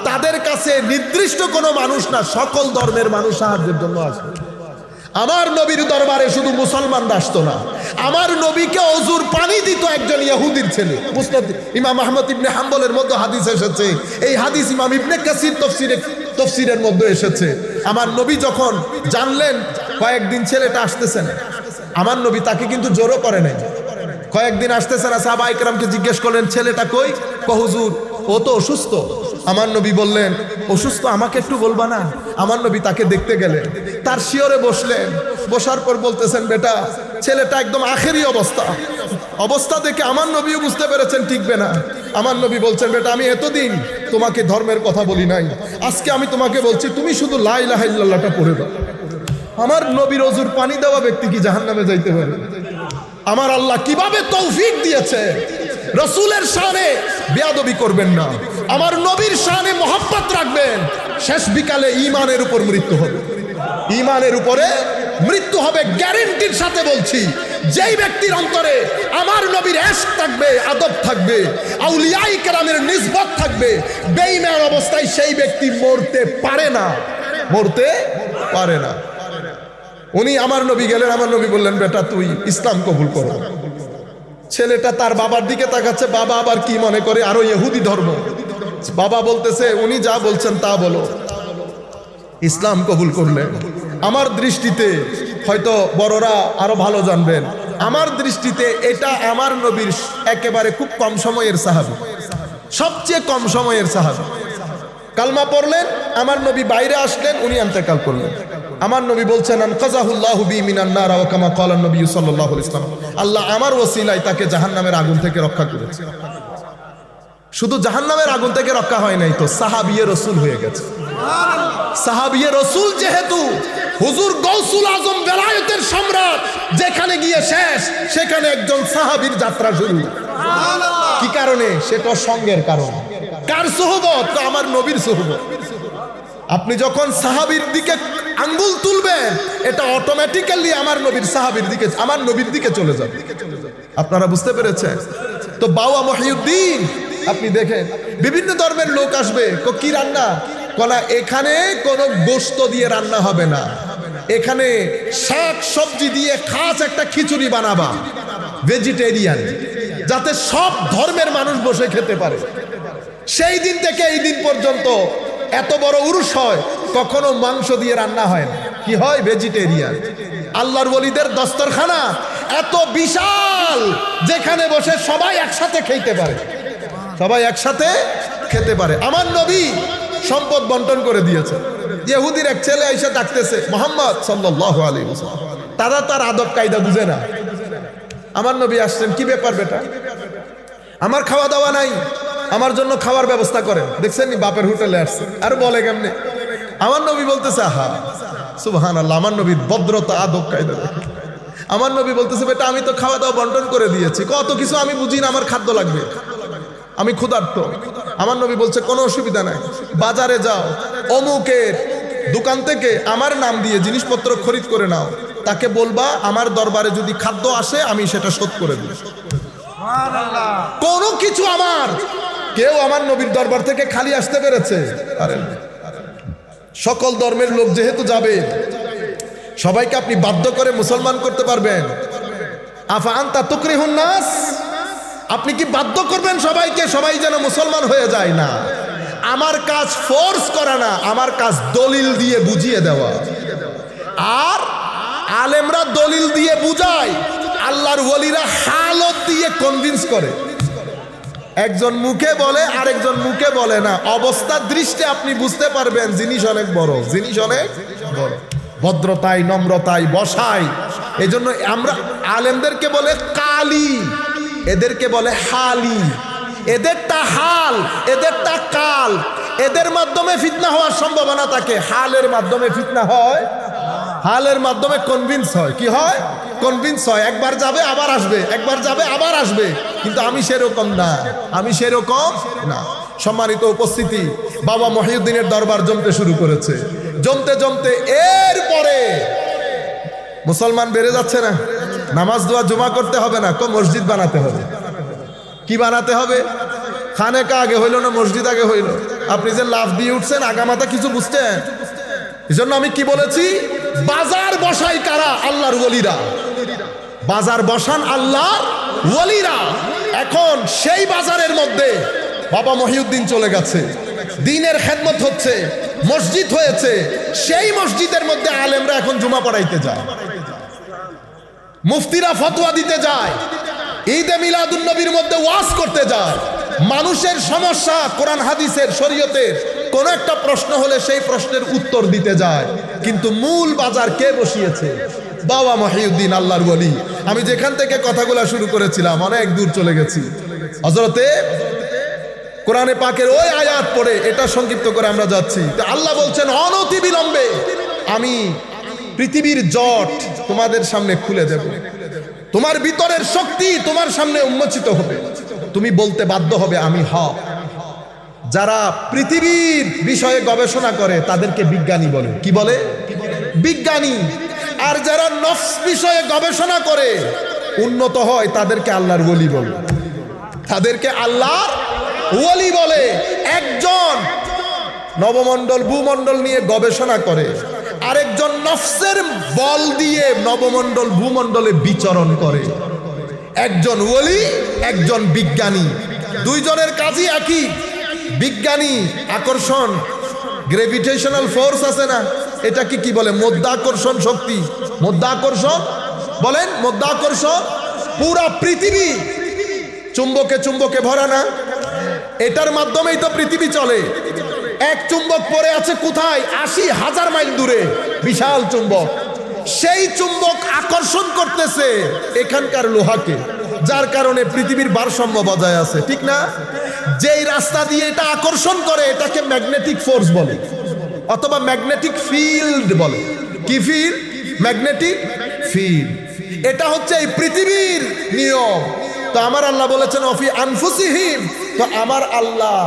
তাদের কাছে নির্দিষ্ট কোনো মানুষ না, সকল ধর্মের মানুষ সাহায্যের জন্য আসে। আমার নবীর দরবারে শুধু মুসলমানরা আসতো না, আমার নবীকে অজুর পানি দিত একজন ইহুদির ছেলে। মুসনাদ ইমাম আহমদ ইবনে হাম্বলের মধ্যে হাদিস এসেছে, এই হাদিস ইমাম ইবনে কাসির তফসিরের মধ্যে এসেছে। আমার নবী যখন জানলেন কয়েকদিন ছেলেটা আসতেছে না, আমার নবী তাকে কিন্তু জোরও করে নাই, কয়েকদিন আসতেছে না, সাহাবা ইকরামকে জিজ্ঞেস করলেন ছেলেটা কই? হুজুর ও তো অসুস্থ। আমার নবী বললেন অসুস্থ, আমাকে একটু বলবা না? আমার নবী তাকে দেখতে গেলেন, তার শিয়রে বসলেন, বসার পর বলতেছেন বেটা ছেলেটা একদম আখেরি অবস্থা দেখে আমার নবীও বুঝতে পেরেছেন টিকবে না। আমার নবী বলছেন বেটা আমি এতদিন তোমাকে ধর্মের কথা বলি নাই, আজকে আমি তোমাকে বলছি তুমি শুধু লা ইলাহা ইল্লাল্লাহটা পড়ে দাও। আমার নবীর অজুর পানি দেওয়া ব্যক্তি কি জাহান্নামে যাইতে পারে? আমার আল্লাহ কিভাবে তৌফিক দিয়েছে। রসুলের শানে বেয়াদবি করবেন না, আমার নবীর শানে মোহাব্বত রাখবেন। শেষ বিকালে ঈমানের উপর মৃত্যু হবে, ঈমানের উপরে মৃত্যু হবে, গ্যারান্টির সাথে বলছি। যেই ব্যক্তির অন্তরে আমার নবীর ইশক থাকবে, আদব থাকবে, আউলিয়ায়ে কেরামের নিসবত থাকবে, বেঈমান অবস্থায় সেই ব্যক্তি মরতে পারে না, মরতে পারে না। উনি আমার নবী গেলেন, আমার নবী বললেন বেটা তুই ইসলাম কবুল করো। ছেলেটা তার বাবার দিকে তাকাচ্ছে, বাবা আবার কি মনে করে আরো ইহুদি ধর্ম। বাবা বলতেছে উনি যা বলছেন তা বলো। ইসলাম কবুল করলেন। আমার দৃষ্টিতে, হয়তো বড়রা আরো ভালো জানবেন, আমার দৃষ্টিতে এটা আমার নবীর একেবারে খুব কম সময়ের সাহাবী, সবচেয়ে কম সময়ের সাহাবী। কালমা পড়লেন, আমার নবী বাইরে আসলেন, উনি ইন্তেকাল করলেন। আমার নবী বলছেন আনকাযাহুল্লাহু বি মিনান নার ওয়া কামা ক্বালা নবী সাল্লাল্লাহু আলাইহি ওয়াসাল্লাম, আল্লাহ আমার ওসিলায় তাকে জাহান্নামের আগুন থেকে রক্ষা করেছে। শুধু জাহান্নামের আগুন থেকে রক্ষা হয় নাই তো সাহাবিয়ে রাসূল হয়ে গেছে। সাহাবিয়ে রাসূল যেহেতু হুজুর গৌসুল আজম বেলায়েতের সম্রাট, যেখানে গিয়ে শেষ সেখানে একজন সাহাবীর যাত্রা শুরু। কি কারণে? সেটা সঙ্গের কারণে। কার সুহবত? তো আমার নবীর সুহবত। আপনি যখন সাহাবীর দিকে আঙ্গুল তুলবেন, এটা অটোমেটিক্যালি আমার নবীর সাহাবীর দিকে, আমার নবীর দিকে চলে যাবে। আপনারা বুঝতে পেরেছেন তো? বাওয়া মহিউদ্দিন আপনি দেখেন, বিভিন্ন ধর্মের লোক আসবে, কি রান্না কলা, এখানে কোনো গোশত দিয়ে রান্না হবে না, এখানে শাক সবজি দিয়ে খাস একটা খিচুড়ি বানাবা, ভেজিটেরিয়ান, যাতে সব ধর্মের মানুষ বসে খেতে পারে। সেই দিন থেকে এই দিন পর্যন্ত এত বড় উরুস হয়, কখনো মাংস দিয়ে রান্না হয় না। কি হয়? ভেজিটেরিয়ান। আল্লাহর ওলিদের দস্তরখানা এত বিশাল, যেখানে বসে সবাই একসাথে খেতে পারে, সবাই একসাথে খেতে পারে। আমার নবী সম্পদ বন্টন করে দিয়েছে। ইহুদির এক ছেলে এসে ডাকতেছে মুহাম্মদ সাল্লাল্লাহু আলাইহি ওয়াসাল্লাম, তারা তার আদব কায়দা বুঝে না। আমার নবী আসছেন, কি ব্যাপার বেটা, আমার খাওয়া দাওয়া নাই, আমার জন্য খাওয়ার ব্যবস্থা করেন। দেখছেন নি বাপের হোটেলে আসছে, আর বলে কেমনে? আমার নবী বলতেছে আহা সুবহানাল্লাহ, আমার নবীর ভদ্রতা, আদব কায়দা। আমার নবী বলতেছে বেটা আমি তো খাওয়া দাওয়া বন্টন করে দিয়েছি, কত কিছু আমি বুঝি না, আমার খাদ্য লাগবে, আমি ক্ষুধার্ত। আমার নবী বলছে কোনো অসুবিধা নাই, বাজারে যাও, অমুকের দোকান থেকে আমার নাম দিয়ে জিনিসপত্র খরিদ করে নাও, তাকে বলবা আমার দরবারে যদি খাদ্য আসে আমি সেটা শোধ করে দিই। কোনো কিছু আমার, কেউ আমার নবীর দরবার থেকে খালি আসতে পেরেছে? আরে সকল ধর্মের লোক যেহেতু যাবে, সবাইকে আপনি বাধ্য করে মুসলমান করতে পারবেন? আফা আনতা তুকরিহুন নাস, আপনি কি বাধ্য করবেন সবাইকে সবাই যেন মুসলমান হয়ে যায়? না, আমার কাজ ফোর্স করা না, আমার কাজ দলিল দিয়ে বুঝিয়ে দেওয়া। আর আলেমরা দলিল দিয়ে বুঝায়, আল্লাহর ওলিরা হালত দিয়ে কনভিন্স করে। একজন মুখে বলে, আরেকজন মুখে বলে না, অবস্থার দৃষ্টি আপনি বুঝতে পারবেন জিনিস অনেক বড়, জিনিস অনেক বড়, ভদ্রতায়, নম্রতায়, বসায়। এই জন্য আমরা আলেমদেরকে বলে কালি, এদেরকে বলে হালি, এদেরটা হাল, এদেরটা কাল। এদের মাধ্যমে ফিতনা হওয়ার সম্ভাবনা থাকে, হালের মাধ্যমে ফিতনা হয়, হালের মাধ্যমে কনভিন্স হয়। কি হয়? কনভিন্স হয়। একবার যাবে আবার আসবে, একবার যাবে আবার আসবে। কিন্তু আমি সেরকম না, আমি সেরকম না। সম্মানিত উপস্থিতি, বাবা মহিউদ্দিনের দরবার জমতে শুরু করেছে। জমতে জমতে এরপরে মুসলমান বেড়ে যাচ্ছে না, নামাজ দোয়া জমা করতে হবে না, মসজিদ বানাতে হবে। কি বানাতে হবে? খানেকা আগে হইল না মসজিদ আগে হইল? আপনি যে লাফ দিয়ে উঠছেন আগামাতা কিছু বুঝছেন? এই জন্য আমি কি বলেছি, বাজার বসাই কারা? আল্লাহর ওলিরা। বাজার বসান আল্লাহর ওলিরা। এখন সেই বাজারের মধ্যে বাবা মহিউদ্দিন চলে গেছে, দ্বীনের খেদমত হচ্ছে, মসজিদ হয়েছে। সেই মসজিদের মধ্যে আলেমরা এখন জুমা পড়াইতে যায়, মুফতিরা ফতোয়া দিতে যায়, ঈদে মিলাদুন নবীর মধ্যে ওয়াজ করতে যায়। মানুষের সমস্যা, কোরআন হাদিসের শরীয়তের কোন একটা প্রশ্ন হলে সেই প্রশ্নের উত্তর দিতে যায়। কিন্তু মূল বাজার কে বসিয়েছে? বাবা মহিউদ্দিন আল্লাহর ওলি। আমি যেখান থেকে কথাগুলো শুরু করেছিলাম অনেক দূর চলে গেছি। হযরতে কোরআনে পাকের ওই আয়াত পড়ে এটা সংক্ষিপ্ত করে আমরা যাচ্ছি। আল্লাহ বলছেন, অনতি বিলম্বে আমি পৃথিবীর জট তোমাদের সামনে খুলে দেব, তোমার ভিতরের শক্তি তোমার সামনে উন্মোচিত হবে, তুমি বলতে বাধ্য হবে আমি হক। যারা পৃথিবীর বিষয়ে গবেষণা করে তাদেরকে বিজ্ঞানী বলে। কি বলে? বিজ্ঞানী। আর যারা নফস বিষয়ে গবেষণা করে উন্নত হয় তাদেরকে আল্লাহর ওলি বলে। তাদেরকে আল্লাহর ওলি বলে। একজন নবমণ্ডল ভূমণ্ডল নিয়ে গবেষণা করে, আরেকজন নফসের বল দিয়ে নবমণ্ডল ভূমণ্ডলে বিচরণ করে। একজন ওলি, একজন বিজ্ঞানী, দুইজনের কাজই একই। বিজ্ঞানী আকর্ষণ, গ্রেভিটেশনাল ফোর্স আছে না, এটা কি বলে? মধ্যাকর্ষণ শক্তি। মধ্যাকর্ষণ বলেন, মধ্যাকর্ষণ। পুরা পৃথিবী চুম্বকে চুম্বকে ভরা না, এটার মাধ্যমেই তো পৃথিবী চলে। এক চুম্বক পড়ে আছে কোথায়? ৮০,০০০ মাইল দূরে, বিশাল চুম্বক। সেই চুম্বক আকর্ষণ করতেছে এখানকার লোহাকে, যার কারণে পৃথিবীর ভারসাম্য বজায় আছে, ঠিক না? যেই রাস্তা দিয়ে এটা আকর্ষণ করে এটাকে ম্যাগনেটিক ফোর্স বলে, অথবা ম্যাগনেটিক ফিল্ড বলে। কি ফিল্ড? Magnetic field. এটা হচ্ছে এই পৃথিবীর নিয়ম। তো আমার আল্লাহ বলেছেন অফি আনফুসিহিম, তো আমার আল্লাহ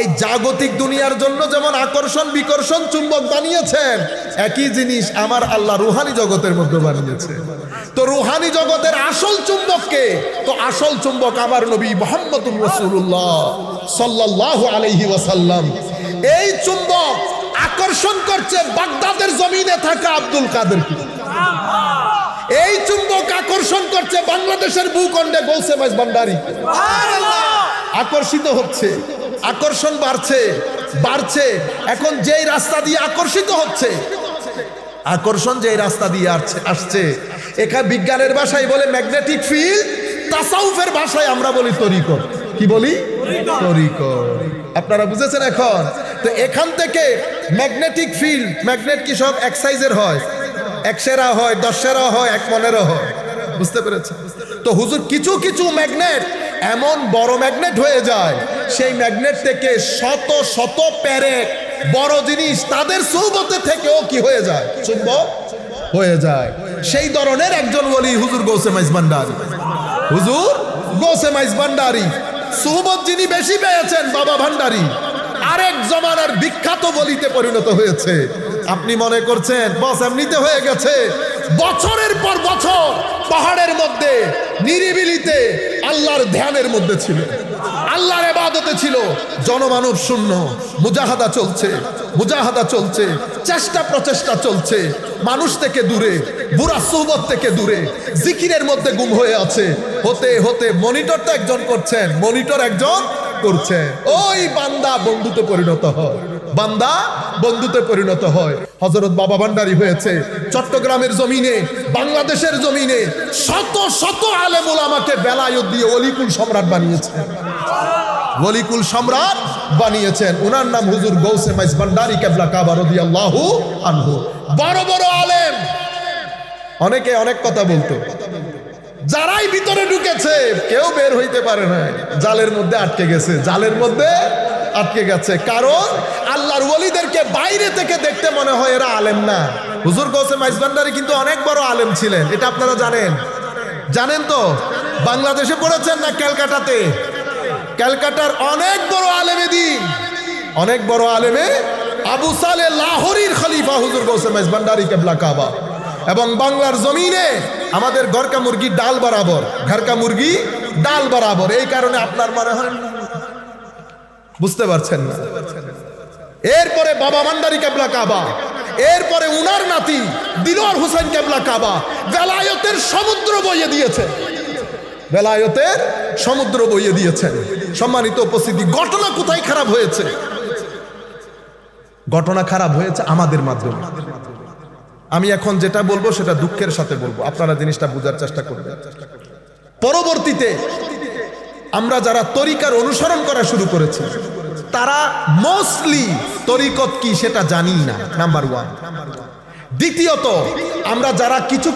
এই জাগতিক দুনিয়ার জন্য যেমন আকর্ষণ বিকর্ষণ চুম্বক বানিয়েছেন, একই জিনিস আমার আল্লাহ রুহানি জগতের মধ্যে বানিয়েছে। তো রুহানি জগতের আসল চুম্বককে, তো আসল চুম্বক আমার নবী মুহাম্মদুর রাসূলুল্লাহ সাল্লাল্লাহু আলাইহি ওয়াসাল্লাম। এই চুম্বক আকর্ষণ করছে বাগদাদের জমিনে থাকা আব্দুল কাদেরকে। এই চুম্বক আকর্ষণ করছে বাংলাদেশের ভূখণ্ডে গৌসে মাইজ ভান্ডারী। আকর্ষিত হচ্ছে, আকর্ষণ বাড়ছে বাড়ছে। এখন যেই রাস্তা দিয়ে আকর্ষিত হচ্ছে, আকর্ষণ যেই রাস্তা দিয়ে আসছে, এখানে বিজ্ঞানের ভাষায় বলে ম্যাগনেটিক ফিল্ড, তাসাউফের ভাষায় আমরা বলি তরিকত। কি বলি? তরিকত। আপনারা বুঝেছেন এখন? তো এখান থেকে ম্যাগনেটিক ফিল্ড, ম্যাগনেট কি সব এক সাইজের হয়? ১০০ হয়, ১০ হয়, ১ মনেরও হয়। বুঝতে পেরেছেন? তো হুজুর কিছু কিছু ম্যাগনেট এমন বড় ম্যাগনেট হয়ে যায়, সেই ম্যাগনেট থেকে শত শত প্যারেক বড় জিনিস তাদের সুহবতে থেকেও কি হয়ে যায়? চুম্বক হয়ে যায়। সেই ধরনের একজন ওলি হুজুর গৌসে মাইজ ভান্ডারী। হুজুর গৌসে মাইজ ভান্ডারী সুহবত যিনি বেশি পেয়েছেন, বাবা ভান্ডারী আরেক জমানার বিখ্যাত ওলিতে পরিণত হয়েছে। আপনি মনে করছেন বস এমনিতে হয়ে গেছে? বছরের পর বছর পাহাড়ের মধ্যে নিরিবিলিতে আল্লাহর ধ্যানের মধ্যে ছিল, আল্লাহর ইবাদতে ছিল। জনমানব শূন্য, মুজাহাদা চলছে, মুজাহাদা চলছে, চেষ্টা প্রচেষ্টা চলছে। মানুষ থেকে দূরে, বুরা সুহবত থেকে দূরে, জিকিরের মধ্যে গুম হয়ে আছে। হতে হতে মনিটরটা একজন করছেন, মনিটর একজন করছেন। ওই বান্দা বন্ধুতে পরিণত হয়, বান্দা বন্ধুতে পরিণত হয়। হযরত বাবা ভান্ডারী হয়েছে চট্টগ্রামের জমিনে, বাংলাদেশের জমিনে শত শত আলেম ওলামাকে বেলায়েত দিয়ে ওলিকুল সম্রাট বানিয়েছেন, ওলিকুল সম্রাট বানিয়েছেন। ওনার নাম হুজুর গৌসে মাইজ ভান্ডারী কেবলা কাবা রাদিয়াল্লাহু আনহু। বড় বড় আলেম, অনেকে অনেক কথা বলতো, যারাই ভিতরে ঢুকেছে কেউ বের হইতে পারে না, জালের মধ্যে আটকে গেছে, জালের মধ্যে আটকে গেছে। কারণ আল্লাহর ওলিদেরকে বাইরে থেকে দেখতে মনে হয় এরা আলেম না। হুজুর গৌসে মাইজ ভান্ডারী কিন্তু অনেক বড় আলেম ছিলেন, এটা আপনারা জানেন? জানেন তো? বাংলাদেশে পড়েছেন না ক্যালকাটাতে? ক্যালকাটার অনেক বড় আলেমে দ্বীন, অনেক বড় আলেমে আবু সালে লাহোরীর খলিফা হুজুর গৌসে মেজ ভান্ডারী কেবলা কাবা, এবং বাংলার জমিনে আমাদের ঘরকা মুরগি ডাল বরাবর, ঘরকা মুরগি ডাল বরাবর। এই কারণে আপনার মনে হয় বুঝতে পারছেন না। এরপরে বাবা ভান্ডারী কেবলা কাবা, এরপরে উনার নাতি দিলওয়ার হোসেন কেবলা কাবা বেলায়েতের সমুদ্র বইয়ে দিয়েছে, বেলায়েতের সমুদ্র বইয়ে দিয়েছেন। সম্মানিত উপস্থিতি, ঘটনা কোথায় খারাপ হয়েছে? ঘটনা খারাপ হয়েছে আমাদের মাধ্যমে। আমি এখন যেটা বলবো সেটা দুঃখের সাথে বলবো, আপনারা জিনিসটা বোঝার চেষ্টা করবেন। পরবর্তীতে আমরা যারা তরিকার অনুসরণ করা শুরু করেছি তারা মোস্টলি তরিকত কি সেটা জানি না, নাম্বার ওয়ান। দ্বিতীয়ত, আমরা যারা কিছু